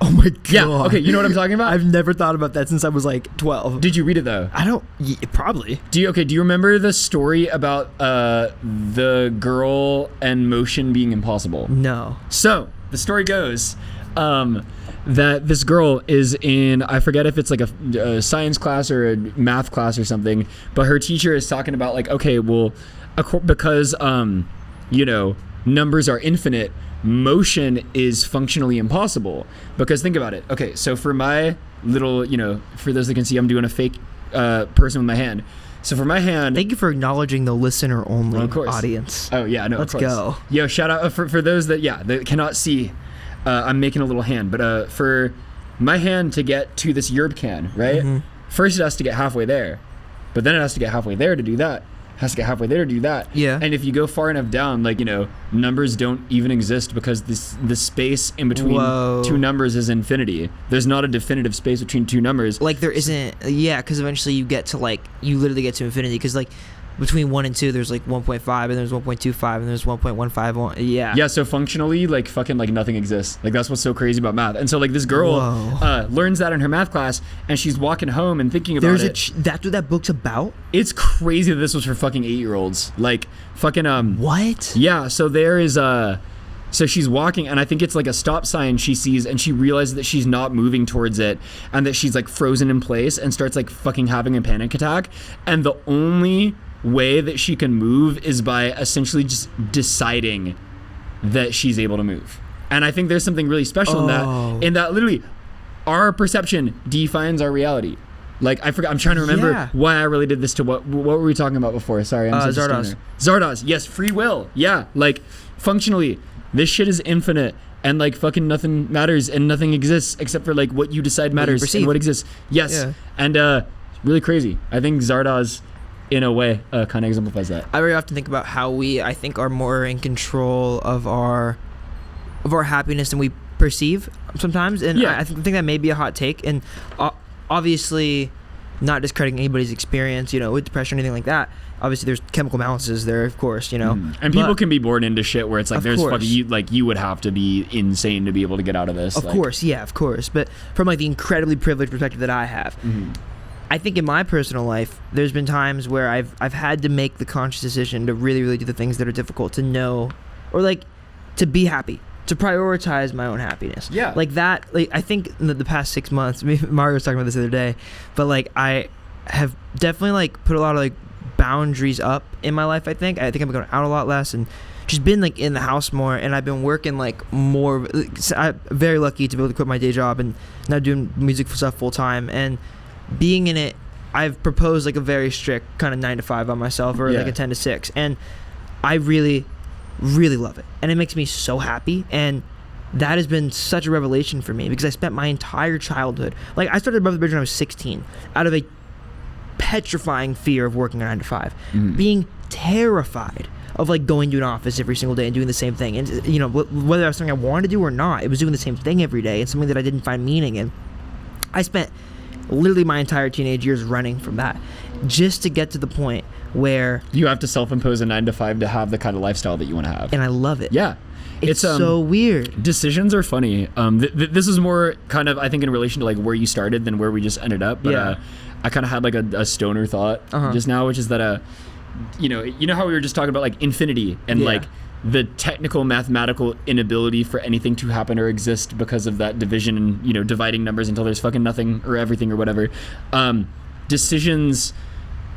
Oh my god. Yeah. Okay, you know what I'm talking about? I've never thought about that since I was like 12. Did you read it though? I don't. Probably. Do you remember the story about the girl and motion being impossible? No. So the story goes that this girl is in, I forget if it's like a science class or a math class or something, but her teacher is talking about like, okay, well, because you know, numbers are infinite, motion is functionally impossible. Because think about it. Okay, so for my little, you know, for those that can see, I'm doing a fake person with my hand. So for my hand... Thank you for acknowledging the listener-only audience. Oh, yeah, no, Let's of course. go. Yo, shout out for those that cannot see. I'm making a little hand. But for my hand to get to this yerb can, right? Mm-hmm. First it has to get halfway there. But then it has to get halfway there to do that. Has to get halfway there to do that. Yeah. And if you go far enough down, like, you know, numbers don't even exist because the space in between two numbers is infinity. There's not a definitive space between two numbers. Like there isn't, yeah, because eventually you get to like, you literally get to infinity, because like between 1 and 2 there's like 1.5 and there's 1.25 and there's 1.151. Yeah, so functionally like fucking like nothing exists. Like that's what's so crazy about math. And so like this girl learns that in her math class, and she's walking home and thinking about it. That's what that book's about? It's crazy that this was for fucking 8-year-olds. Like fucking what? Yeah, so there is so she's walking, and I think it's like a stop sign she sees, and she realizes that she's not moving towards it, and that she's like frozen in place, and starts like fucking having a panic attack. And the only way that she can move is by essentially just deciding that she's able to move. And I think there's something really special in that literally our perception defines our reality. Like I forgot, I'm trying to remember why I related this to what were we talking about before? Sorry, I'm Zardoz. Yes, free will. Yeah, like functionally this shit is infinite, and like fucking nothing matters and nothing exists except for like what you decide matters and what exists. Yes. Yeah. And really crazy. I think Zardoz in a way kind of exemplifies that. I very often think about how we, I think, are more in control of our happiness than we perceive sometimes, and I think that may be a hot take, and obviously not discrediting anybody's experience, you know, with depression or anything like that. Obviously there's chemical balances there, of course, you know. And people can be born into shit where it's like there's fucking you would have to be insane to be able to get out of this. Of course. But from like the incredibly privileged perspective that I have, I think in my personal life, there's been times where I've had to make the conscious decision to really, really do the things that are difficult to know, or like to be happy, to prioritize my own happiness. Yeah. Like that, like I think in the past 6 months, Mario was talking about this the other day, but like I have definitely like put a lot of like boundaries up in my life. I think I've been going out a lot less and just been like in the house more, and I've been working like more. I'm very lucky to be able to quit my day job and now doing music stuff full time, and being in it, I've proposed like a very strict kind of 9 to 5 on myself, or like a 10 to 6, and I really, really love it, and it makes me so happy. And that has been such a revelation for me, because I spent my entire childhood, like I started AboveTheBridge when I was 16, out of a petrifying fear of working a 9 to 5, being terrified of like going to an office every single day and doing the same thing, and you know, whether that was something I wanted to do or not, it was doing the same thing every day, and something that I didn't find meaning in. I spent literally my entire teenage years running from that, just to get to the point where you have to self-impose a 9 to 5 to have the kind of lifestyle that you want to have. And I love it. Yeah. It's so weird. Decisions are funny. This is more kind of, I think, in relation to like where you started than where we just ended up. But I kind of had like a stoner thought just now, which is that you know how we were just talking about like infinity and like the technical mathematical inability for anything to happen or exist because of that division and, you know, dividing numbers until there's fucking nothing or everything or whatever. Decisions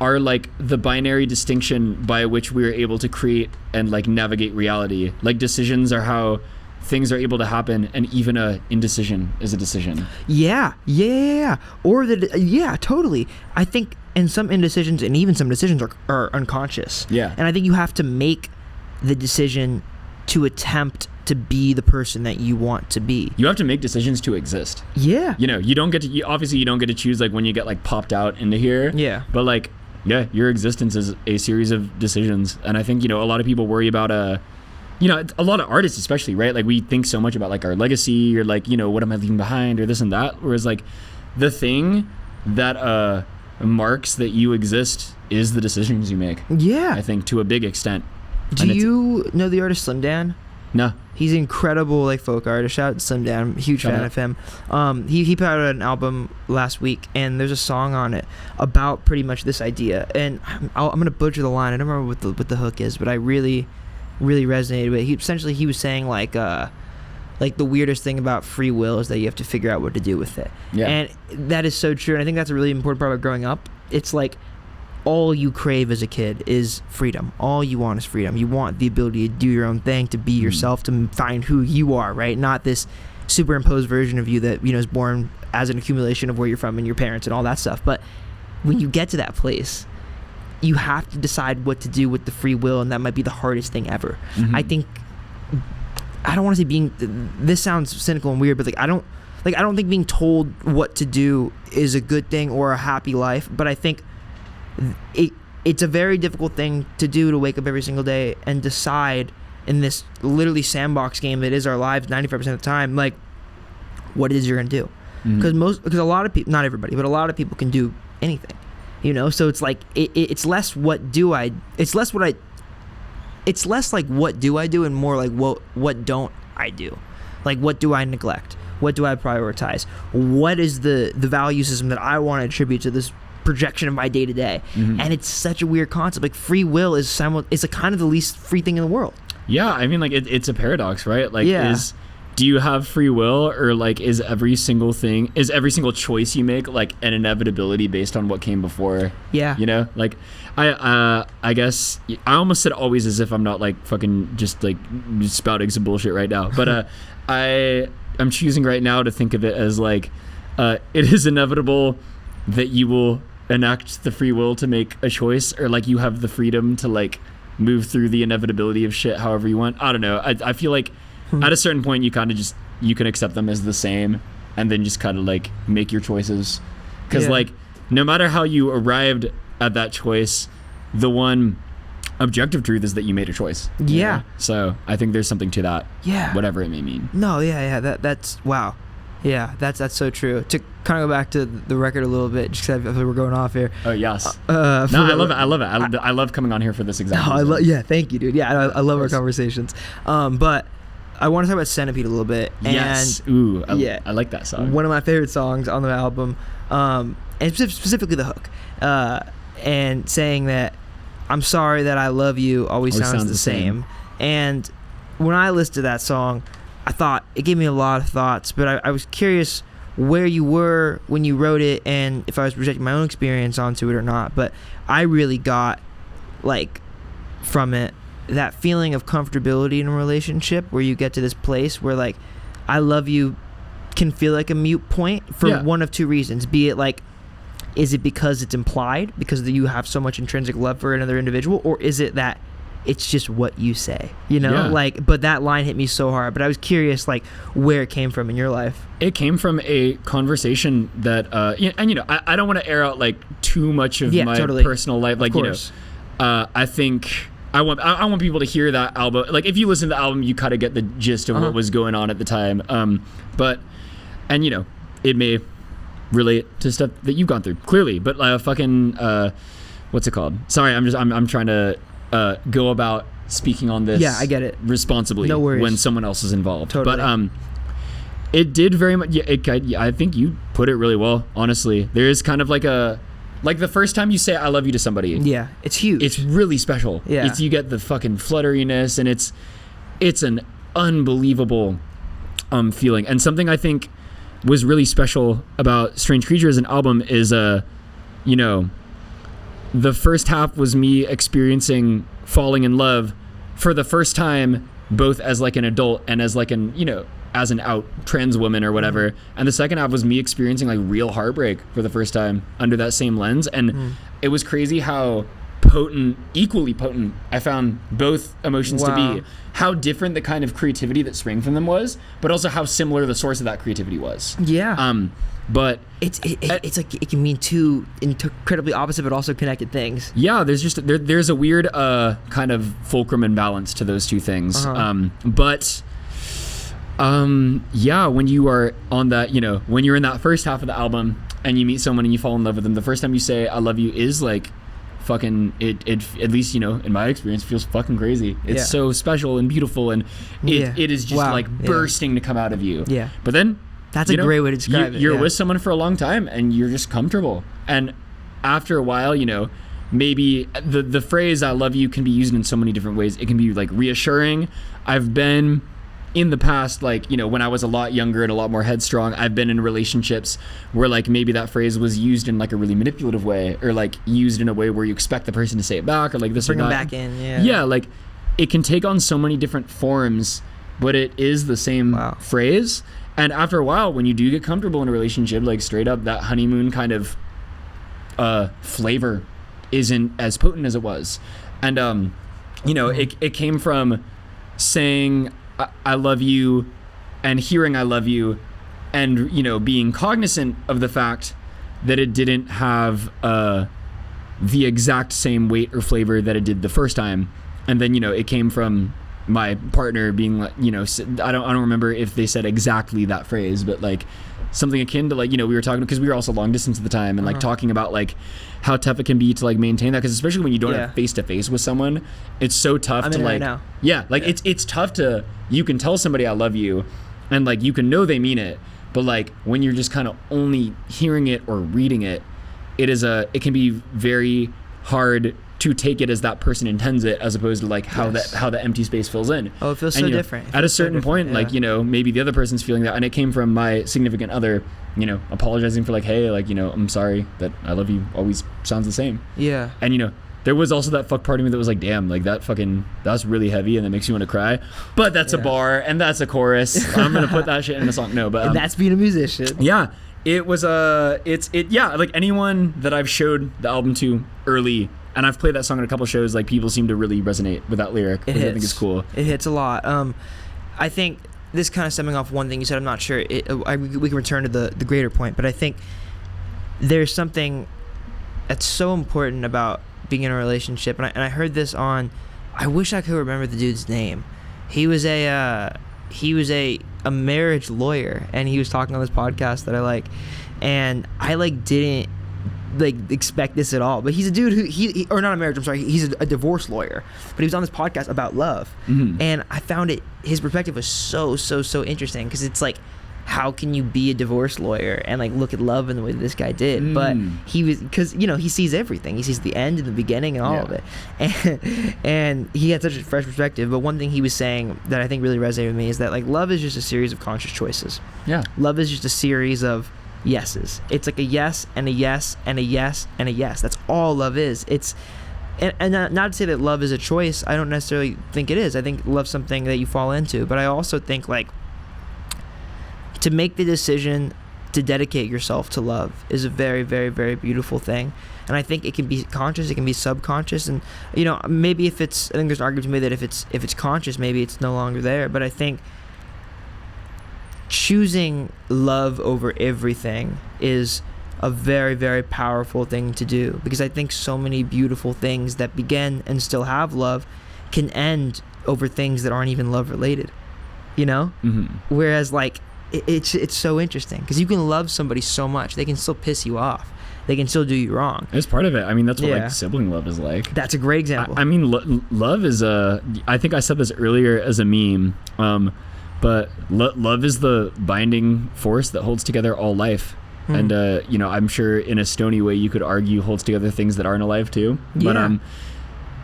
are like the binary distinction by which we are able to create and like navigate reality. Like decisions are how things are able to happen, and even a indecision is a decision. Yeah. Or totally. I think in some indecisions and even some decisions are unconscious. Yeah. And I think you have to make the decision to attempt to be the person that you want to be. You have to make decisions to exist. Yeah. You know, you don't get to choose like when you get like popped out into here. Yeah. But like, yeah, your existence is a series of decisions. And I think, you know, a lot of people worry about a lot of artists especially, right? Like we think so much about like our legacy or like, you know, what am I leaving behind or this and that. Whereas like the thing that marks that you exist is the decisions you make. Yeah. I think to a big extent. Do you know the artist Slim Dan? No. He's an incredible like folk artist. Shout out to Slim Dan. I'm a huge fan of him. He put out an album last week, and there's a song on it about pretty much this idea. And I'm gonna butcher the line. I don't remember what the hook is, but I really, really resonated with it. He was saying like the weirdest thing about free will is that you have to figure out what to do with it. Yeah. And that is so true. And I think that's a really important part about growing up. It's like all you crave as a kid is freedom. All you want is freedom. You want the ability to do your own thing, to be yourself, to find who you are, right? Not this superimposed version of you that, you know, is born as an accumulation of where you're from and your parents and all that stuff. But when you get to that place, you have to decide what to do with the free will, and that might be the hardest thing ever. I think, I don't want to say this sounds cynical and weird, but I don't think being told what to do is a good thing or a happy life, but I think it's a very difficult thing to do, to wake up every single day and decide in this literally sandbox game that is our lives 95% of the time, like what it is you're gonna do. Because a lot of people, not everybody, but a lot of people can do anything, you know. So it's like it's less what do I do and more like what don't I do, like what do I neglect, what do I prioritize, what is the value system that I want to attribute to this projection of my day-to-day. And it's such a weird concept. Like free will is a kind of the least free thing in the world. Yeah, I mean, like it's a paradox, right? Like, do you have free will, or like is every single choice you make like an inevitability based on what came before? Yeah, you know, like I guess I almost said always as if I'm not like fucking just like spouting some bullshit right now, but I'm choosing right now to think of it as like it is inevitable that you will enact the free will to make a choice, or like you have the freedom to like move through the inevitability of shit however you want. I don't know. I feel like at a certain point you kind of just, you can accept them as the same and then just kind of like make your choices, because like no matter how you arrived at that choice, the one objective truth is that you made a choice. Yeah. Know? So I think there's something to that. Yeah. Whatever it may mean. No. Yeah. That's wow. Yeah, that's so true. To kind of go back to the record a little bit, just because we're going off here. Oh yes. No, I love it. I love coming on here for this exact reason. Yeah, thank you, dude. Yeah, I love our conversations. But I want to talk about Centipede a little bit. Yes. Ooh. I like that song. One of my favorite songs on the album, and specifically the hook, and saying that I'm sorry that I love you always sounds the same. And when I listened to that song, I thought it gave me a lot of thoughts, but I was curious where you were when you wrote it and if I was projecting my own experience onto it or not. But I really got like from it that feeling of comfortability in a relationship where you get to this place where like I love you can feel like a mute point for one of two reasons. Be it like is it because it's implied because you have so much intrinsic love for another individual, or is it that it's just what you say, you know? Like, but that line hit me so hard. But I was curious, like, where it came from in your life. It came from a conversation that, and, you know, I don't want to air out, like, too much of my personal life. Like, you know, I think I want people to hear that album. Like, if you listen to the album, you kind of get the gist of what was going on at the time. And, you know, it may relate to stuff that you've gone through, clearly. But, what's it called? Sorry, I'm trying to go about speaking on this I get it, responsibly. No worries. When someone else is involved. Totally. But it did very much, I think you put it really well, honestly. There is kind of like the first time you say I love you to somebody, it's huge, it's really special. You get the fucking flutteriness, and it's an unbelievable feeling. And something I think was really special about Strange Creature as an album is you know, the first half was me experiencing falling in love for the first time, both as like an adult and as like an, you know, as an out trans woman or whatever. And the second half was me experiencing like real heartbreak for the first time under that same lens. And it was crazy how equally potent I found both emotions to be. How different the kind of creativity that sprang from them was, but also how similar the source of that creativity was. But it's like it can mean two incredibly opposite but also connected things. There's a weird kind of fulcrum and balance to those two things. When you are on that, you know, when you're in that first half of the album and you meet someone and you fall in love with them, the first time you say I love you is like fucking it at least, you know, in my experience, feels fucking crazy. It's so special and beautiful, and it is just like bursting to come out of you. But then that's a great way to describe it. You're with someone for a long time and you're just comfortable, and after a while, you know, maybe the phrase I love you can be used in so many different ways. It can be like reassuring. I've been in the past, like, you know, when I was a lot younger and a lot more headstrong, I've been in relationships where like maybe that phrase was used in like a really manipulative way, or like used in a way where you expect the person to say it back, or like this bring or that. Them back in, like it can take on so many different forms, but it is the same phrase. And after a while, when you do get comfortable in a relationship, like straight up, that honeymoon kind of flavor isn't as potent as it was. And you know, it came from saying I love you and hearing I love you, and, you know, being cognizant of the fact that it didn't have the exact same weight or flavor that it did the first time. And then, you know, it came from my partner being like, you know, I don't remember if they said exactly that phrase, but like something akin to like, you know, we were talking, because we were also long distance at the time, and like talking about like how tough it can be to like maintain that, because especially when you don't have face to face with someone, it's so tough to like it's tough to, you can tell somebody I love you and like you can know they mean it, but like when you're just kind of only hearing it or reading it, it can be very hard to take it as that person intends it, as opposed to like how the empty space fills in. Oh, it feels so different. At a certain point, like, you know, maybe the other person's feeling that, and it came from my significant other, you know, apologizing for like, hey, like, you know, I'm sorry that I love you always sounds the same. Yeah. And, you know, there was also that fuck part of me that was like, damn, like that's really heavy and that makes you want to cry. But that's a bar and that's a chorus. I'm gonna put that shit in a song. No, but and that's being a musician. Yeah. It was like anyone that I've showed the album to early, and I've played that song in a couple shows, like people seem to really resonate with that lyric, which I think is cool. It hits a lot. I think this kind of stemming off one thing you said, I'm not sure, we can return to the greater point, but I think there's something that's so important about being in a relationship, and I heard this on, I wish I could remember the dude's name. He was a marriage lawyer, and he was talking on this podcast that I like, and I like didn't like expect this at all, but he's a dude who he or not a marriage, I'm sorry, he's a divorce lawyer, but he was on this podcast about love, and I found his perspective was so interesting, because it's like, how can you be a divorce lawyer and like look at love in the way that this guy did? But he was, because, you know, he sees everything. He sees the end and the beginning and all of it, and he had such a fresh perspective. But one thing he was saying that I think really resonated with me is that like love is just a series of conscious choices. Love is just a series of yeses. It's like a yes and a yes and a yes and a yes. That's all love is. It's and not to say that love is a choice. I don't necessarily think it is. I think love's something that you fall into, but I also think like to make the decision to dedicate yourself to love is a very, very, very beautiful thing. And I think it can be conscious, it can be subconscious, and maybe I think there's an argument to me that if it's conscious, maybe it's no longer there. But I think choosing love over everything is a very, very powerful thing to do, because I think so many beautiful things that begin and still have love can end over things that aren't even love related, whereas like it's so interesting because you can love somebody so much, they can still piss you off, they can still do you wrong. It's part of it. I mean, that's what like sibling love is like. That's a great example. I mean, love is I think I said this earlier as a meme, but love is the binding force that holds together all life. And I'm sure in a stony way you could argue holds together things that aren't alive too. But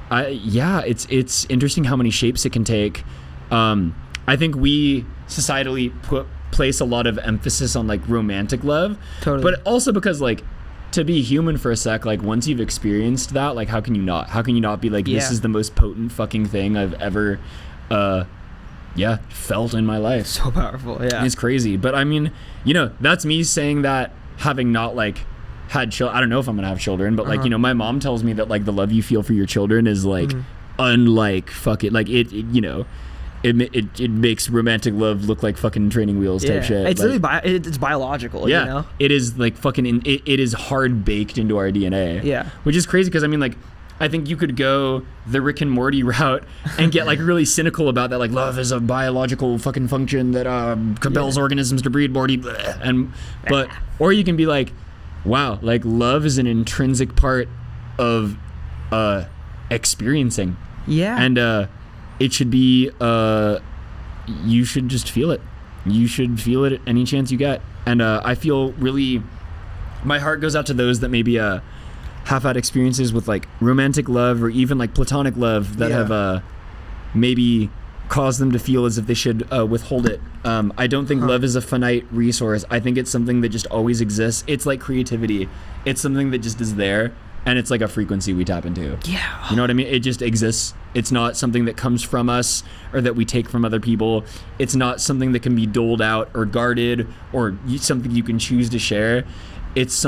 it's interesting how many shapes it can take. I think we societally place a lot of emphasis on like romantic love, totally. But also because like, to be human for a sec, like once you've experienced that, like how can you not be like, this is the most potent fucking thing I've ever felt in my life. So powerful. It's crazy. But I mean, that's me saying that having not like had children. I don't know if I'm gonna have children, but like my mom tells me that like the love you feel for your children is like unlike fucking like it makes romantic love look like fucking training wheels type shit. It's like, really it's biological. It is like fucking it is hard baked into our DNA. Which is crazy because I mean like, I think you could go the Rick and Morty route and get like really cynical about that, like love is a biological fucking function that compels organisms to breed, Morty, or you can be like, wow, like love is an intrinsic part of experiencing. And it should be you should just feel it. You should feel it at any chance you get. And I feel really, my heart goes out to those that maybe have had experiences with like romantic love or even like platonic love that have maybe caused them to feel as if they should withhold it. I don't think love is a finite resource. I think it's something that just always exists. It's like creativity. It's something that just is there, and it's like a frequency we tap into. You know what I mean? It just exists. It's not something that comes from us or that we take from other people. It's not something that can be doled out or guarded or something you can choose to share. It's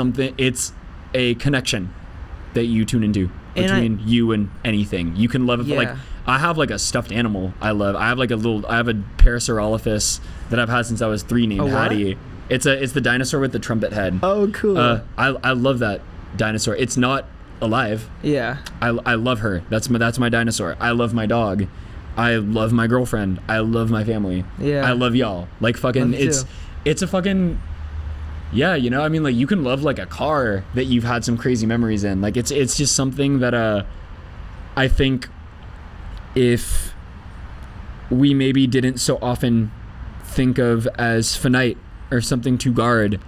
a connection that you tune into between you and anything. You can love it. Like I have like a stuffed animal I love. I have a Parasaurolophus that I've had since I was 3 named Hattie. It's the dinosaur with the trumpet head. Oh, cool. I love that dinosaur. It's not alive. I love her. That's my dinosaur. I love my dog. I love my girlfriend. I love my family. I love y'all. Like fucking it's a fucking I mean like you can love like a car that you've had some crazy memories in. Like it's just something that I think if we maybe didn't so often think of as finite or something to guard.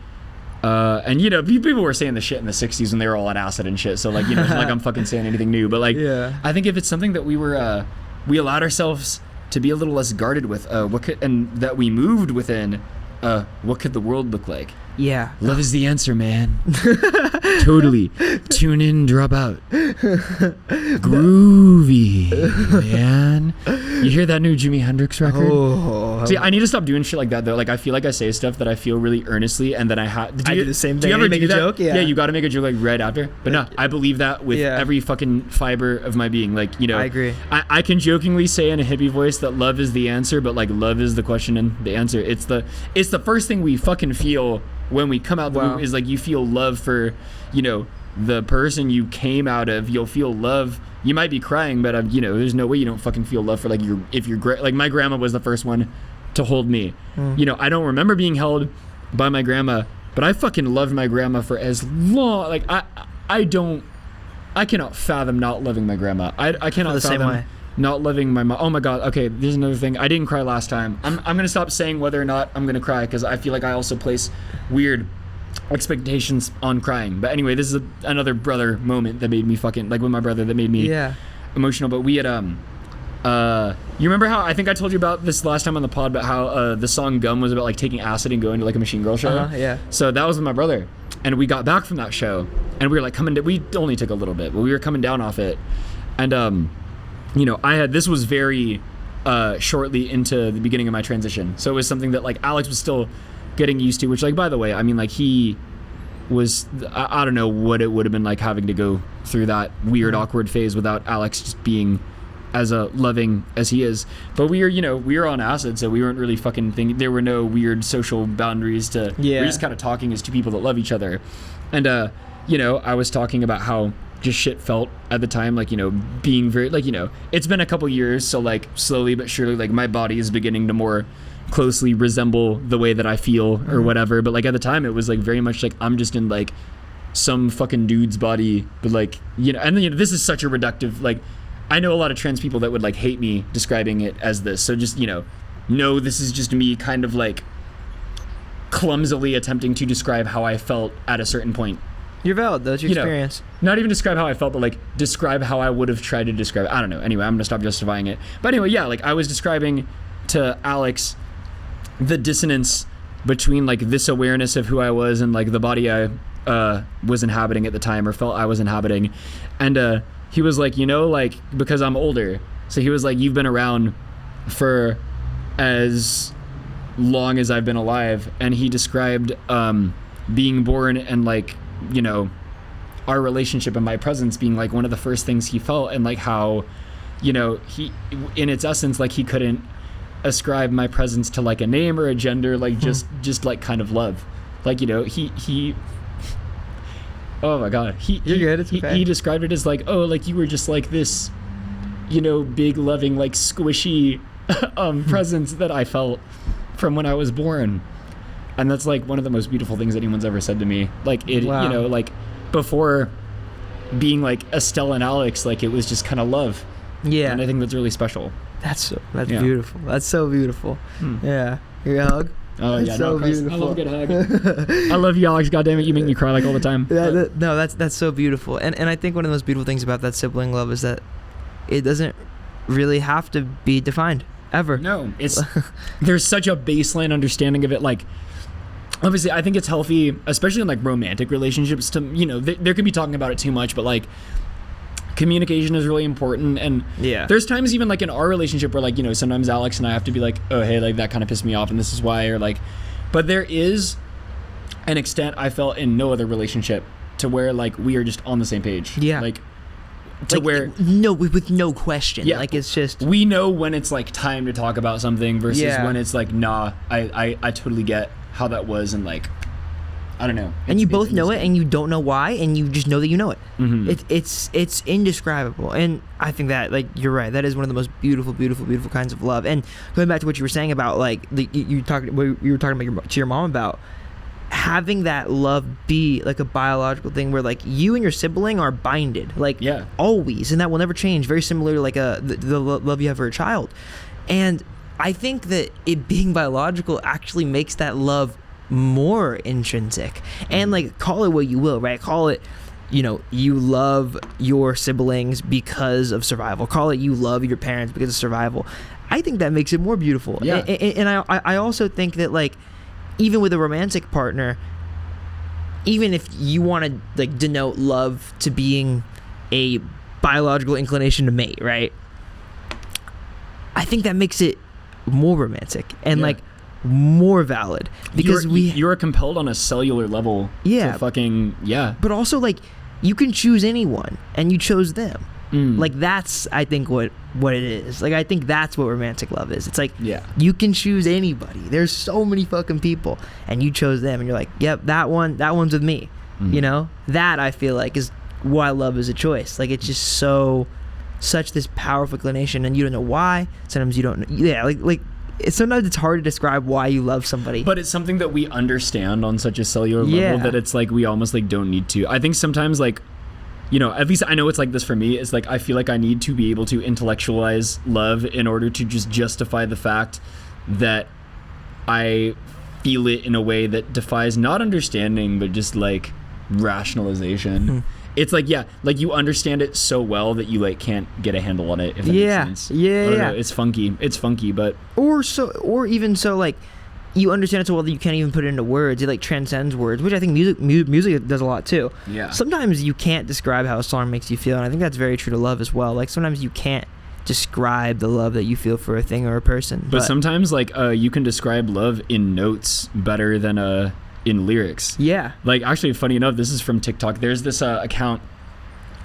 And people were saying the shit in the 60s when they were all on acid and shit, so like it's not like I'm fucking saying anything new, but like I think if it's something that we allowed ourselves to be a little less guarded with, and that we moved within, what could the world look like? Love is the answer, man. Totally. Tune in, drop out. Groovy, man. You hear that new Jimi Hendrix record? See, I need to stop doing shit like that though. Like I feel like I say stuff that I feel really earnestly, and then I do the same thing. Do you ever make a joke? Yeah, you got to make a joke like right after. But no, I believe that with every fucking fiber of my being. Like I agree. I can jokingly say in a hippie voice that love is the answer, but like love is the question and the answer. It's the first thing we fucking feel when we come out the womb. Is like you feel love for the person you came out of. You'll feel love. You might be crying, but there's no way you don't fucking feel love for like like my grandma was the first one to hold me. I don't remember being held by my grandma, but I fucking loved my grandma for as long. Like I cannot fathom not loving my grandma. I cannot fathom not loving my mom. Oh my god. Okay, there's another thing. I didn't cry last time. I'm gonna stop saying whether or not I'm gonna cry because I feel like I also place weird expectations on crying. But anyway, this is another brother moment that made me fucking like with my brother that made me emotional. But we had you remember how I think I told you about this last time on the pod about how the song Gum was about like taking acid and going to like a Machine Girl show. So that was with my brother, and we got back from that show, and we were like we only took a little bit, but we were coming down off it, and this was very shortly into the beginning of my transition, so it was something that like Alex was still getting used to, which, like, by the way, I mean, like, he was, I don't know what it would have been like having to go through that weird, awkward phase without Alex just being as loving as he is. But we were on acid, so we weren't really fucking thinking, there were no weird social boundaries we're just kind of talking as two people that love each other. And, I was talking about how just shit felt at the time, like, being very, like, it's been a couple years, so, like, slowly but surely, like, my body is beginning to more closely resemble the way that I feel or whatever. But, like, at the time it was, like, very much like I'm just in, like, some fucking dude's body, but, like, and then, this is such a reductive, like, I know a lot of trans people that would, like, hate me describing it as this, so just, no, this is just me kind of, like, clumsily attempting to describe how I felt at a certain point. You're valid, though. It's your experience. Not even describe how I felt, but, like, describe how I would have tried to describe it. I don't know. Anyway, I'm gonna stop justifying it. But anyway, yeah, like, I was describing to Alex the dissonance between, like, this awareness of who I was and, like, the body I was inhabiting at the time, or felt I was inhabiting. And he was like, like, because I'm older, so he was like, you've been around for as long as I've been alive. And he described being born and, like, our relationship and my presence being, like, one of the first things he felt, and, like, how he, in its essence, like, he couldn't ascribe my presence to, like, a name or a gender, like, just like, kind of love, like, he oh my god, You're good. It's okay. He described it as, like, oh, like, you were just, like, this big, loving, like, squishy presence that I felt from when I was born. And that's, like, one of the most beautiful things anyone's ever said to me. Like, it, wow. Like, before being, like, Estelle and Alex, like, it was just kind of love. Yeah. And I think that's really special. That's beautiful. That's so beautiful. Yeah. Your hug? Oh, that's yeah. So no, beautiful. I love a good hug. I love you, Alex. God damn it. You make me cry, like, all the time. No, that's so beautiful. And I think one of the most beautiful things about that sibling love is that it doesn't really have to be defined, ever. No. There's such a baseline understanding of it, like, obviously, I think it's healthy, especially in, like, romantic relationships, to, there can be talking about it too much, but, like, communication is really important. And there's times even, like, in our relationship where, like, sometimes Alex and I have to be like, oh, hey, like, that kind of pissed me off and this is why, or, like, but there is an extent I felt in no other relationship to where, like, we are just on the same page. Yeah. Like, to, like, where with no question. Yeah. Like, it's just, we know when it's, like, time to talk about something versus when it's like, nah, I totally get how that was, and, like, I don't know. And you both know it, and you don't know why, and you just know that you know it. Mm-hmm. It's indescribable. And I think that, like, you're right. That is one of the most beautiful, beautiful, beautiful kinds of love. And going back to what you were saying about, like, you were talking about to your mom about having that love be, like, a biological thing where, like, you and your sibling are binded, like, always, and that will never change. Very similar to, like, the love you have for a child. And I think that it being biological actually makes that love more intrinsic. And, like, call it what you will, right? Call it, you love your siblings because of survival. Call it you love your parents because of survival. I think that makes it more beautiful. Yeah. And I also think that, like, even with a romantic partner, even if you want to, like, denote love to being a biological inclination to mate, right? I think that makes it more romantic and like more valid, because you're compelled on a cellular level to fucking but also, like, you can choose anyone and you chose them. Like, that's, I think, what it is. Like, I think that's what romantic love is. It's like, you can choose anybody. There's so many fucking people and you chose them and you're like, yep, that one's with me. That, I feel like, is why love is a choice. Like, it's just such this powerful inclination, and you don't know why. Sometimes you don't know. Sometimes it's hard to describe why you love somebody, but it's something that we understand on such a cellular level that it's like we almost, like, don't need to. I think sometimes, like, at least I know it's like this for me. It's like I feel like I need to be able to intellectualize love in order to just justify the fact that I feel it in a way that defies not understanding but just, like, rationalization. It's like, like, you understand it so well that you, like, can't get a handle on it, if that makes sense. Know, it's funky, but or even so, like, you understand it so well that you can't even put it into words. It, like, transcends words, which I think music does a lot too. Sometimes you can't describe how a song makes you feel, and I think that's very true to love as well. Like, sometimes you can't describe the love that you feel for a thing or a person. But sometimes like you can describe love in notes better than in lyrics. Yeah. Like actually, funny enough, this is from TikTok. There's this account.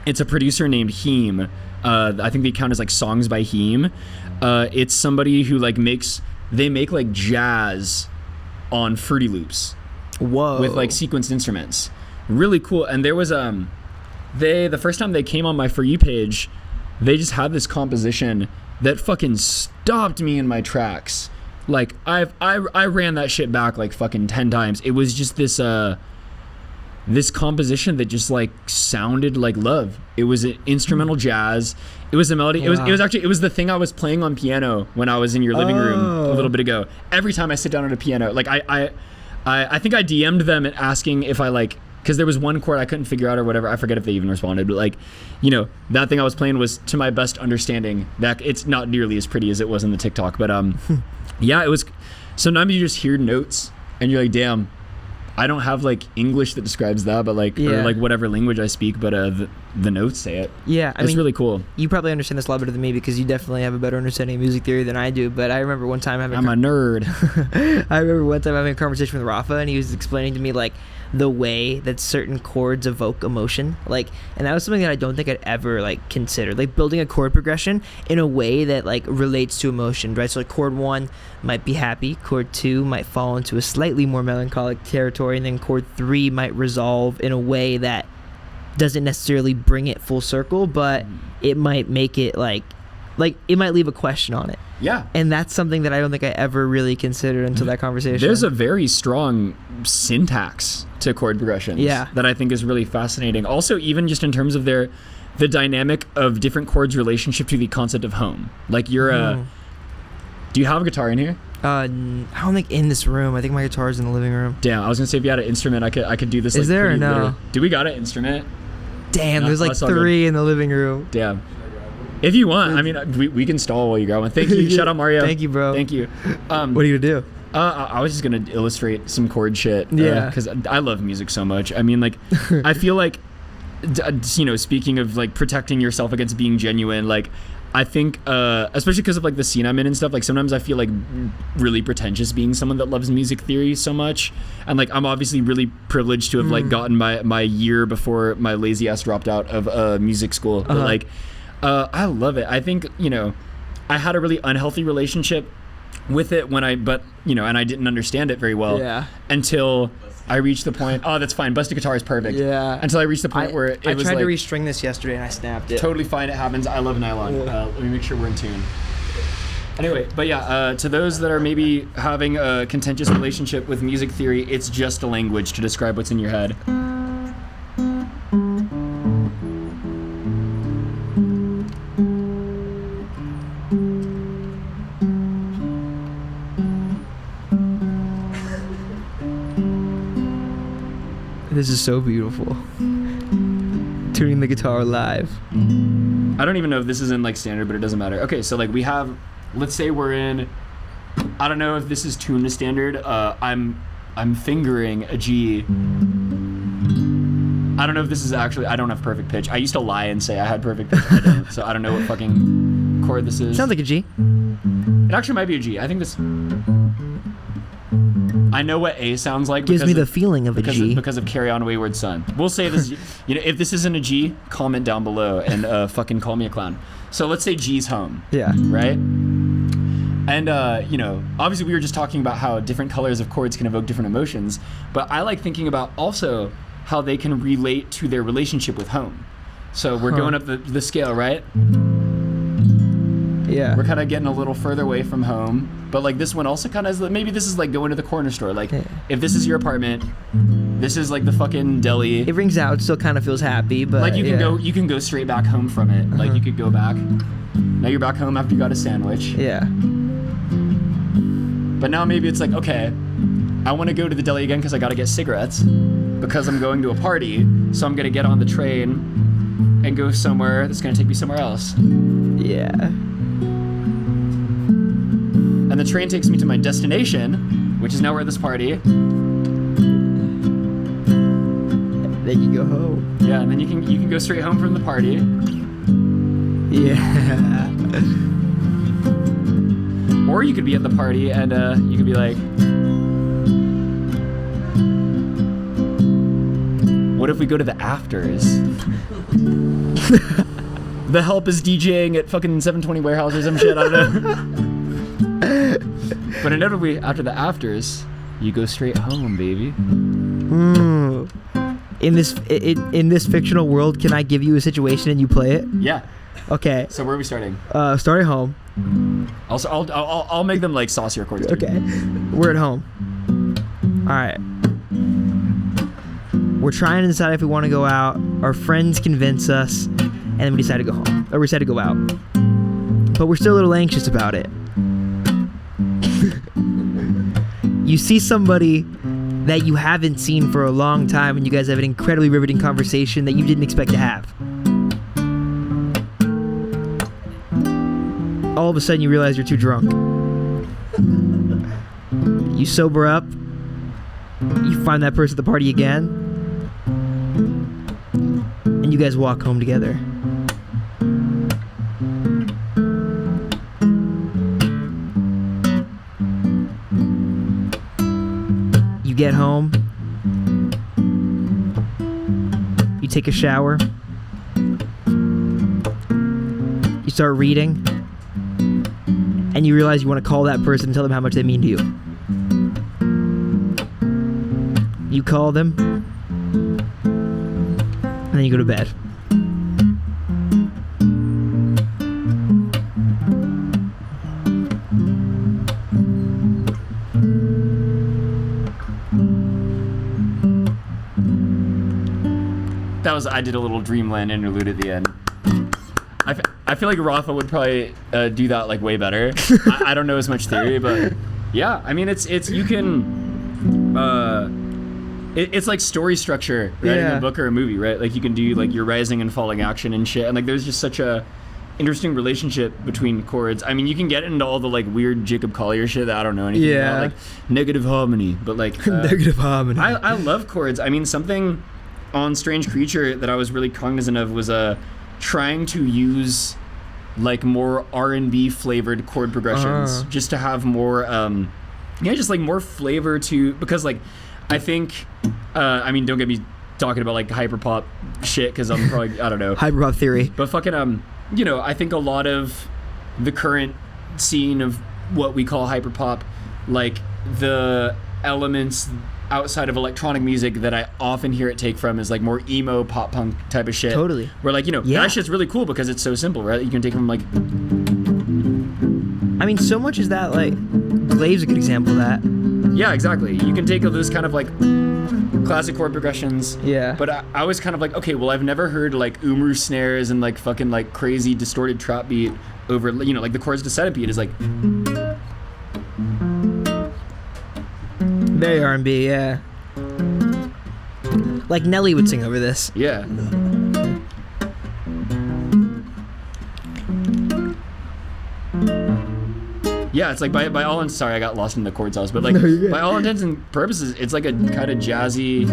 It's a producer named Heem. I think the account is like Songs by Heem. It's somebody who like they make like jazz on Fruity Loops. Whoa. With like sequenced instruments. Really cool. And there was the first time they came on my For You page, they just had this composition that fucking stopped me in my tracks. Like I ran that shit back like fucking 10 times. It was just this composition that just like sounded like love. It was an instrumental jazz. It was a melody. Wow. It was the thing I was playing on piano when I was in your living room a little bit ago. Every time I sit down at a piano, like I think I DM'd them and asking if I like, because there was one chord I couldn't figure out or whatever. I forget if they even responded, but like, you know, that thing I was playing was to my best understanding. That it's not nearly as pretty as it was in the TikTok, but yeah, it was. Sometimes you just hear notes and you're like, damn, I don't have like English that describes that, but like, or like whatever language I speak, but the notes say it. Yeah, it's really cool. You probably understand this a lot better than me because you definitely have a better understanding of music theory than I do. But I remember one time having I'm a nerd. I remember one time having a conversation with Rafa, and he was explaining to me like the way that certain chords evoke emotion, like, and that was something that I don't think I'd ever like considered, like building a chord progression in a way that like relates to emotion, right? So like chord 1 might be happy, chord 2 might fall into a slightly more melancholic territory, and then chord 3 might resolve in a way that doesn't necessarily bring it full circle, but it might make it like it might leave a question on it. Yeah. And that's something that I don't think I ever really considered until that conversation. There's a very strong syntax to chord progressions that I think is really fascinating. Also, even just in terms of the dynamic of different chords' relationship to the concept of home. Like do you have a guitar in here? I don't think in this room. I think my guitar's in the living room. Damn, I was gonna say if you had an instrument, I could do this. Is there or no? Literally. Do we got an instrument? Damn, there's like 3 in the living room. Damn. If you want, I mean, we can stall while you grab one. Thank you. Shout out Mario. Thank you, bro. Thank you. What are you gonna do? I was just gonna illustrate some chord shit. Yeah. Because I love music so much. I mean, like, I feel like, you know, speaking of like protecting yourself against being genuine, like, I think, especially because of like the scene I'm in and stuff, like sometimes I feel like really pretentious being someone that loves music theory so much. And like, I'm obviously really privileged to have like gotten my year before my lazy ass dropped out of music school. But like, I love it. I think, you know, I had a really unhealthy relationship with it and I didn't understand it very well until I reached the point. Oh, that's fine. Busted guitar is perfect. Yeah. Until I reached the point where it was like... I tried to restring this yesterday and I snapped it. Totally fine. It happens. I love nylon. Let me make sure we're in tune. Anyway, but yeah, to those that are maybe having a contentious relationship with music theory, it's just a language to describe what's in your head. This is so beautiful. Tuning the guitar live. I don't even know if this is in like standard, but it doesn't matter. Okay, so like we have, let's say we're in, I don't know if this is tuned to standard. I'm fingering a G. I don't know if this is actually, I don't have perfect pitch. I used to lie and say I had perfect pitch. I don't, so I don't know what fucking chord this is. Sounds like a G. It actually might be a G. I think this... I know what A sounds like. Gives me the feeling of a G. Because of Carry On Wayward Son. We'll say this, you know, if this isn't a G, comment down below and fucking call me a clown. So let's say G's home. Yeah. Right? And, you know, obviously we were just talking about how different colors of chords can evoke different emotions, but I like thinking about also how they can relate to their relationship with home. So we're going up the scale, right? Yeah. We're kind of getting a little further away from home, but like this one also kind of, maybe this is like going to the corner store. Like if this is your apartment, this is like the fucking deli. It rings out, still kind of feels happy, but like you can go straight back home from it. Like you could go back. Now you're back home after you got a sandwich. Yeah. But now maybe it's like, okay, I want to go to the deli again because I got to get cigarettes because I'm going to a party. So I'm going to get on the train and go somewhere that's going to take me somewhere else. Yeah. And the train takes me to my destination, which is now we're at this party. Then you go home. Yeah, and then you can go straight home from the party. Yeah. Or you could be at the party and you could be like, what if we go to the afters? The Help is DJing at fucking 720 Warehouse or some shit, I don't know. But inevitably, after the afters, you go straight home, baby. In this fictional world, can I give you a situation and you play it? Yeah. Okay. So where are we starting? Starting home. Also, I'll make them like saucier chords. Okay. We're at home. All right. We're trying to decide if we want to go out. Our friends convince us, and then we decide to go home. Or we decide to go out. But we're still a little anxious about it. You see somebody that you haven't seen for a long time, and you guys have an incredibly riveting conversation that you didn't expect to have. All of a sudden, you realize you're too drunk. You sober up. You find that person at the party again. And you guys walk home together. You get home. You take a shower. You start reading. And you realize you want to call that person and tell them how much they mean to you. You call them. And then you go to bed. I did a little Dreamland interlude at the end. I feel like Rafa would probably do that like way better. I don't know as much theory, but yeah, I mean it's you can it's like story structure writing a book or a movie, right? Like you can do like your rising and falling action and shit, and like there's just such a interesting relationship between chords. I mean, you can get into all the like weird Jacob Collier shit that I don't know anything about, like negative harmony, but like negative harmony. I love chords. I mean, something on Strange Creature that I was really cognizant of was trying to use like more R&B flavored chord progressions just to have more just like more flavor to, because like I think I mean, don't get me talking about like hyperpop shit because I'm probably I don't know hyperpop theory, but fucking you know, I think a lot of the current scene of what we call hyperpop, like the elements outside of electronic music that I often hear it take from is like more emo pop punk type of shit. Totally. Where like, you know, that shit's really cool because it's so simple, right? You can take from like... I mean, so much is that, like, Glave's a good example of that. Yeah, exactly. You can take those kind of like classic chord progressions. Yeah. But I was kind of like, okay, well, I've never heard like Umru snares and like fucking like crazy distorted trap beat over, you know, like the chords to set beat is like... Very R&B, yeah. Like Nelly would sing over this. Yeah. Yeah, it's like by all sorry, I got lost in the chord sauce, but like by all intents and purposes, it's like a kind of jazzy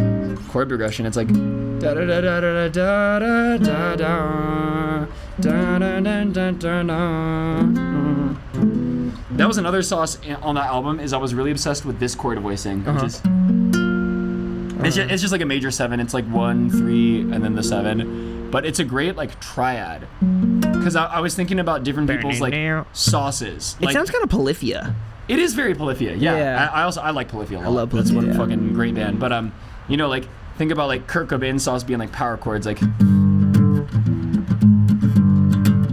chord progression. It's like da da da da da da da da da da da da da da. That was another sauce on that album. Is I was really obsessed with this chord voicing, which is it's just like a major 7. It's like 1, 3, and then the 7, but it's a great like triad. Because I was thinking about different people's like sauces. It like, sounds kind of Polyphia. It is very Polyphia. Yeah. I like Polyphia a lot. I love Polyphia. That's one fucking great band. But you know, like think about like Kurt Cobain's sauce being like power chords, like.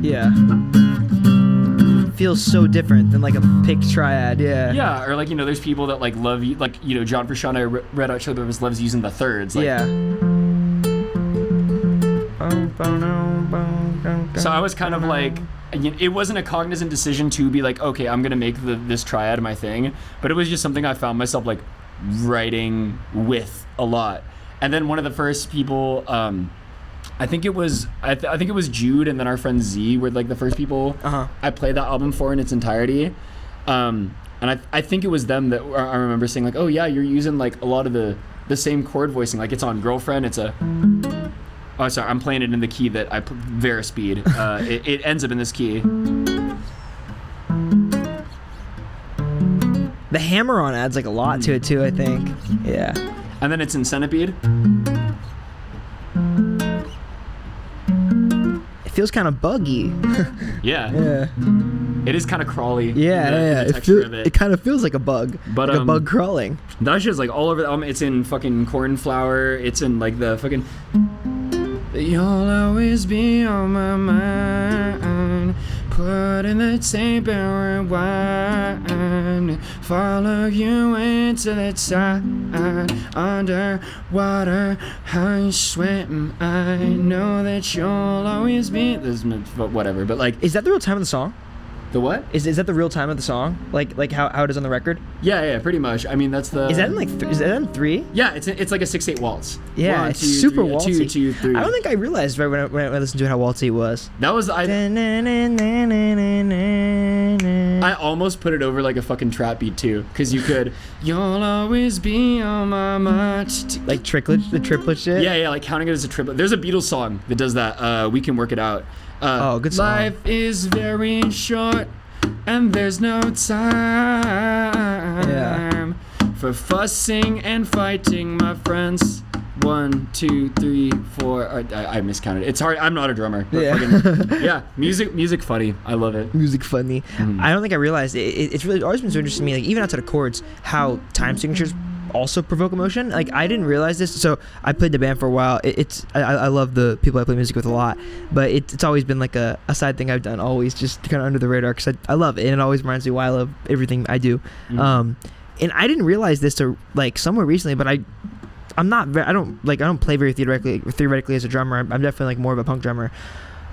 Yeah. Feels so different than like a picked triad. Yeah. Yeah, or like, you know, there's people that like love, like, you know, John Frusciante, Red Hot Chili Peppers loves using the thirds. Like, yeah. So I was kind of like, it wasn't a cognizant decision to be like, okay, I'm gonna make this triad my thing, but it was just something I found myself like writing with a lot. And then one of the first people, I think it was Jude and then our friend Z were like the first people I played that album for in its entirety. And I think it was them that I remember saying like, oh yeah, you're using like a lot of the same chord voicing. Like it's on Girlfriend, it's a... Oh, sorry, I'm playing it in the key that I Vera speed. It ends up in this key. The hammer-on adds like a lot to it too, I think. Yeah. And then it's in Centipede. It feels kind of buggy. Yeah. It is kind of crawly. Yeah. It kind of feels like a bug. But like a bug crawling. That shit's like all over the it's in fucking Cornflower. It's in like the fucking You'll always be on my mind. Put in the table and wine. Follow you into the tide. Underwater, how you swim. I know that you'll always be. This is whatever, but like. Is that the real time of the song? The what? Is that the real time of the song? Like how it is on the record? Yeah, pretty much. I mean, that's the. Is that in like? Is that in 3? Yeah, it's like a 6/8 waltz. Yeah, 1, it's 2, super 3, waltzy. 2, 3. I don't think I realized right when I listened to it how waltzy it was. That was I almost put it over like a fucking trap beat too, because you could. You'll always be on my mind. Like the triplet shit. Yeah, like counting it as a triplet. There's a Beatles song that does that. We Can Work It Out. Good song. Life is very short. And there's no time for fussing and fighting, my friends. 1, 2, 3, 4. I miscounted. It's hard. I'm not a drummer. Yeah. Music funny. I love it. Music funny. Mm-hmm. I don't think I realized it's really always been so interesting to me. Like even outside of chords, how time signatures also provoke emotion. Like I didn't realize this. So I played the band for a while. I love the people I play music with a lot, but it's always been like a side thing I've done, always just kind of under the radar, because I love it, and it always reminds me why I love everything I do. And I didn't realize this till like somewhere recently, but I don't play very theoretically as a drummer. I'm definitely like more of a punk drummer,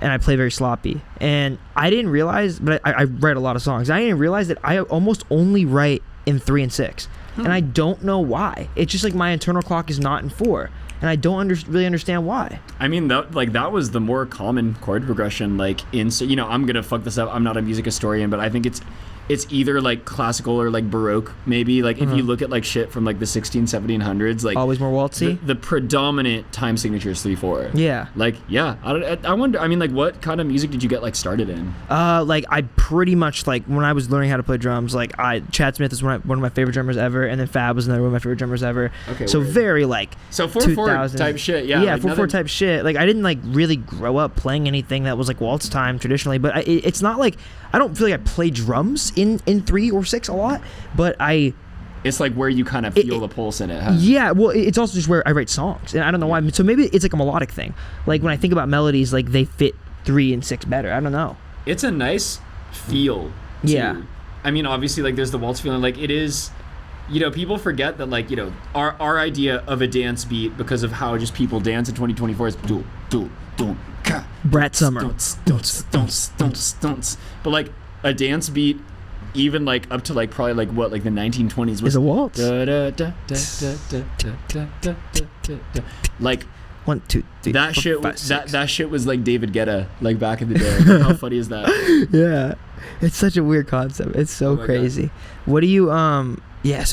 and I play very sloppy. And I didn't realize, but I write a lot of songs. I didn't realize that I almost only write in 3 and 6. And I don't know why. It's just like my internal clock is not in 4, and I don't really understand why. I mean, that was the more common chord progression. Like I'm gonna fuck this up. I'm not a music historian, but I think it's either like classical or like Baroque, maybe. Like if you look at like shit from like the 1700s, like always more waltzy. The predominant time signature is 3/4. Yeah. Like I wonder. I mean, like what kind of music did you get like started in? Like I pretty much like when I was learning how to play drums, like Chad Smith is one of my favorite drummers ever, and then Fab was another one of my favorite drummers ever. Okay. So very like 4/4 type shit. Yeah. Yeah, like 4/4 type shit. Like I didn't like really grow up playing anything that was like waltz time traditionally, but it's not like I don't feel like I play drums in 3 or 6 a lot, but it's like where you kind of feel the pulse in it, huh? Yeah, well, it's also just where I write songs, and I don't know why. So maybe it's like a melodic thing. Like when I think about melodies, like they fit 3 and 6 better. I don't know. It's a nice feel, too. Yeah. I mean, obviously, like there's the waltz feeling. Like it is, people forget that, like, our idea of a dance beat, because of how just people dance in 2024, is do, Brat Summer. But like a dance beat, even like up to like probably like what, like the 1920s was a waltz. Like 1, 2, 3. That 4, shit 5, that shit was like David Guetta, like back in the day. How funny is that? Yeah, it's such a weird concept. It's so crazy. God. What do you so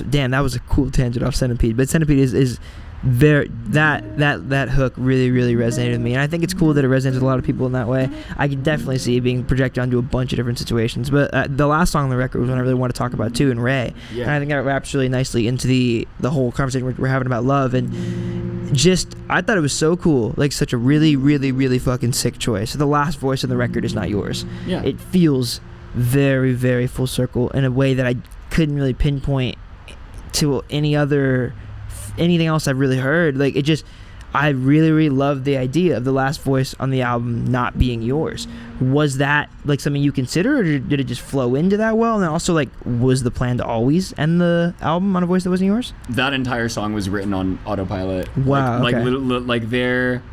damn, that was a cool tangent off Centipede, but Centipede is very that hook really resonated with me, and I think it's cool that it resonates with a lot of people in that way. I can definitely see it being projected onto a bunch of different situations, but the last song on the record was one I really want to talk about too, in Ray. And I think that wraps really nicely into the whole conversation we're having about love, and just I thought it was so cool, like such a really fucking sick choice. So the last voice on the record is not yours. It feels very full circle in a way that I couldn't really pinpoint to anything else I've really heard. Like it just, I really loved the idea of the last voice on the album not being yours. Was that like something you considered, or did it just flow into that well? And then also, like, was the plan to always end the album on a voice that wasn't yours? That entire song was written on autopilot. Wow. Like they're,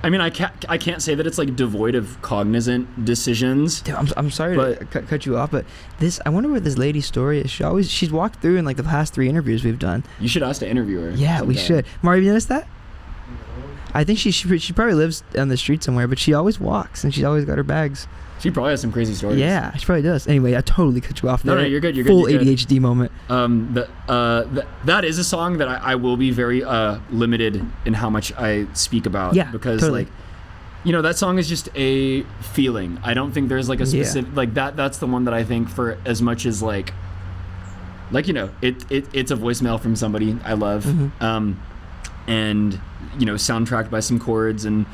I mean, I can't say that it's like devoid of cognizant decisions. Dude, I'm sorry to cut you off, but I wonder what this lady's story is. She's walked through in like the past 3 interviews we've done. You should ask to interview her. Yeah, sometime. We should. Mario, have you noticed that? I think she probably lives on the street somewhere, but she always walks and she's always got her bags. She probably has some crazy stories. Yeah, she probably does. Anyway, I totally cut you off there. No, you're good. Full ADHD moment. That is a song that I will be very limited in how much I speak about. Yeah, because totally. like, that song is just a feeling. I don't think there's like a specific like that. That's the one that I think, for as much as like like, you know, it's a voicemail from somebody I love, and, you know, soundtracked by some chords, and,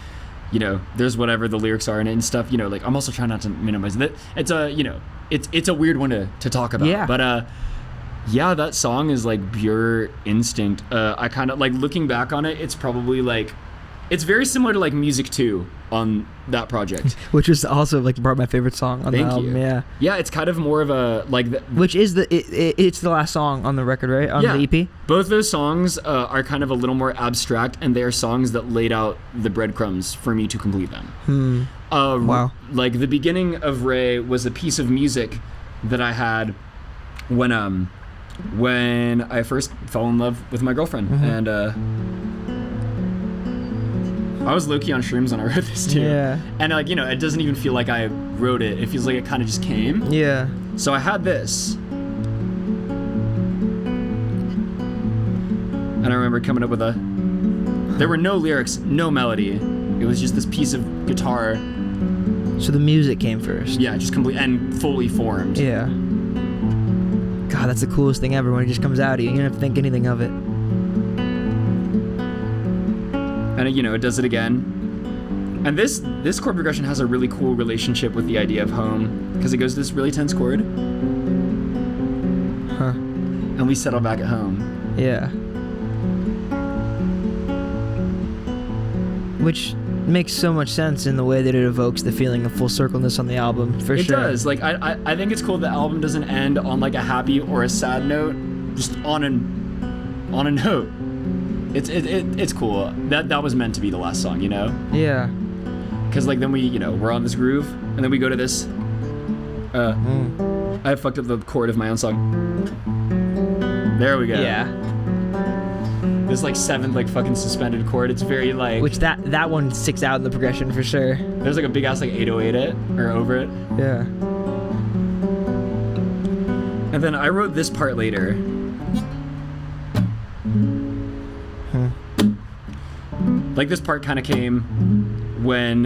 you know, there's whatever the lyrics are in it and stuff, you know, like, I'm also trying not to minimize it. It's a, you know, it's a weird one to talk about, but yeah, that song is like pure instinct. I kind of like looking back on it, it's probably like, it's very similar to like Music 2 on that project, which is also like my favorite song on the album. Yeah, it's kind of more of a like which is it's the last song on the record, right? On the EP. Both those songs are kind of a little more abstract, and they are songs that laid out the breadcrumbs for me to complete them. Wow. Like the beginning of Ray was a piece of music that I had when I first fell in love with my girlfriend, and I was low-key on shrooms when I wrote this too. Yeah. And like, you know, it doesn't even feel like I wrote it. It feels like it kind of just came. Yeah. So I had this. And I remember coming up with there were no lyrics, no melody. It was just this piece of guitar. So the music came first. Yeah, just complete and fully formed. Yeah. God, that's the coolest thing ever when it just comes out of you. You don't have to think anything of it. And you know, it does it again. And this chord progression has a really cool relationship with the idea of home, because it goes to this really tense chord. And we settle back at home. Yeah. Which makes so much sense in the way that it evokes the feeling of full circleness on the album, for sure. It does. Like I think it's cool the album doesn't end on like a happy or a sad note, just on a note. It's cool. That was meant to be the last song, you know? Yeah. Because like then we, you know, we're on this groove, and then we go to this. I fucked up the chord of my own song. There we go. Yeah. This like seventh like fucking suspended chord. It's very like. Which that one sticks out in the progression for sure. There's like a big ass like 808 it or over it. Yeah. And then I wrote this part later. Like this part kind of came when,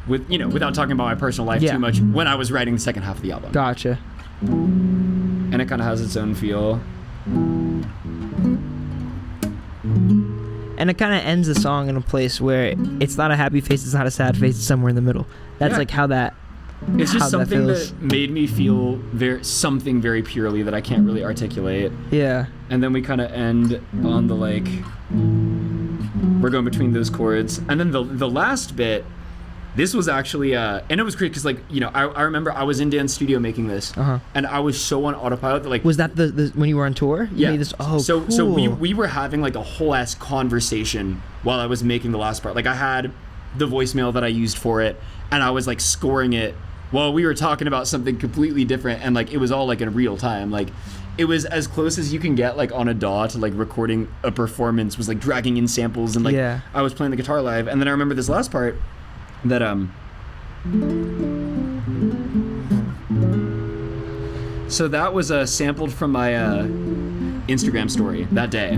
with, you know, without talking about my personal life too much, when I was writing the second half of the album. Gotcha. And it kind of has its own feel. And it kind of ends the song in a place where it's not a happy face, it's not a sad face, it's somewhere in the middle. That's like how that. It's just something that made me feel something very purely that I can't really articulate. Yeah. And then we kind of end on the like. We're going between those chords, and then the last bit. This was actually, and it was great because, like, you know, I remember I was in Dan's studio making this, and I was so on autopilot that, like... Was that the when you were on tour? You made this? Oh, so, cool. So we were having, like, a whole-ass conversation while I was making the last part. Like, I had the voicemail that I used for it, and I was, like, scoring it while we were talking about something completely different, and, like, it was all, like, in real time. Like, it was as close as you can get, like, on a DAW to, like, recording a performance, was, like, dragging in samples, and, like, I was playing the guitar live, and then I remember this last part... that so that was sampled from my Instagram story that day,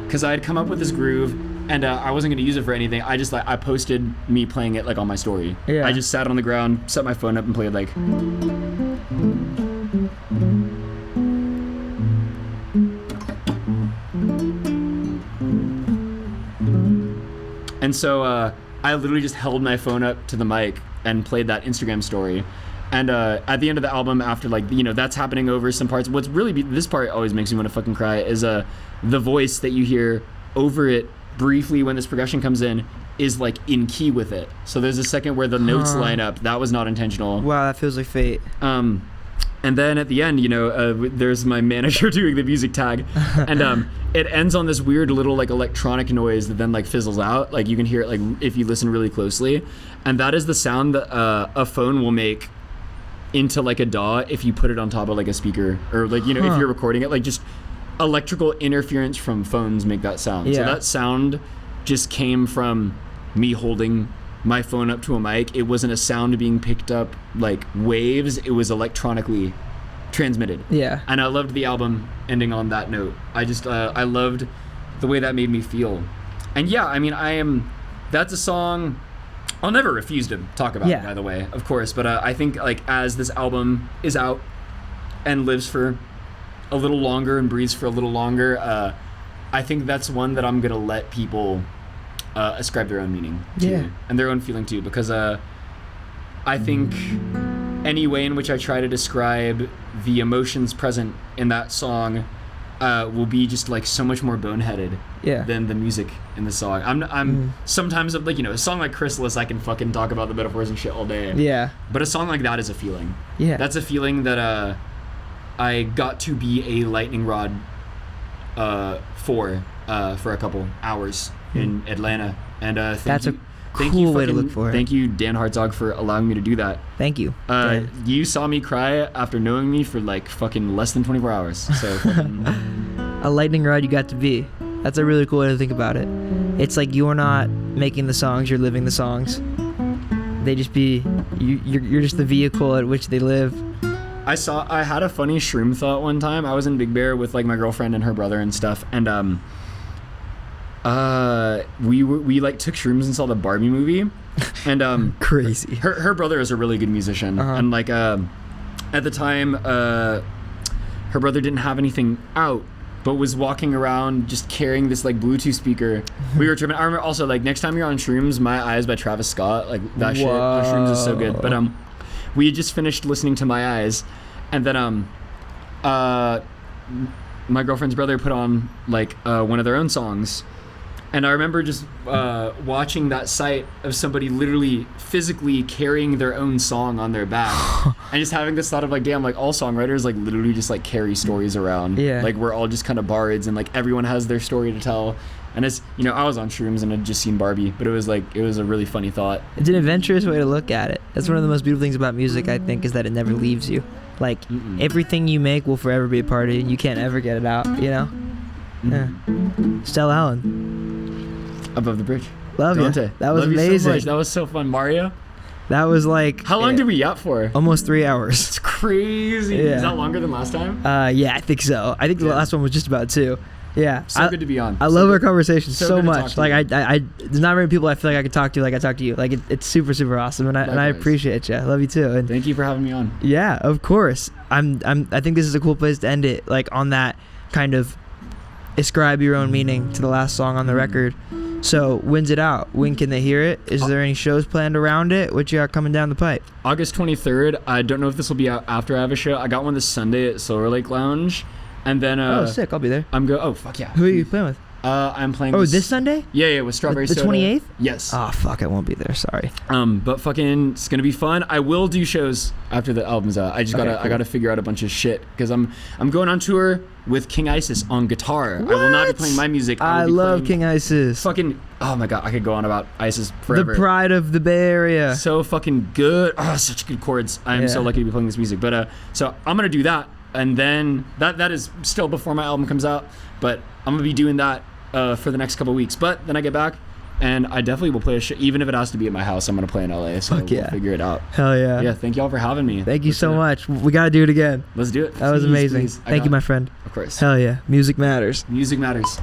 because I had come up with this groove and I wasn't going to use it for anything. I just I posted me playing it like on my story. I just sat on the ground, set my phone up, and played like. And so I literally just held my phone up to the mic and played that Instagram story. And at the end of the album, after, like, you know, that's happening over some parts, what's really this part always makes me want to fucking cry, is the voice that you hear over it briefly when this progression comes in is, like, in key with it. So there's a second where the notes line up. That was not intentional. Wow, that feels like fate. And then at the end, you know, there's my manager doing the music tag, and it ends on this weird little, like, electronic noise that then, like, fizzles out. Like, you can hear it, like, if you listen really closely, and that is the sound that a phone will make into, like, a DAW if you put it on top of, like, a speaker, or, like, you know, if you're recording it, like, just electrical interference from phones make that sound. So that sound just came from me holding my phone up to a mic. It wasn't a sound being picked up like waves, it was electronically transmitted. And I loved the album ending on that note. I just I loved the way that made me feel. And I mean, that's a song I'll never refuse to talk about, by the way, of course, but I think, like, as this album is out and lives for a little longer and breathes for a little longer, I think that's one that I'm gonna let people ascribe their own meaning to and their own feeling to, because I think any way in which I try to describe the emotions present in that song will be just like so much more boneheaded than the music in the song. I'm sometimes like, a song like Chrysalis, I can fucking talk about the metaphors and shit all day. Yeah. But a song like that is a feeling. Yeah. That's a feeling that I got to be a lightning rod for a couple hours in Atlanta, and that's a cool way to look for it. Thank you, Dan Hartzog, for allowing me to do that. Thank you. You saw me cry after knowing me for like fucking less than 24 hours. So a lightning rod you got to be. That's a really cool way to think about it. It's like you're not making the songs, you're living the songs. They just be you're just the vehicle at which they live. I had a funny shroom thought one time. I was in Big Bear with like my girlfriend and her brother and stuff, and we like took shrooms and saw the Barbie movie, and crazy. Her brother is a really good musician, and like at the time her brother didn't have anything out, but was walking around just carrying this like Bluetooth speaker. We were tripping. I remember also, like, next time you're on Shrooms, My Eyes by Travis Scott, like that shit on Shrooms is so good. But we had just finished listening to My Eyes, and then my girlfriend's brother put on like one of their own songs, and I remember just watching that sight of somebody literally physically carrying their own song on their back, and just having this thought of like, damn, like all songwriters like literally just like carry stories around. Like we're all just kind of bards, and like everyone has their story to tell. And it's, I was on Shrooms and I'd just seen Barbie, but it was a really funny thought. It's an adventurous way to look at it. That's one of the most beautiful things about music, I think, is that it never leaves you. Like, everything you make will forever be a part of you, and you can't ever get it out, Yeah. Estelle Allen. Above the Bridge. Love Dante. You. That was Love amazing. You so much. That was so fun. Mario? That was like... How long did we yap for? Almost 3 hours. It's crazy. Is that longer than last time? Yeah, I think so. I think the last one was just about 2. Yeah, so good to be on. I love our conversation so much. Like I there's not very people I feel like I could talk to like I talk to you. Like it's super awesome, and I appreciate you. I love you too. And thank you for having me on. Yeah, of course. I think this is a cool place to end it. Like on that kind of ascribe your own meaning to the last song on the record. So when's it out? When can they hear it? Is there any shows planned around it? What you got coming down the pipe? August 23rd. I don't know if this will be out after I have a show. I got one this Sunday at Silver Lake Lounge. And then sick, I'll be there. Oh fuck yeah. Who are you playing with? I'm playing this Sunday? Yeah, with Strawberry Soda. The 28th? Yes. Oh fuck, I won't be there, sorry. But fucking it's gonna be fun. I will do shows after the album's out. I just I gotta figure out a bunch of shit, because I'm going on tour with King Isis on guitar. What? I will not be playing my music. I love King Isis. Fucking, oh my god, I could go on about Isis forever. The pride of the Bay Area. So fucking good. Oh, such good chords. I'm so lucky to be playing this music. But so I'm gonna do that. And then that is still before my album comes out, but I'm gonna be doing that for the next couple weeks. But then I get back, and I definitely will play a show, even if it has to be at my house. I'm gonna play in LA, so we'll figure it out. Hell yeah! Yeah, thank y'all for having me. Thank you so much. We gotta do it again. Let's do it. That was amazing. Thank you, my friend. Of course. Hell yeah! Music matters. Music matters.